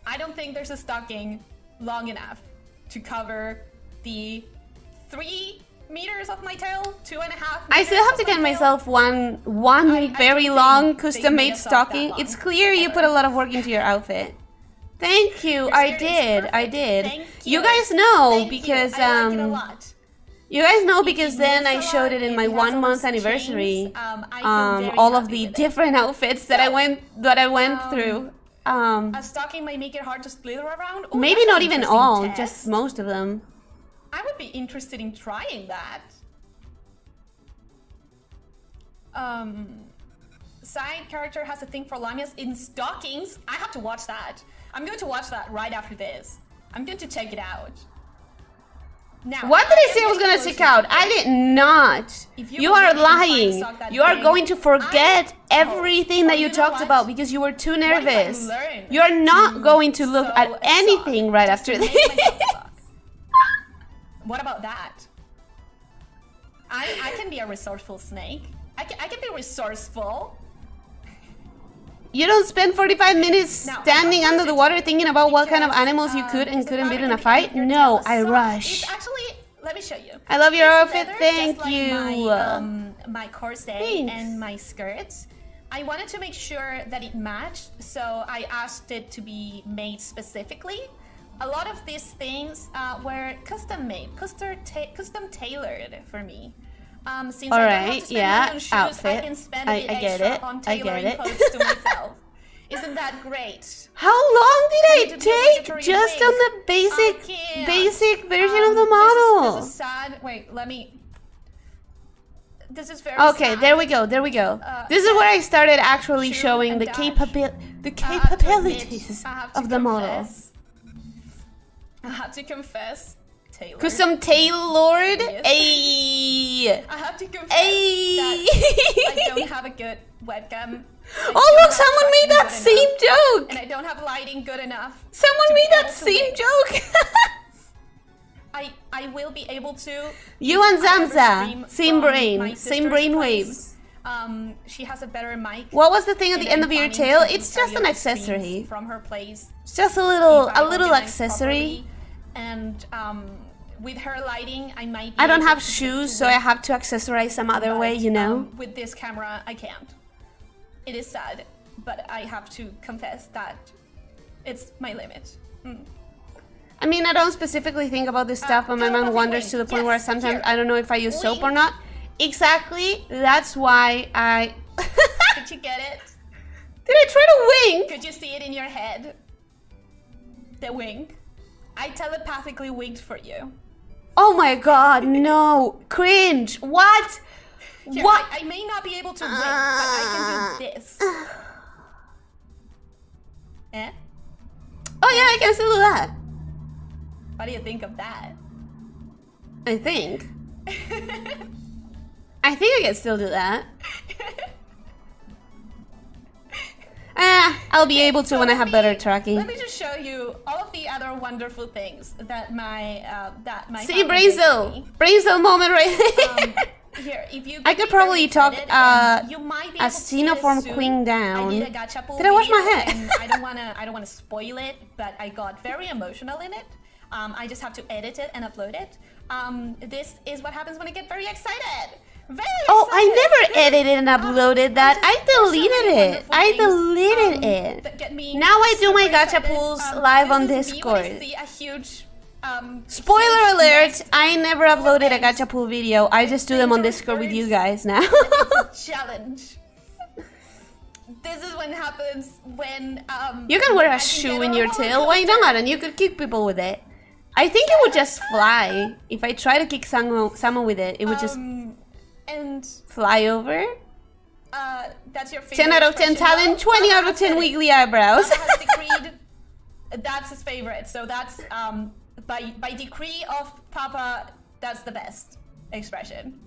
I don't think there's a stocking long enough to cover the 3 meters of my tail, 2.5. I still have to get myself one very long custom-made stocking. It's clear you put a lot of work into your outfit. Thank you. I did. Thank You guys know Thank because you. I like it a lot. you guys know because then I moves a showed lot, it in my it has 1 all month those anniversary. chains, I feel very All of happy the with it. different outfits that I went through. A stocking might make it hard to slither around. Ooh, Maybe that's not an even interesting all, test. just most of them. I would be interested in trying that. Side character has a thing for lamias in stockings. I have to watch that. I'm going to watch that right after this. I'm going to check it out. Now, What did I say I was gonna check out? I did not. You are lying. You are going to forget everything that you talked about because you were too nervous. You are not going to look at anything right after this. What about that? I can be a resourceful snake. I can be resourceful. You don't spend 45 minutes standing under the water thinking about what kind of animals you could and couldn't beat in a fight? No, I rush. It's actually, let me show you. I love your It's outfit, leather, thank just like you. My corset Thanks. and my skirts. I wanted to make sure that it matched, so I asked it to be made specifically. A lot of these things were custom made, custom tailored for me. Since I don't have to spend money on shoes, outfit. I can spend I it get extra it. on I get tailoring it. clothes to myself. Isn't that great? How long did I I need to do a take mandatory just wig. on the I can't. basic version of the model? This is sad. Wait, let me. This is very Okay, sad. there we go. This is where I started actually Shoot showing and the dash. capabilities I have to of the model. confess. I have to confess, Taylor. Custom tailored. Yes. Ayy. I have to confess Ayy. that I don't have a good webcam. I Oh don't look, have someone made tracking that good same enough, joke. and I don't have lighting good enough. Someone to made be that able to same win. joke. I will be able to. You and if I ever Zamza, stream same from brain, my same sister's brain place. waves. She has a better mic. What was the thing at and the end I'm of your planning tail? to It's just carry an out streams accessory. from her place. It's just a little if I organize accessory. properly. And with her lighting, I might. Be I don't able have to shoes, so I have to accessorize some other way, you know? With this camera, I can't. It is sad, but I have to confess that it's my limit. I mean, I don't specifically think about this stuff, but my mind telepathy wanders wing. to the point where Yes, sometimes here. I don't know if I use soap or Wing. not. Exactly, that's why I... Did you get it? Did I try to wink? Could you see it in your head? The wink. I telepathically winked for you. Oh my god, no. Cringe. What? Here, What? I may not be able to wink, but I can do this. Eh? Oh yeah, I can still do that. What do you think of that? I think. I think I can still do that. I'll be able to So when I let have me- better tracking. Let me just show you all of the other wonderful things that my See, family brain did to cell. me. Brain cell moment right there. Here, if you I get could me probably very talk excited, then you might be a able to see this xenoform soon. queen I down. did a gacha pool Did I wash my video, hair? and I don't wanna spoil it, but I got very emotional in it. I just have to edit it and upload it. This is what happens when I get very excited. Very Oh, I excited. never edited and uploaded that. I There's so many deleted it. wonderful I things, deleted it. that get me Now I do my super gacha excited. pools live on This is me when I Discord. see a huge, Spoiler huge alert, nest. I never uploaded a eggs. gacha pool video. I just do them on Dangerous Discord with you birds. guys now. It's a challenge. This is what happens when You can wear I a can shoe get in on your a roller tail, why coaster. not? And you could kick people with it. I think it would just fly. If I try to kick someone with it, it would just And fly over. that's your favorite 10 out of 10 expression. talent, Well, 20 out Papa of 10 said it. wiggly eyebrows. Papa has decreed that's his favorite. So that's by decree of Papa, that's the best expression.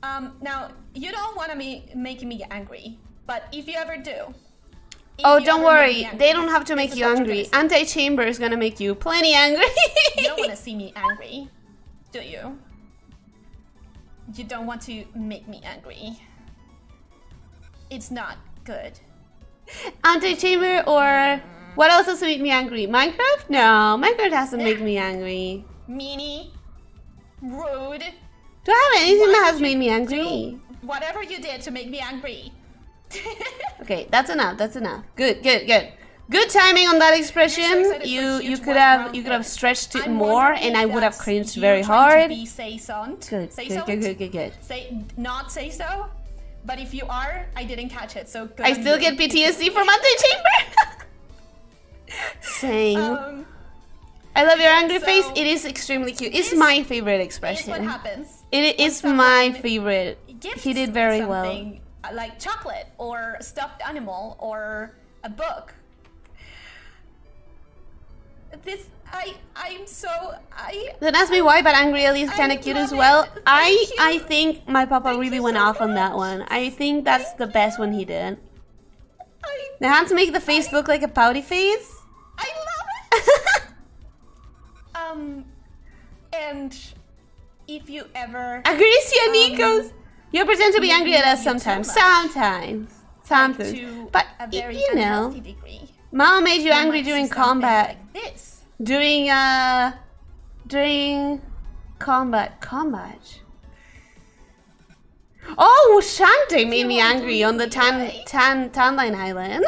Now you don't want to be making me angry, but if you ever do, Oh, you don't ever make worry. me angry, They don't have to this make is you what you're angry. gonna see. Anti-chamber is gonna make you plenty angry. You don't want to see me angry, do you? You don't want to make me angry. It's not good. Anti-chamber or... What else does make me angry? Minecraft? No, Minecraft doesn't make me angry. Meanie, rude. Do I have anything Why that did has you made me angry? Whatever you did to make me angry. Okay, that's enough. That's enough. Good, good, good. Good timing on that expression. excited for You huge could white have brown hair. stretched it I'm more, wondering and if I would have that's cringed you very trying to hard. be say-soned. Good, Say-soned? good, good, good, good, good. Say not say so. But if you are, I didn't catch it. So good I on still you. get PTSD from anti-chamber. Same. I love your angry so face. It is extremely cute. It's this my favorite Here's expression. what happens. It when is my someone favorite. gifts He did very well. something, like chocolate or a stuffed animal or a book. This I'm so Don't ask me why, but Angry Ellie is kind I of cute as love well. it. I Thank you. think my papa Thank really you went so off on that much. one. I think that's the best one he did. I They had to make the face look like a pouty face. love it. And if you ever Agricia Nikos. You pretend to be you- angry at us you too sometimes. much. Sometimes. to But a very you know, unhealthy degree, Mama made you you angry might see during something combat. like this. During combat. Oh, Shante made me angry on the Tanline Island.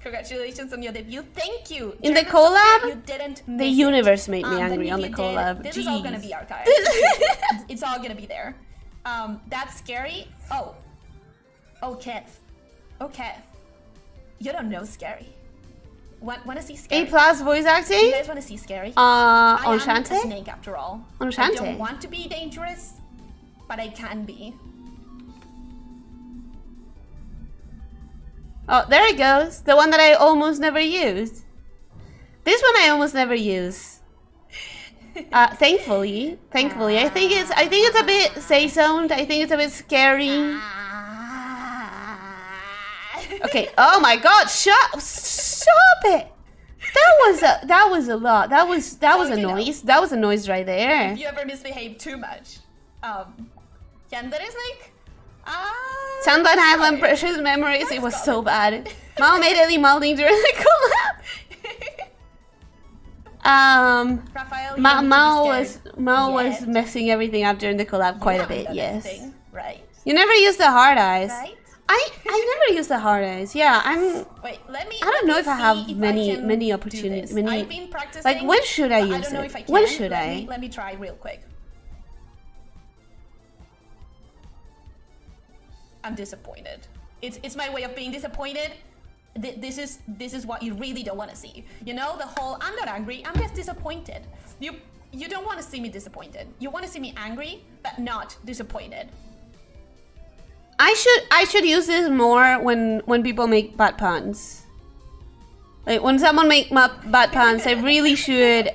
Congratulations on your debut. Thank you. In the German collab, soldier, you didn't The miss it. universe made me Then angry if on the you collab. Did, this is all gonna Jeez. be archived. It's all gonna be there. That's scary. Oh, Kev. Oh, Kev. You don't know scary. Want to see scary? A+ voice You acting? guys want to see scary? On I am a Shante? snake after all. On I Shante. don't want to be dangerous, but I can be. Oh, there it goes. The one that I almost never use. This one I almost never use. Thankfully. I think it's a bit say-soned. I think it's a bit scary. Okay. Oh my God! Stop it! That was a lot. That was a noise. That was a noise right there. If you ever misbehave too much, Yander is like, Sunlight Island Precious Memories. It was so bad. Mom made Ellie molding during the collab. Raphael, you Mao don't need to be scared was yet. messing everything up during the collab quite a You haven't bit. done Yes. anything, right? You never used the hard eyes. Right? I never used the hard eyes. Yeah, Wait, let me. I don't know if I see have if many- can many do opportunities- this. many- I've been practicing. like, when should I but use I don't know it? if I can. When should let I? let me try real quick. I'm disappointed. It's my way of being disappointed. This is what you really don't want to see. You know, the whole I'm not angry, I'm just disappointed. You don't want to see me disappointed. You want to see me angry, but not disappointed. I should use this more when people make bad puns. Like when someone make bad puns, I really should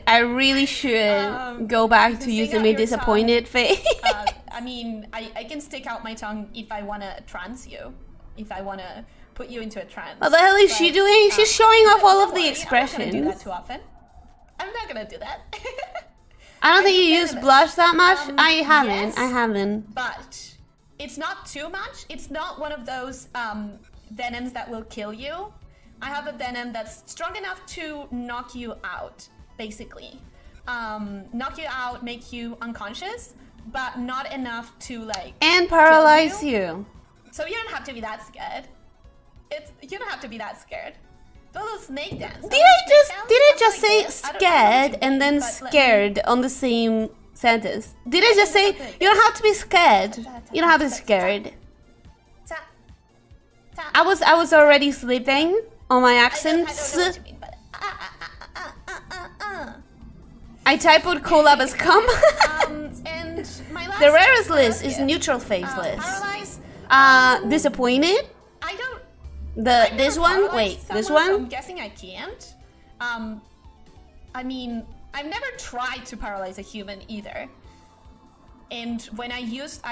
go back to stick using out my your disappointed face. I mean, I can stick out my tongue if I want to trance you, if I want to put you into a trance. What the hell is she doing? She's showing off all of don't the worry, expressions. I'm not gonna do that too often. I'm not gonna do that. I don't think you do use venomous. blush that much. I haven't. yes. I haven't. But it's not too much. It's not one of those venoms that will kill you. I have a venom that's strong enough to knock you out, basically. Knock you out, make you unconscious, but not enough to like And kill paralyze you. So you don't have to be that scared. You don't have to be that scared. Do a little snake dance. Did I just say scared and then scared on the same sentence? Did I just say you don't have to be scared? You don't have to be scared. I was already sleeping on my accents. I don't know what you mean, but I typoed collab as come. and my last The rarest list is neutral faceless. Paralyze. Disappointed. I don't. This one. paralyze Wait, this someone, so one. I'm guessing I can't. I mean, I've never tried to paralyze a human either. And when I've used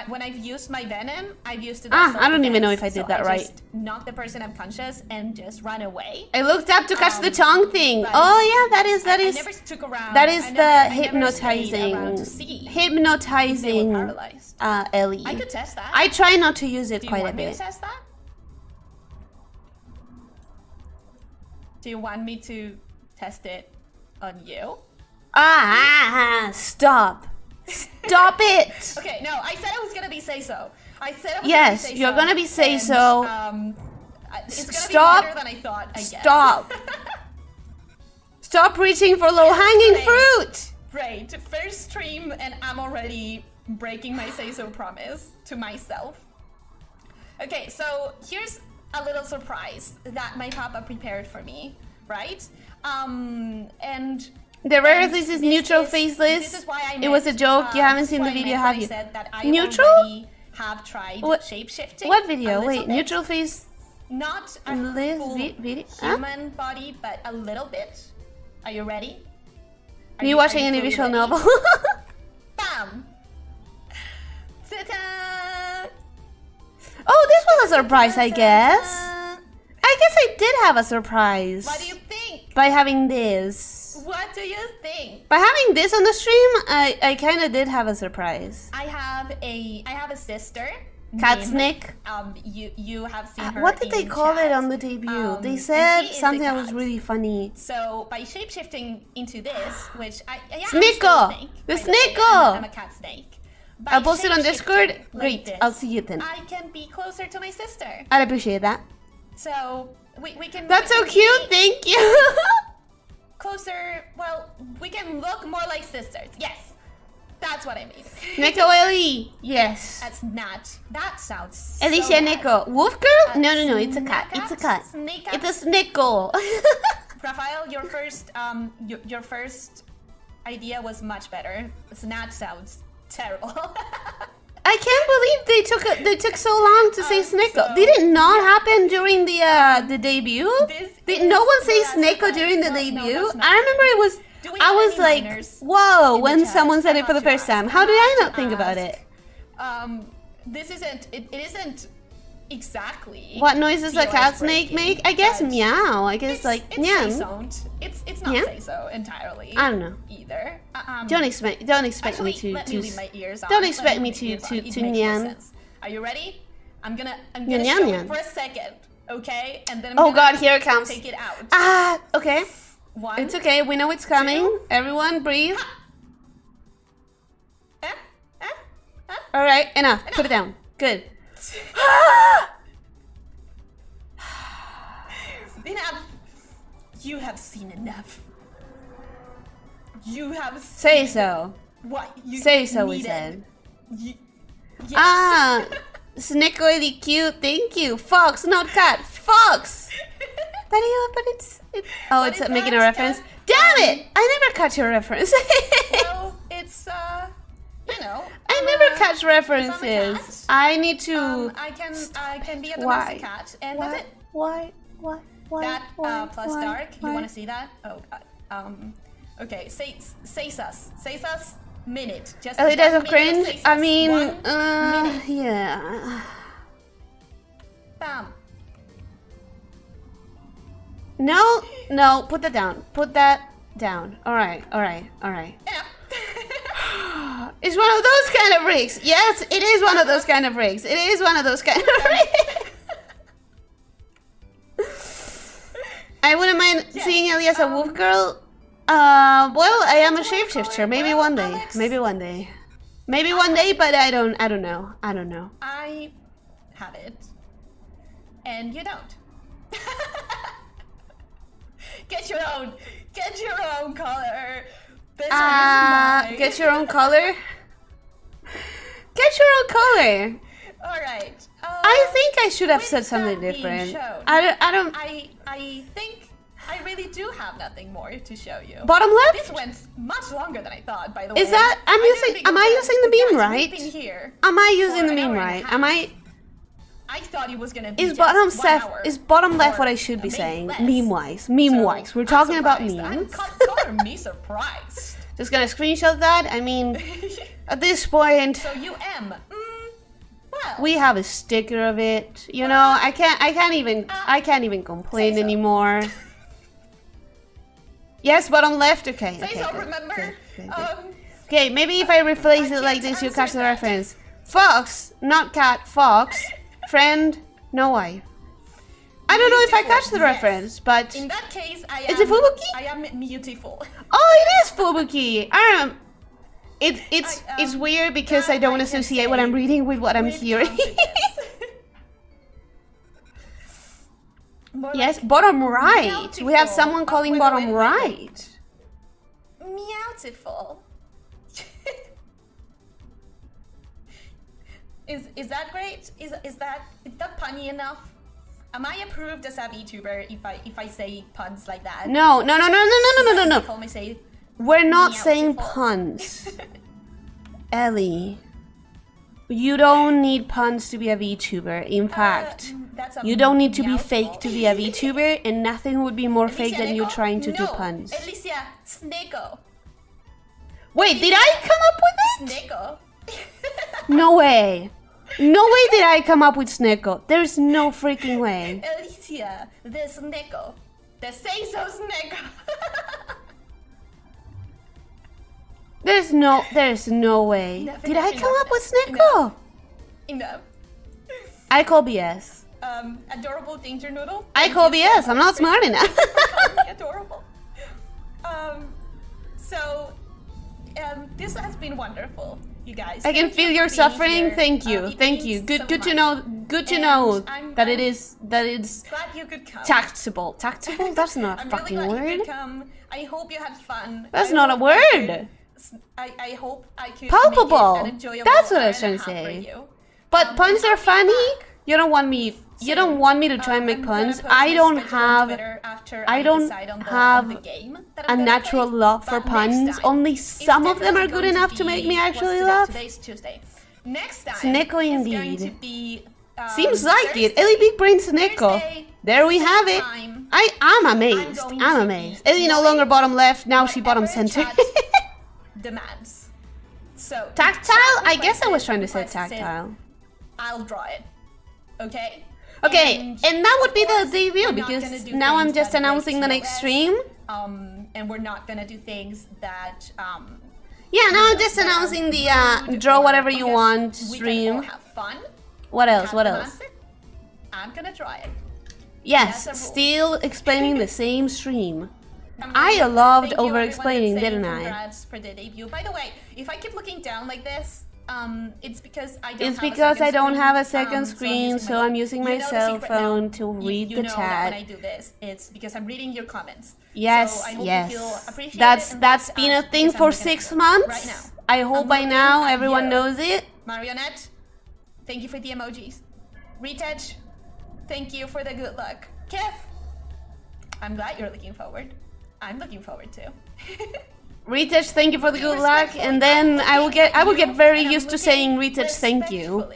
my venom, I've used it. I don't even know if I did that right. Just knock the person unconscious and just run away. I looked up to catch the tongue thing. Oh yeah, that is. I never took around. That is the hypnotizing. Ellie. I could test that. I try not to use it Do you quite a want me bit. to test that? Do you want me to test it on you? Stop. Stop it. Okay, no, I said I was gonna be say-so. I said I was Yes, gonna be you're gonna be say-so. It's gonna Stop. be harder than I thought, I guess. Stop. Stop reaching for low-hanging fruit. Great, first stream and I'm already breaking my say-so promise to myself. Okay, so here's a little surprise that my papa prepared for me, right? And the rarest is neutral faceless. This is why I it was a joke. You haven't seen the video, have you? Said that I neutral? Have tried shape-shifting. What video? Wait, neutral face? Not a full human body, but a little bit. Are you ready? Are you watching any visual novel? Bam! Ta-da! Oh, this was a surprise, I guess. I guess I did have a surprise. What do you think? By having this. What do you think? By having this on the stream, I kind of did have a surprise. I have a sister. Cat Snake. You have seen her. What did they call it on the debut? They said something that was really funny. So by shapeshifting into this, which Snicko! The Snicko! I'm a cat snake. I'll post it on Discord. Great, I'll see you then. I can be closer to my sister. I'd appreciate that. So we can. That's so cute. Thank you. Closer. Well, we can look more like sisters. Yes. That's what I mean. Neko Ellie. Yes. That's not. That sounds. Elyssia so Neko. Wolf girl? No. It's a cat. It's a cat. It's a Snicko. Raphael, your first idea was much better. Snat sounds terrible. I can't believe they took so long to say Snicko. Did it not happen during the debut? Did no one say Snicko during the debut? I remember it was. I was like, whoa, when someone said it for the first time. How did I not think about it? This isn't, it isn't exactly. What noise does a cat snake make? I guess meow. I guess like meow. It's not say so entirely. I don't know either. Don't expect me to. Let me leave my ears on. Don't expect me to nyan. Are you ready? I'm gonna nyan, show nyan. it for a second, okay? And then oh god, here it comes. Take it out. Okay. One, it's okay. We know it's coming. Two. Everyone, breathe. All right, enough. Put it down. Good. Enough. You have seen enough. You have say so. What you say so? We said. Yes. Snicko really cute. Thank you. Fox, not cat. Fox. But it's making a reference. Damn it! I never catch your reference. Well, it's you know. I never catch references. I need to. I can be a domestic cat, and that's it. Why? That plus dark. You want to see that? Oh god. Okay. Say sus. Minute. Just. Ellie Days of Cringe. I mean, yeah. Bam. No, put that down. Put that down. All right. Yeah. It's one of those kind of rigs. Yes, it is one of those kind of rigs. It is one of those kind of rigs. I wouldn't mind seeing Ellie as a wolf girl. Well, I am a shapeshifter. Maybe one day. Maybe one day, but I don't know. I have it, and you don't. Get your own color. Get your own color. Get your own color. All right. I think I should have said something different. I think I really do have nothing more to show you. Bottom left. This went much longer than I thought. By the way. Is that? Am I using the beam right? Am I using the beam right? I thought it was gonna be. Is bottom left what I should be saying? Meme wise. We're talking about memes. Color me surprised. Just gonna screenshot that. I mean, at this point, So you M. Well. we have a sticker of it. You know, I can't even complain so. anymore. Yes, bottom left. Okay. Say Okay. so, Good, remember? good, good, good. Okay, maybe if I replace it like this, you catch the reference. Fox, not cat. Fox, friend, no wife. I don't know if I catch the reference, but in that case, is it Fubuki? I am beautiful. Oh, it is Fubuki. It's weird because I don't associate what I'm reading with what I'm hearing. Yes, like bottom right. beautiful. We have someone calling wait, bottom wait. right. Meowtiful. Is that great? Is that punny enough? Am I approved as a VTuber if I say puns like that? No. Call me say. We're not saying Meowtiful. puns. Ellie, you don't need puns to be a VTuber. In fact, That's a you don't need to be meowful. fake to be a VTuber, and nothing would be more fake than you Neko? trying to do No, puns. Elyssia, Sneko. Wait, did I come up with it? Sneko. No way. No way did I come up with Sneko. There's no freaking way. Elyssia, the Sneko. The say so Sneko. There's no way. Nothing Did I enough. come up with Sneko? Enough. I call BS. Adorable danger noodle. I call BS. I'm not smart enough. Adorable. So, this has been wonderful, you guys. I can Thank feel you your for being suffering. here. Thank you. It Thank means you. Good so good to much. know. Good to And know I'm that it's glad you could come. tactable. Tactable? That's not a I'm fucking really glad you word. could come. I hope you had fun. That's I not a hope I word. could- I hope I could Palpable. make it an enjoyable That's what I was hour trying and to a half for say. you. But puns are I'll be funny. back. You don't want me. You don't want me to try and make I'm gonna puns. post I my don't schedule on have. Twitter after I don't decide on the have game that a I'm gonna natural play. love for But next puns. time, Only it's some of them are definitely good going enough to make me be- actually what's laugh. today? Today's Tuesday. Next time Sneko is indeed. going to be Seems like it. Thursday. Ellie Big Brain Sneko. Thursday, There we same have it. time. I'm amazed. going I'm to amazed. be Ellie no live, longer bottom left. Now she bottom whatever center. chat demands. So Tactile? I guess I was requested- trying to say requested, tactile. I'll draw it. Okay? Okay, and that would be the course, debut we're not because gonna do now I'm things just that announcing the break next TOS, stream. And we're not gonna do things that Yeah, now I'm just announcing the draw whatever you want We can all stream. have fun. What else? Have What the else? answer. I'm gonna try it. Yes, That's a rule. still explaining the same stream. I'm I really- loved thank you, everyone over-explaining, that's saying didn't I? Congrats for the debut. By the way, if I keep looking down like this, it's because I don't It's have because a I don't have a second second screen, so I'm using my You know the cell secret phone now. to You- read you the know that when I chat. do this, it's because I'm reading your comments. Yes, So I hope yes. you feel appreciated That's and that's that's been a us thing because I'm for looking at 6 you months. right now. I hope I'm by looking now at everyone you. knows it. Marionette, thank you for the emojis. Retouch, thank you for the good luck. Kev, I'm glad you're looking forward. I'm looking forward too. Retouch, thank you for the good luck, and then I will get very used to saying Retouch, thank you.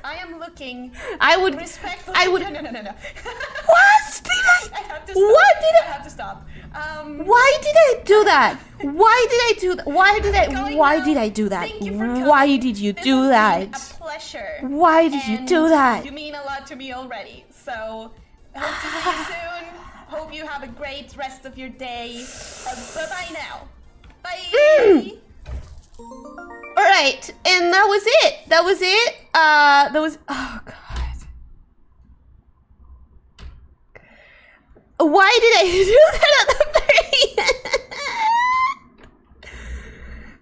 I am looking I would respectfully. I would No. What did I have to stop. What did I have to stop. Why did I do that? Why did I do that? Why did I do that? Thank you for coming. Why did you This do has that? been a pleasure. Why did you do And that? You mean a lot to me already. So hope to see you soon. Hope you have a great rest of your day. Bye bye now. Bye. Alright, and that was it. That was it. Oh god. Why did I do that at the very end?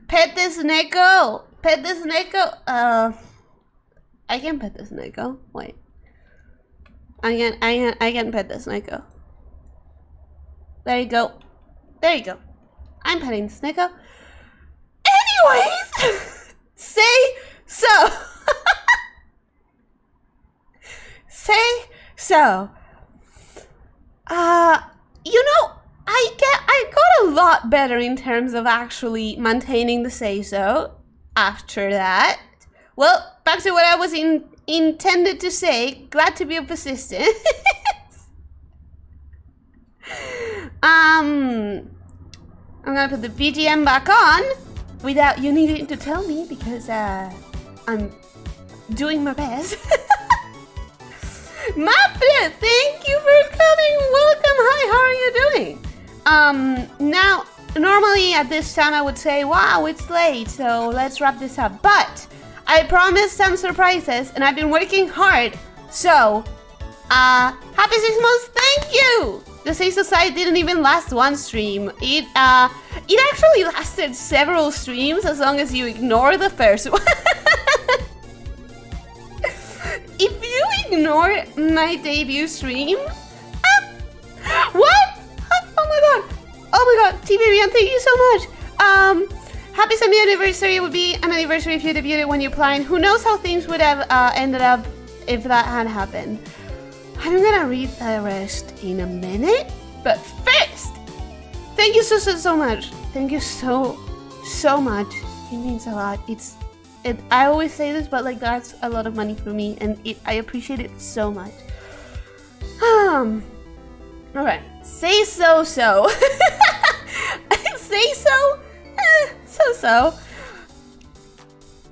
Pet this Neko. Pet this Neko. I can pet this Neko. Wait. I can pet this Neko. There you go. There you go. I'm petting this Neko. Anyways, say so. Say so. You know, I got a lot better in terms of actually maintaining the say so after that. Well, back to what I was intended to say. Glad to be of assistance. I'm gonna put the BGM back on without you needing to tell me because I'm doing my best. Maple, thank you for coming. Welcome. Hi, how are you doing? Now, normally at this time I would say, wow, it's late, so let's wrap this up. But I promised some surprises, and I've been working hard. So, happy 6 months. Thank you. The Say Society didn't even last one stream. It actually lasted several streams as long as you ignore the first one. If you ignore my debut stream, what? Oh my god, T-Baby, and thank you so much. Happy semi-anniversary. It would be an anniversary if you debuted when you planned. Who knows how things would have ended up if that had happened. I'm gonna read the rest in a minute, but first, thank you so much. Thank you so much. It means a lot. I always say this, but like that's a lot of money for me, and I appreciate it so much. All right, say so. Say so. So.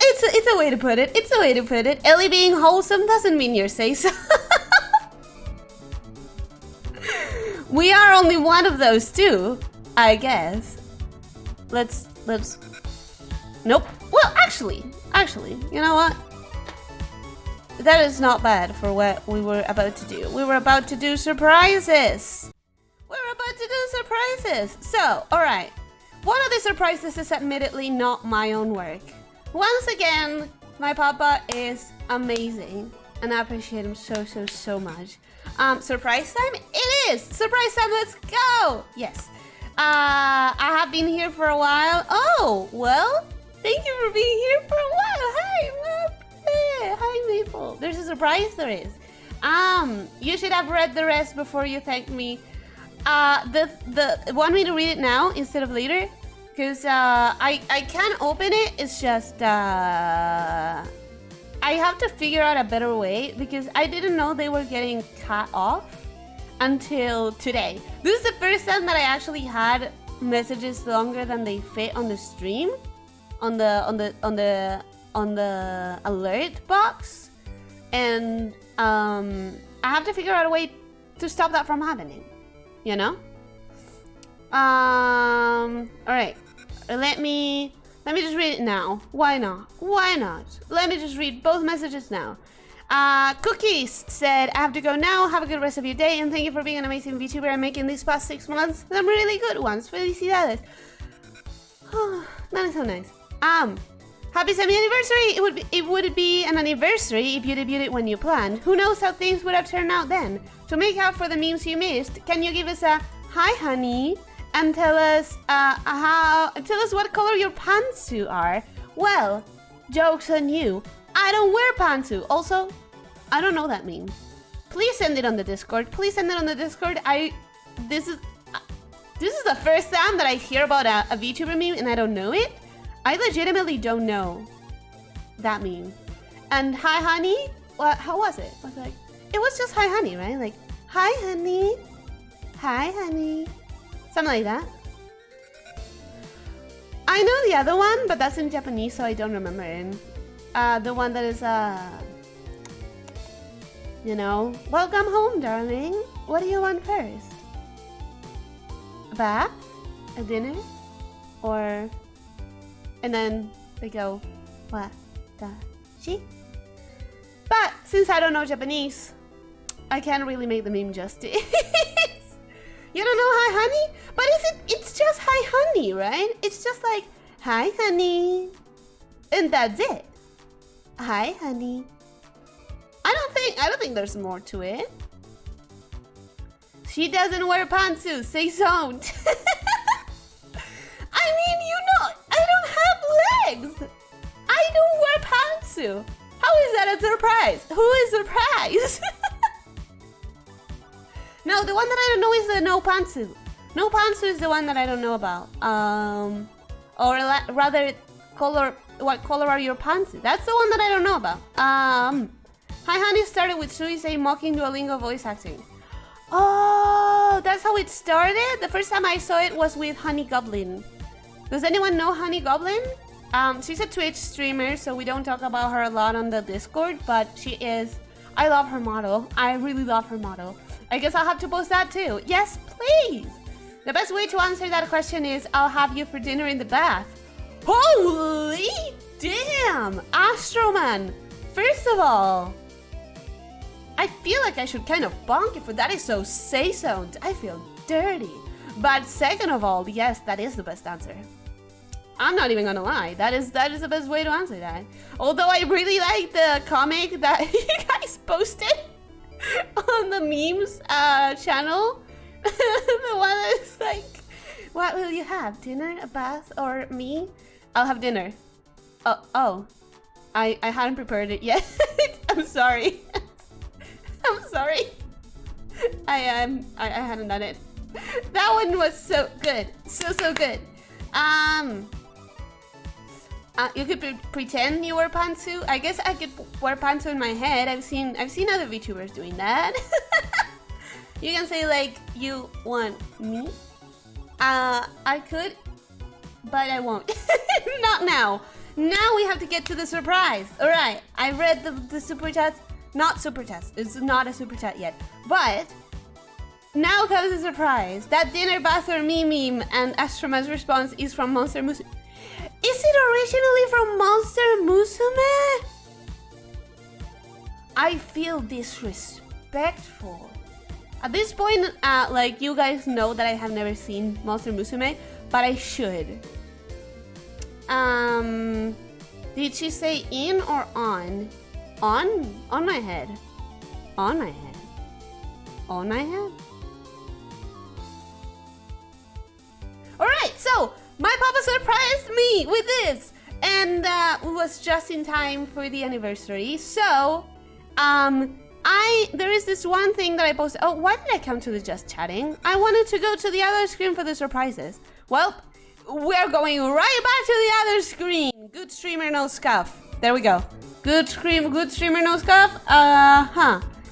It's a way to put it. It's a way to put it. Ellie being wholesome doesn't mean you're say so. We are only one of those two, I guess. Let's. Nope. Well, actually, you know what? That is not bad for what we were about to do. We were about to do surprises. So, alright. One of the surprises is admittedly not my own work. Once again, my papa is amazing, and I appreciate him so much. Surprise time? It is! Surprise time, let's go! Yes. I have been here for a while. Oh, well, thank you for being here for a while. Hi, Maple. Hi, Maple. There's a surprise, there is. You should have read the rest before you thank me. Want me to read it now instead of later? Because I can open it. It's just I have to figure out a better way because I didn't know they were getting cut off until today. This is the first time that I actually had messages longer than they fit on the stream, on the alert box, and I have to figure out a way to stop that from happening. You know? All right. Let me just read it now. Why not? Let me just read both messages now. Cookies said, I have to go now. Have a good rest of your day, and thank you for being an amazing VTuber and making these past 6 months some really good ones. Felicidades. Oh, that is so nice. Happy semi-anniversary. It would be an anniversary if you debuted when you planned. Who knows how things would have turned out then? To make up for the memes you missed, can you give us a hi, honey, and tell us what color your pantsuit are? Well, joke's on you. I don't wear pantsuit. Also, I don't know that meme. Please send it on the Discord. This is the first time that I hear about a VTuber meme and I don't know it. I legitimately don't know that meme. And hi, honey. What? How was it? I was like, it was just hi, honey, right? Like, hi, honey. Hi, honey. Something like that. I know the other one, but that's in Japanese, so I don't remember it. The one that is, you know, welcome home, darling. What do you want first? A bath? A dinner? Or... And then they go, what the she? But since I don't know Japanese, I can't really make the meme justice. You don't know hi honey? But it's just hi honey, right? It's just like, hi honey. And that's it. Hi honey. I don't think there's more to it. She doesn't wear pantsuits, say so. I mean, you know, I don't have legs. I don't wear pantsuit. How is that a surprise? Who is surprised? No, the one that I don't know is the no pantsuit. No pantsuit is the one that I don't know about. Or rather, what color are your pantsuit? That's the one that I don't know about. Hi Honey started with Suisei mocking Duolingo voice acting. Oh, that's how it started? The first time I saw it was with Honey Goblin. Does anyone know Honey Goblin? She's a Twitch streamer, so we don't talk about her a lot on the Discord, but she is... I love her model. I really love her model. I guess I'll have to post that too. Yes, please! The best way to answer that question is I'll have you for dinner in the bath. Holy damn! Astroman! First of all, I feel like I should kind of bonk you for that. Is so say-so. I feel dirty. But second of all, yes, that is the best answer. I'm not even gonna lie. That is the best way to answer that. Although I really like the comic that you guys posted on the memes channel. The one that's like, what will you have? Dinner, a bath, or me? I'll have dinner. Oh. I hadn't prepared it yet. I'm sorry. I'm sorry. I hadn't done it. That one was so good. So good. You could pretend you were Pantsu. I guess I could wear Pantsu in my head. I've seen other VTubers doing that. You can say like, you want me? I could, but I won't. Not now. Now we have to get to the surprise. All right, I read the super chats. Not super chats. It's not a super chat yet. But now comes the surprise. That dinner bath or me meme and Astroman's response is from Monster Musume. Is it originally from Monster Musume? I feel disrespectful. At this point, like, you guys know that I have never seen Monster Musume, but I should. Did she say in or on? On my head. On my head. On my head? Alright, so my papa surprised me with this, and it was just in time for the anniversary. So, there is this one thing that I posted. Oh, why did I come to the just chatting? I wanted to go to the other screen for the surprises. Well, we're going right back to the other screen. Good streamer, no scuff. There we go. Good streamer, no scuff.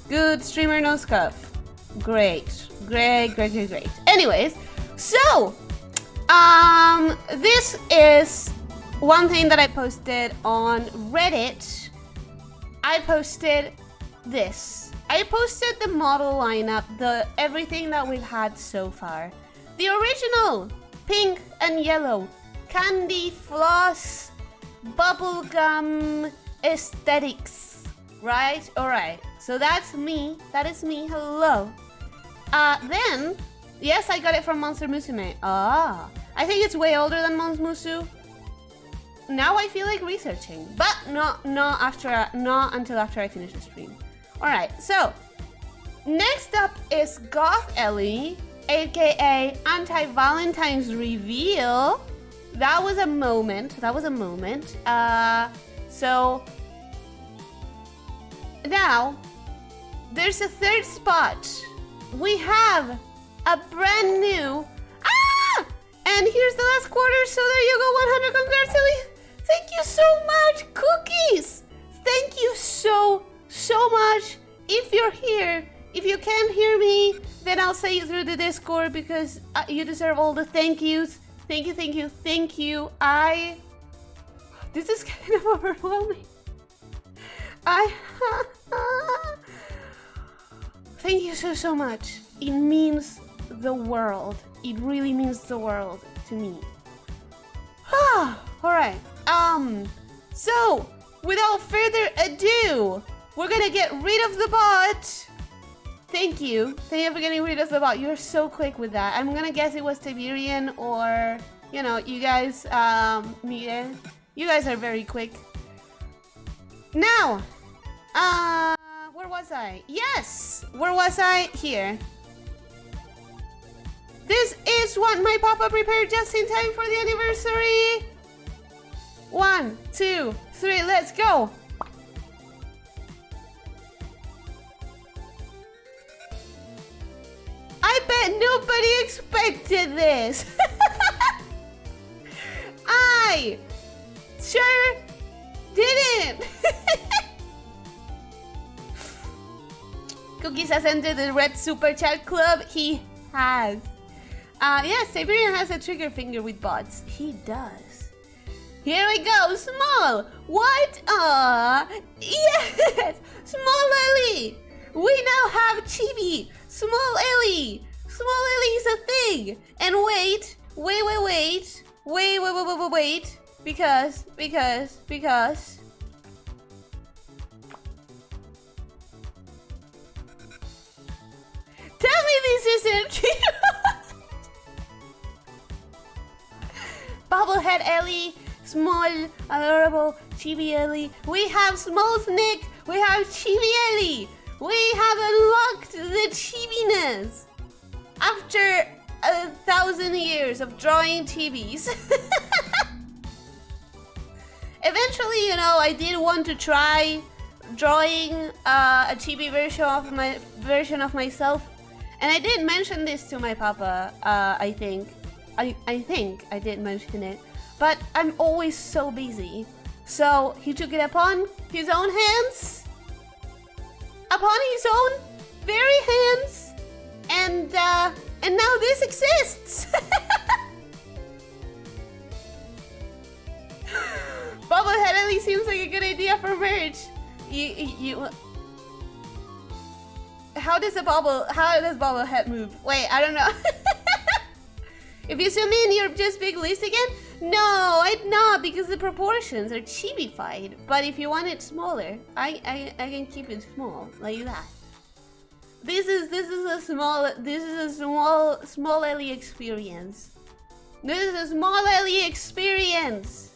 Good streamer, no scuff. Great. Anyways, so this is one thing that I posted on Reddit. I posted this. I posted the model lineup, everything that we've had so far. The original pink and yellow candy floss bubblegum aesthetics, right? All right, so that's me. That is me. Hello. Then yes, I got it from Monster Musume. I think it's way older than Mons Musu. Now I feel like researching, but not until after I finish the stream. All right, so next up is Goth Ellie, aka Anti-Valentine's Reveal. That was a moment. So now there's a third spot. We have a brand new. And here's the last quarter. So there you go. 100. Congrats, Ellie. Thank you so much, Cookies. Thank you so much. If you're here, if you can't hear me, then I'll say it through the Discord because you deserve all the thank yous. Thank you. This is kind of overwhelming. Thank you so much. It means the world. It really means the world to me. All right. So without further ado, we're gonna get rid of the bot. Thank you for getting rid of the bot. You're so quick with that. I'm gonna guess it was Tiberian or, you know, you guys, Miguel. You guys are very quick. Now, where was I? Yes, where was I? Here. This is what my papa prepared just in time for the anniversary. 1, 2, 3, let's go. I bet nobody expected this. I sure didn't. Cookies has entered the red super chat club. He has. Yes, Siberian has a trigger finger with bots. He does. Here we go, small. What? Yes, small Ellie. We now have Chibi. Small Ellie. Small Ellie is a thing. And wait. Because. Tell me this isn't cute. Bobblehead Ellie, small, adorable Chibi Ellie. We have small Snake. We have Chibi Ellie. We have unlocked the chibiness after 1,000 years of drawing chibis. Eventually, I did want to try drawing a chibi version of myself, and I did mention this to my papa. I think I did mention it, but I'm always so busy. So he took it upon his own hands, upon his own very hands, and now this exists. Bobblehead at least seems like a good idea for merch. How does Bobblehead move? Wait, I don't know. If you zoom in, you're just big Liz again? No, I'm not, because the proportions are chibified. But if you want it smaller, I can keep it small, like that. This is a small Ellie experience. This is a small Ellie experience.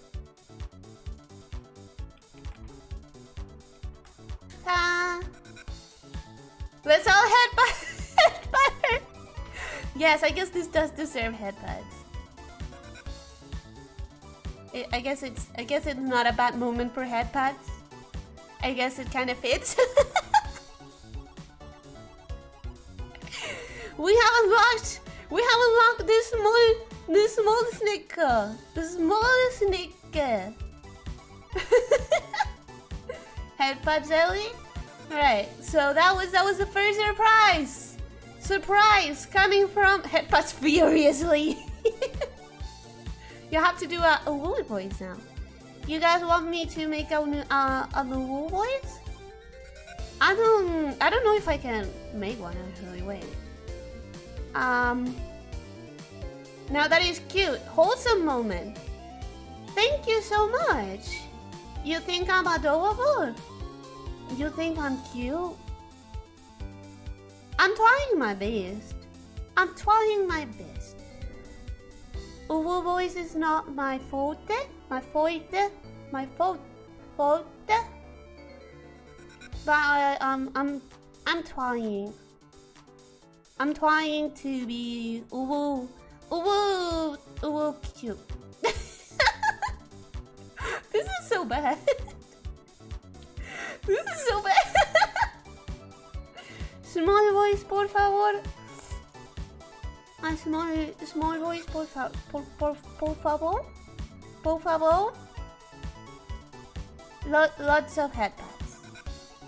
Let's all headbutt. Yes, I guess this does deserve headbutts. I guess it's not a bad moment for headbutts. I guess it kind of fits. We have unlocked this small snake. The small snake. Headbutt jelly? Right, so that was the first surprise! Surprise coming from Headbutts furiously! You have to do a woolly voice now. You guys want me to make a wool voice? I don't know if I can make one actually, wait. Now that is cute. Wholesome moment. Thank you so much. You think I'm adorable? You think I'm cute? I'm trying my best. Uwu voice is not my forte. But I'm trying. I'm trying to be uwu cute. This is so bad. This is so bad. Small voice, por favor. A small voice, por favor. Por favor. Lots of headbutts.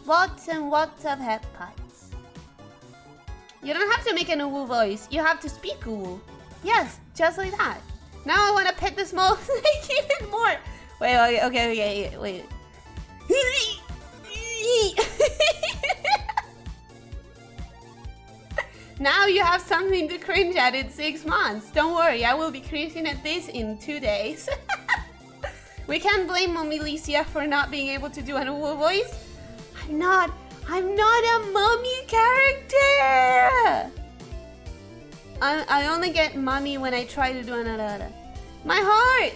Lots and lots of headbutts. You don't have to make an uwu voice. You have to speak uwu. Yes, just like that. Now I want to pet the small snake even more. Wait, okay, wait. Now you have something to cringe at in 6 months. Don't worry, I will be cringing at this in 2 days. We can't blame Mommy Elyssia for not being able to do an uwu voice. I'm not a mommy character. I only get mommy when I try to do an arara. My heart.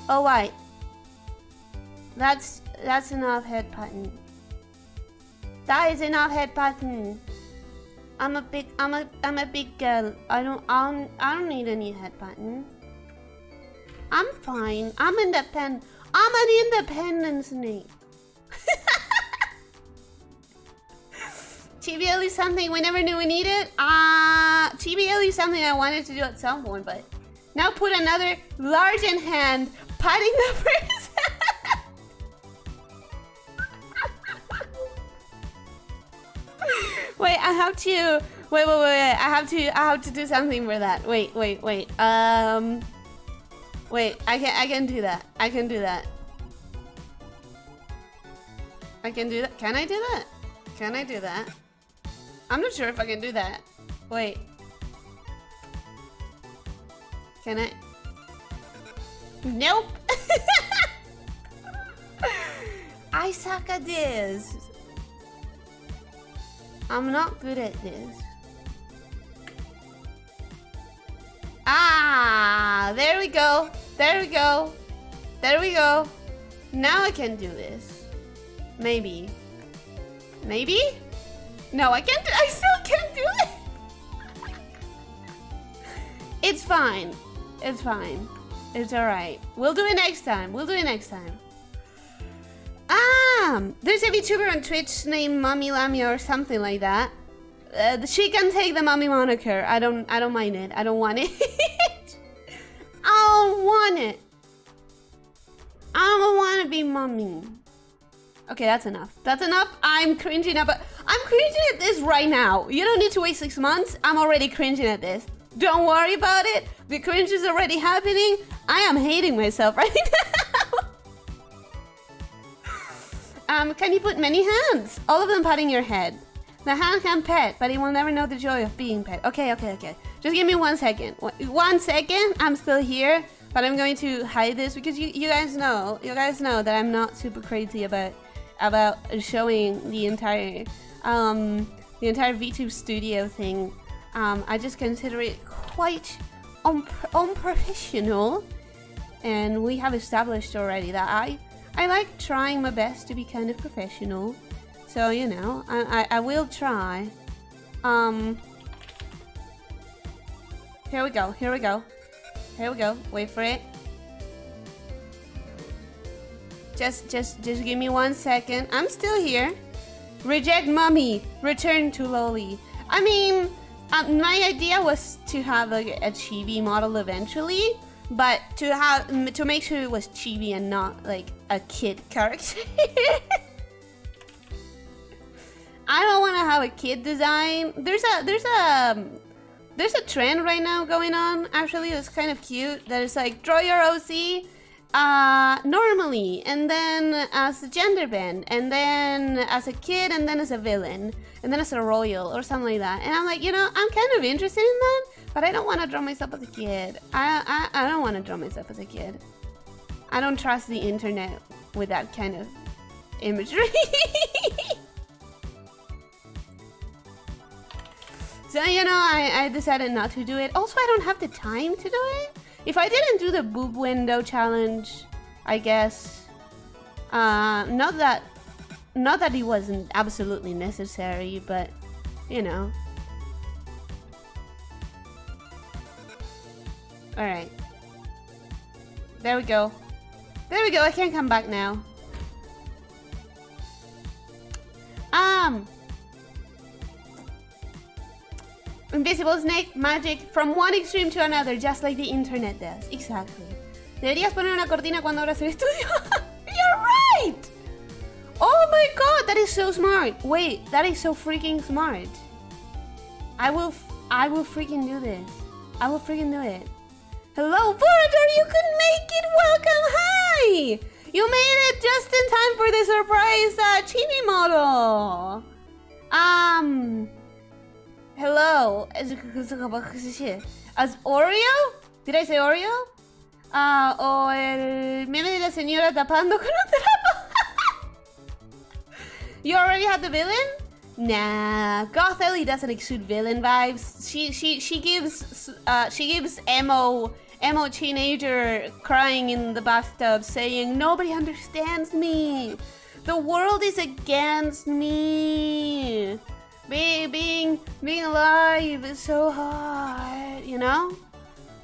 Oh wait. That's enough head pattern. That is enough head pattern. I'm a big girl. I don't need any head pattern. I'm fine. I'm independent. I'm an independent snake. TBL is something we never knew we needed. TBL is something I wanted to do at some point, but now put another large in hand, patting the first hand. I have to. Wait. I have to do something for that. Wait. Wait. I can do that. I can do that. I can do that. Can I do that? Can I do that? I'm not sure if I can do that. Wait. Can I? Nope. I suck at this. I'm not good at this. Ah, there we go. There we go. There we go. Now I can do this. Maybe. Maybe? No, I can't. I still can't do it. It's fine. It's fine. It's alright. We'll do it next time. We'll do it next time. There's a VTuber on Twitch named Mommy Lamia or something like that. She can take the mommy moniker. I don't mind it. I don't want it. I don't want it. I don't want to be mommy. Okay, that's enough. That's enough. I'm cringing at this right now. You don't need to wait 6 months. I'm already cringing at this. Don't worry about it. The cringe is already happening. I am hating myself right now. Can you put many hands? All of them patting your head. The hand can pet, but it will never know the joy of being pet. Okay. Just give me 1 second. 1 second. I'm still here, but I'm going to hide this because you guys know that I'm not super crazy about showing the entire VTube studio thing. I just consider it quite unprofessional, and we have established already that I like trying my best to be kind of professional. So, you know, I will try. Here we go. Wait for it. Just give me 1 second. I'm still here. Reject mommy. Return to lowly. I mean, my idea was to have like a chibi model eventually, but to make sure it was chibi and not like a kid character. I don't want to have a kid design. There's a trend right now going on. Actually, it's kind of cute. That is like draw your OC normally, and then as a gender bend, and then as a kid, and then as a villain, and then as a royal or something like that. And I'm like, you know, I'm kind of interested in that, but I don't want to draw myself as a kid. I don't want to draw myself as a kid. I don't trust the internet with that kind of imagery. So, you know, I decided not to do it. Also, I don't have the time to do it. If I didn't do the boob window challenge, I guess, not that it wasn't absolutely necessary, but, you know. Alright. There we go. There we go, I can't come back now. Invisible snake magic from one extreme to another, just like the internet does. Exactly. Deberías poner una cortina cuando abras el estudio. You're right! Oh my god, that is so smart. Wait, that is so freaking smart. I will freaking do this. I will freaking do it. Hello, Borador, you could make it. Welcome, hi! You made it just in time for the surprise chibi model. Hello. As Oreo? Did I say Oreo? O el meme de la señora tapando con un trapo. You already had the villain? Nah, Goth Ellie doesn't exude villain vibes. She gives emo teenager crying in the bathtub saying nobody understands me. The world is against me. Being alive is so hard, you know?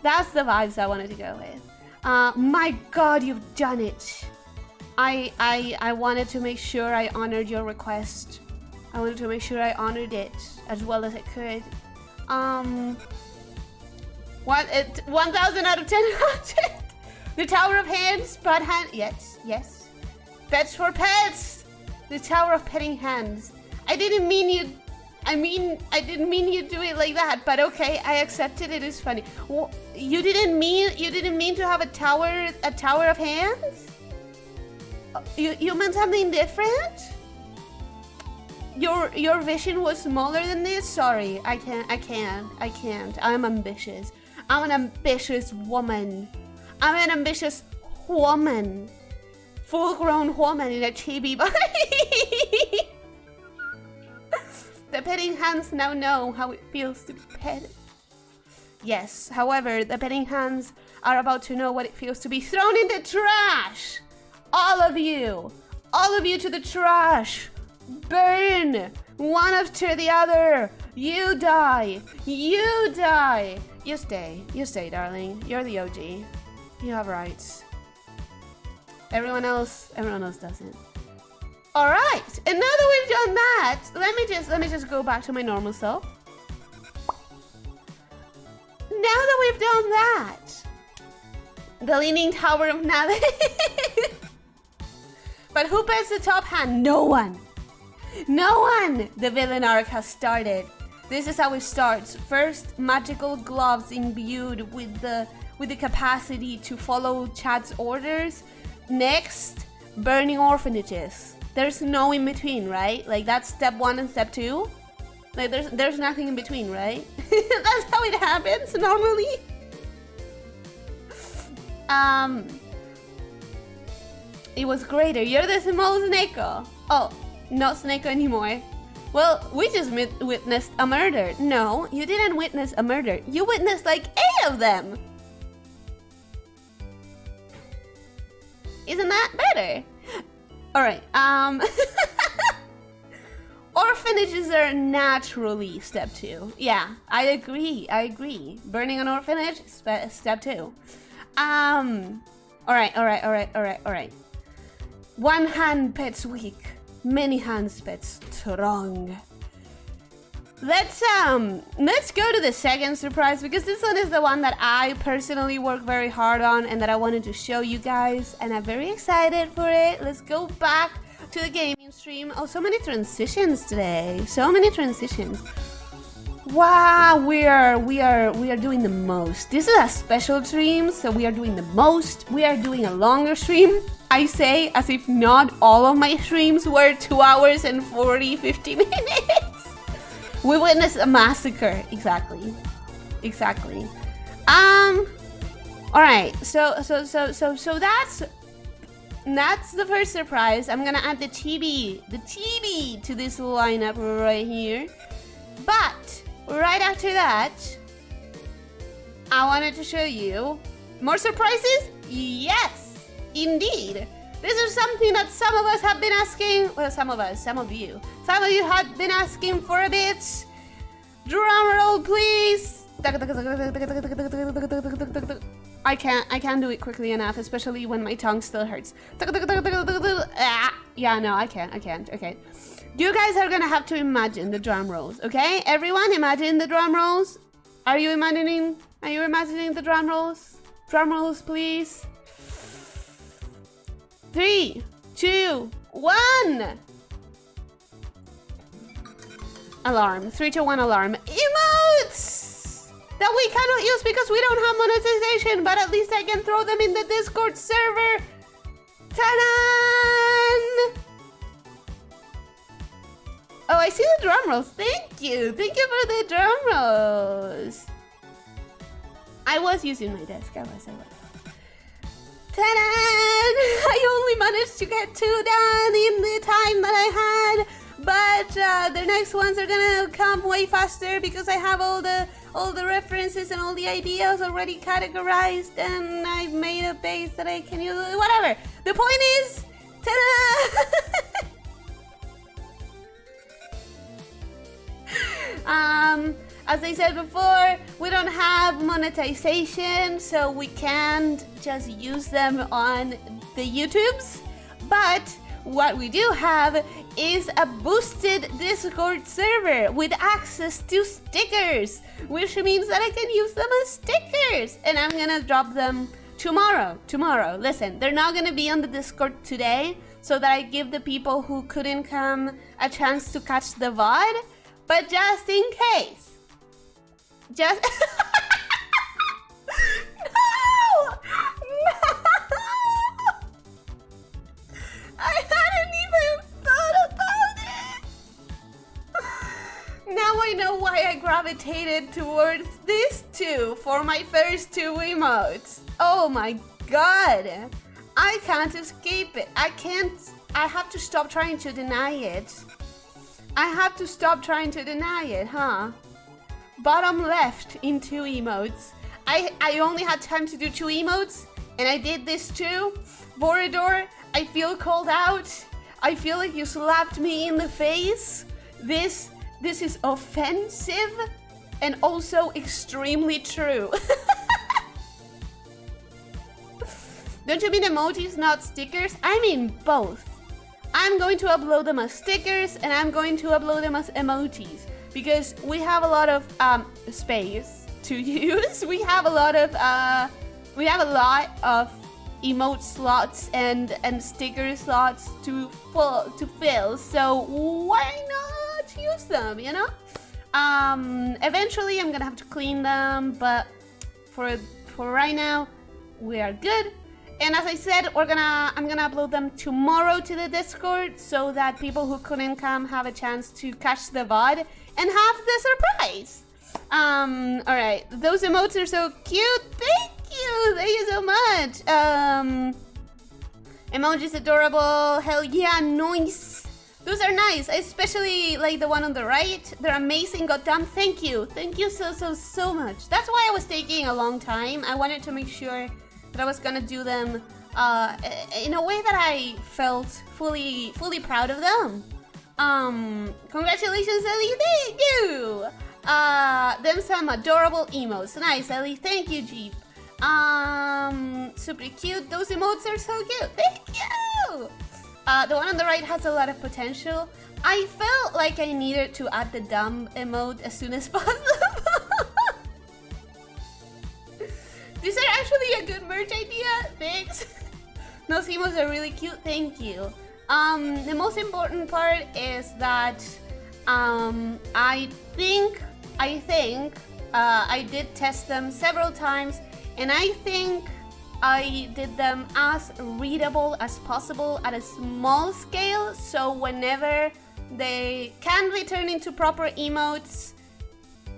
That's the vibes I wanted to go with. My god, you've done it. I wanted to make sure I honored your request. I wanted to make sure I honored it as well as I could. 1,000 out of 10. The Tower of Hands, Pet Hand. Yes. Pets for pets. The Tower of Petting Hands. I didn't mean I didn't mean you do it like that, but okay, I accept it. It is funny. Well, you didn't mean to have a tower of hands? You meant something different? Your vision was smaller than this? Sorry, I can't. I'm ambitious. I'm an ambitious woman. I'm an ambitious woman. Full-grown woman in a chibi body. The petting hands now know how it feels to be petted. Yes, however, the petting hands are about to know what it feels to be thrown in the trash. All of you to the trash. Burn, one after the other. You die. You stay, darling. You're the OG. You have rights. Everyone else doesn't. All right, and now that we've done that, let me just go back to my normal self. Now that we've done that, the Leaning Tower of Knowledge. But who pets the top hand? No one. No one. The villain arc has started. This is how it starts. First, magical gloves imbued with the capacity to follow Chad's orders. Next, burning orphanages. There's no in between, right? Like that's step 1 and step 2. Like there's nothing in between, right? That's how it happens normally. It was greater. You're the small Sneko. Oh, not Sneko anymore. Well, we just witnessed a murder. No, you didn't witness a murder. You witnessed like 8 of them. Isn't that better? All right. Orphanages are naturally step 2. Yeah, I agree. Burning an orphanage, step 2. All right. One hand pets weak, many hands pets strong. Let's go to the second surprise, because this one is the one that I personally work very hard on and that I wanted to show you guys, and I'm very excited for it. Let's go back to the gaming stream. Oh, so many transitions today. So many transitions. Wow, we are doing the most. This is a special stream, so we are doing the most. We are doing a longer stream. I say as if not all of my streams were 2 hours and 50 minutes. We witnessed a massacre. Exactly. All right. So that's the first surprise. I'm gonna add the chibi to this lineup right here. But right after that, I wanted to show you more surprises. Yes, indeed. This is something that some of us have been asking. Well, some of you have been asking for a bit. Drum roll, please. I can't do it quickly enough, especially when my tongue still hurts. Yeah, no, I can't. Okay. You guys are gonna have to imagine the drum rolls, okay? Everyone, imagine the drum rolls. Are you imagining the drum rolls? Drum rolls, please. 3, 2, 1. Alarm. 3, 2, 1 alarm. Emotes that we cannot use because we don't have monetization, but at least I can throw them in the Discord server. Ta-da! Oh, I see the drum rolls. Thank you for the drum rolls. I was using my desk. I was. Ta-da! I only managed to get 2 done in the time that I had, but the next ones are gonna come way faster because I have all the references and all the ideas already categorized, and I've made a base that I can use. Whatever. The point is, ta-da! As I said before, we don't have monetization, so we can't just use them on the YouTubes. But what we do have is a boosted Discord server with access to stickers, which means that I can use them as stickers. And I'm gonna drop them tomorrow. Listen, they're not gonna be on the Discord today, so that I give the people who couldn't come a chance to catch the VOD. But just in case. Just... No! No! I hadn't even thought about it! Now I know why I gravitated towards these two for my first two emotes. Oh my god! I can't escape it. I have to stop trying to deny it. I have to stop trying to deny it, huh? Bottom left in two emotes. I only had time to do two emotes, and I did this too. Borador, I feel called out. I feel like you slapped me in the face. This is offensive and also extremely true. Don't you mean emojis, not stickers? I mean both. I'm going to upload them as stickers, and I'm going to upload them as emojis, because we have a lot of space to use. We have a lot of emote slots and sticker slots to fill. So why not use them? You know. Eventually, I'm gonna have to clean them, but for right now, we are good. And as I said, I'm gonna upload them tomorrow to the Discord, so that people who couldn't come have a chance to catch the VOD and have the surprise. Alright, those emotes are so cute. Thank you so much. Emoji's adorable. Hell yeah, nice. Those are nice, especially like the one on the right. They're amazing. Goddamn, thank you so much. That's why I was taking a long time. I wanted to make sure that I was gonna do them in a way that I felt fully proud of them. Congratulations, Ellie, thank you! Them some adorable emotes. Nice, Ellie, thank you, Jeep. Super cute, those emotes are so cute, thank you! The one on the right has a lot of potential. I felt like I needed to add the dumb emote as soon as possible. These are actually a good merch idea, thanks. Those emotes are really cute, thank you. The most important part is that I think I did test them several times, and I think I did them as readable as possible at a small scale, so whenever they can be turned into proper emotes,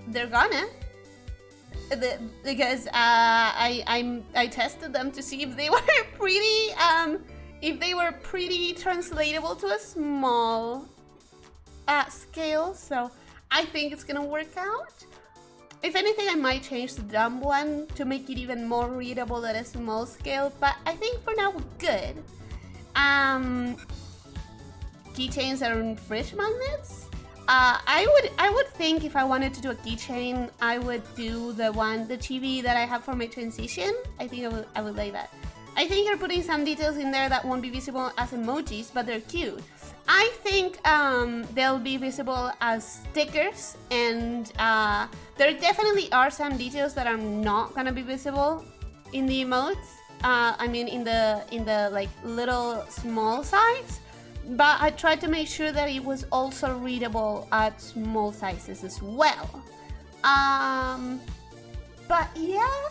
they're gonna. Because I tested them to see if they were pretty translatable to a small scale, so I think it's gonna work out. If anything, I might change the dumb one to make it even more readable at a small scale, but I think for now we're good. Keychains are fridge magnets? I would think if I wanted to do a keychain, I would do the chibi that I have for my transition. I think I would like that. I think you're putting some details in there that won't be visible as emojis, but they're cute. I think they'll be visible as stickers, and there definitely are some details that are not gonna be visible in the emotes. I mean, in the like little small size. But I tried to make sure that it was also readable at small sizes as well. But yeah,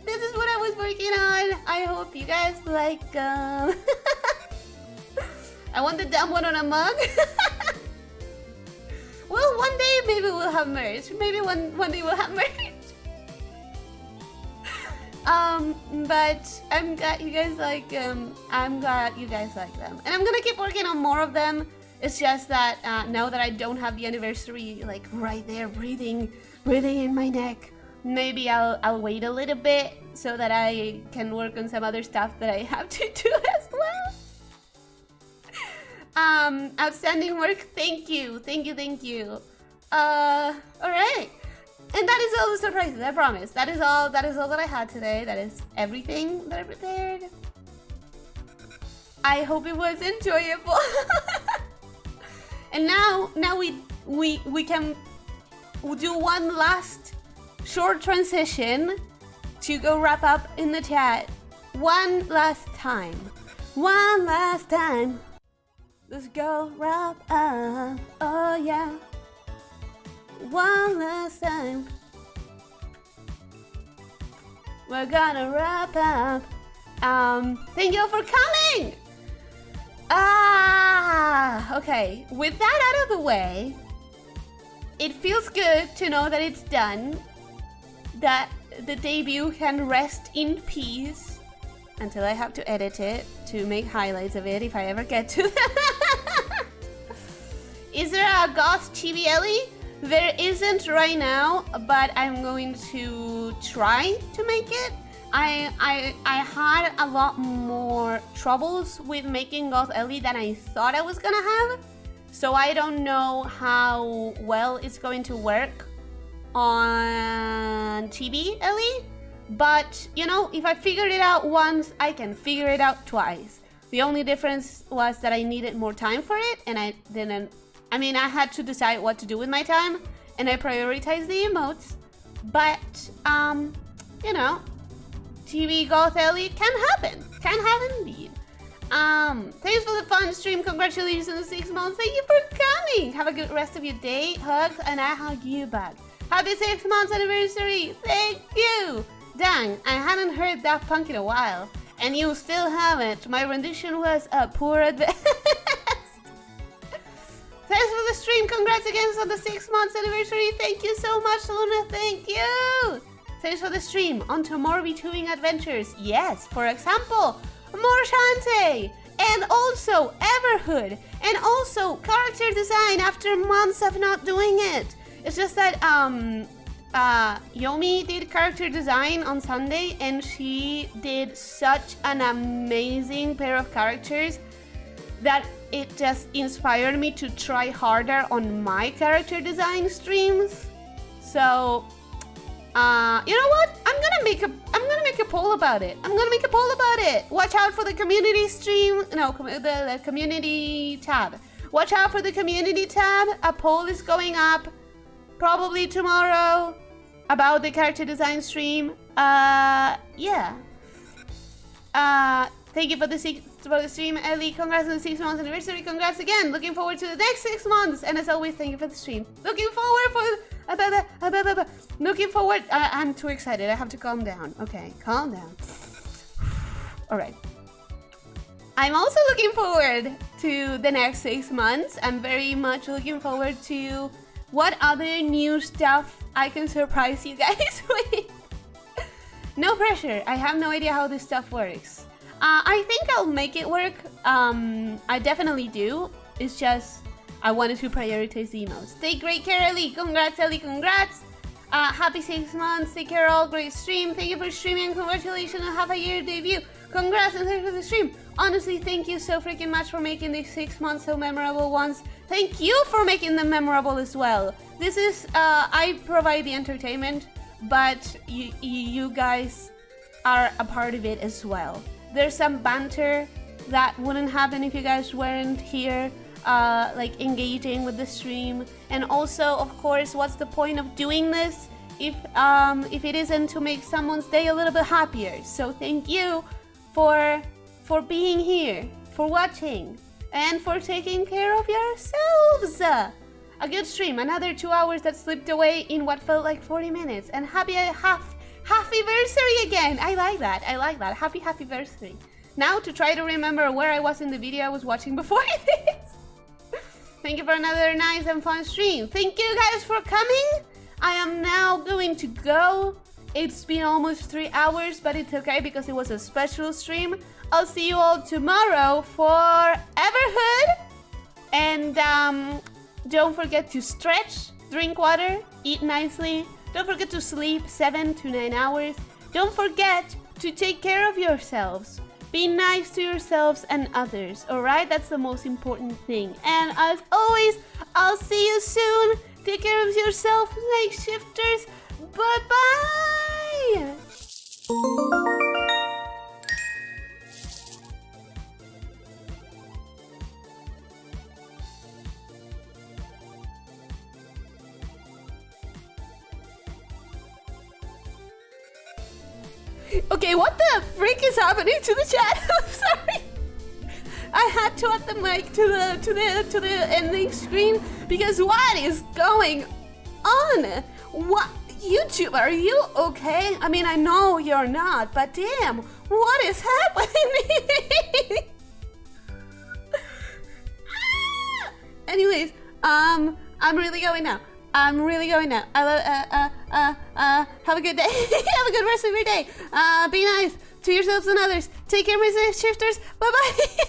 this is what I was working on. I hope you guys like them. I want the dumb one on a mug. Well, one day maybe we'll have merch. Maybe one day we'll have merch. But I'm glad you guys like them. I'm glad you guys like them. And I'm gonna keep working on more of them. It's just that now that I don't have the anniversary like right there breathing in my neck, maybe I'll wait a little bit so that I can work on some other stuff that I have to do as well. Outstanding work, thank you. Alright. And that is all the surprises, I promise. That is all that I had today. That is everything that I prepared. I hope it was enjoyable. And now we can do one last short transition to go wrap up in the chat. One last time. Let's go wrap up. Oh yeah. one last time. We're gonna wrap up. Thank you for coming! Okay. With that out of the way, it feels good to know that it's done. That the debut can rest in peace until I have to edit it to make highlights of it if I ever get to that. Is there a goth chibi Ellie? There isn't right now, but I'm going to try to make it. I had a lot more troubles with making goth Ellie than I thought I was gonna have. So I don't know how well it's going to work on chibi Ellie. But, you know, if I figured it out once, I can figure it out twice. The only difference was that I needed more time for it, and I didn't... I mean, I had to decide what to do with my time, and I prioritized the emotes. But, you know, TV Goth Ellie can happen. Can happen indeed. Thanks for the fun stream. Congratulations on the 6 months. Thank you for coming. Have a good rest of your day. Hugs, and I hug you back. Happy 6 months anniversary. Thank you. Dang, I hadn't heard Daft Punk in a while, and you still haven't. My rendition was poor at best. Thanks for the stream. Congrats again on the 6 months anniversary. Thank you so much, Luna. Thank you. Thanks for the stream. On to more VTubing adventures. Yes, for example, more Shantae, and also Everhood, and also character design after months of not doing it. It's just that Yomi did character design on Sunday, and she did such an amazing pair of characters that it just inspired me to try harder on my character design streams. So, you know what? I'm gonna make a poll about it. Watch out for the community stream. No, the community tab. Watch out for the community tab. A poll is going up probably tomorrow about the character design stream. Yeah. Thank you for the stream, Ellie. Congrats on the 6 months anniversary. Congrats again. Looking forward to the next 6 months. And as always, thank you for the stream. Looking forward for... Looking forward... I'm too excited. I have to calm down. Okay, calm down. Alright. I'm also looking forward to the next 6 months. I'm very much looking forward to what other new stuff I can surprise you guys with. No pressure. I have no idea how this stuff works. I think I'll make it work. I definitely do. It's just I wanted to prioritize the emails. Take great care, Ellie. Congrats, Ellie. Congrats. Happy 6 months. Take care, all. Great stream. Thank you for streaming. Congratulations on half a year debut. Congrats and thanks for the stream. Honestly, thank you so freaking much for making these 6 months so memorable ones. Thank you for making them memorable as well. This is, I provide the entertainment, but you guys are a part of it as well. There's some banter that wouldn't happen if you guys weren't here, like engaging with the stream. And also, of course, what's the point of doing this if it isn't to make someone's day a little bit happier? So thank you for being here, for watching, and for taking care of yourselves. A good stream, another 2 hours that slipped away in what felt like 40 minutes. And happy anniversary again. I like that. Happy anniversary. Now to try to remember where I was in the video I was watching before this. Thank you for another nice and fun stream. Thank you guys for coming. I am now going to go. It's been almost 3 hours, but it's okay because it was a special stream. I'll see you all tomorrow for Everhood. And don't forget to stretch, drink water, eat nicely. Don't forget to sleep 7 to 9 hours. Don't forget to take care of yourselves. Be nice to yourselves and others, alright? That's the most important thing. And as always, I'll see you soon. Take care of yourself, night shifters. Bye-bye! Okay, what the freak is happening to the chat? I'm sorry. I had to add the mic to the ending screen because what is going on? What? YouTuber, are you okay? I mean, I know you're not, but damn, what is happening? Anyways, I'm really going now. I'm really going now. Have a good day. Have a good rest of your day. Be nice to yourselves and others. Take care, my shifters. Bye-bye.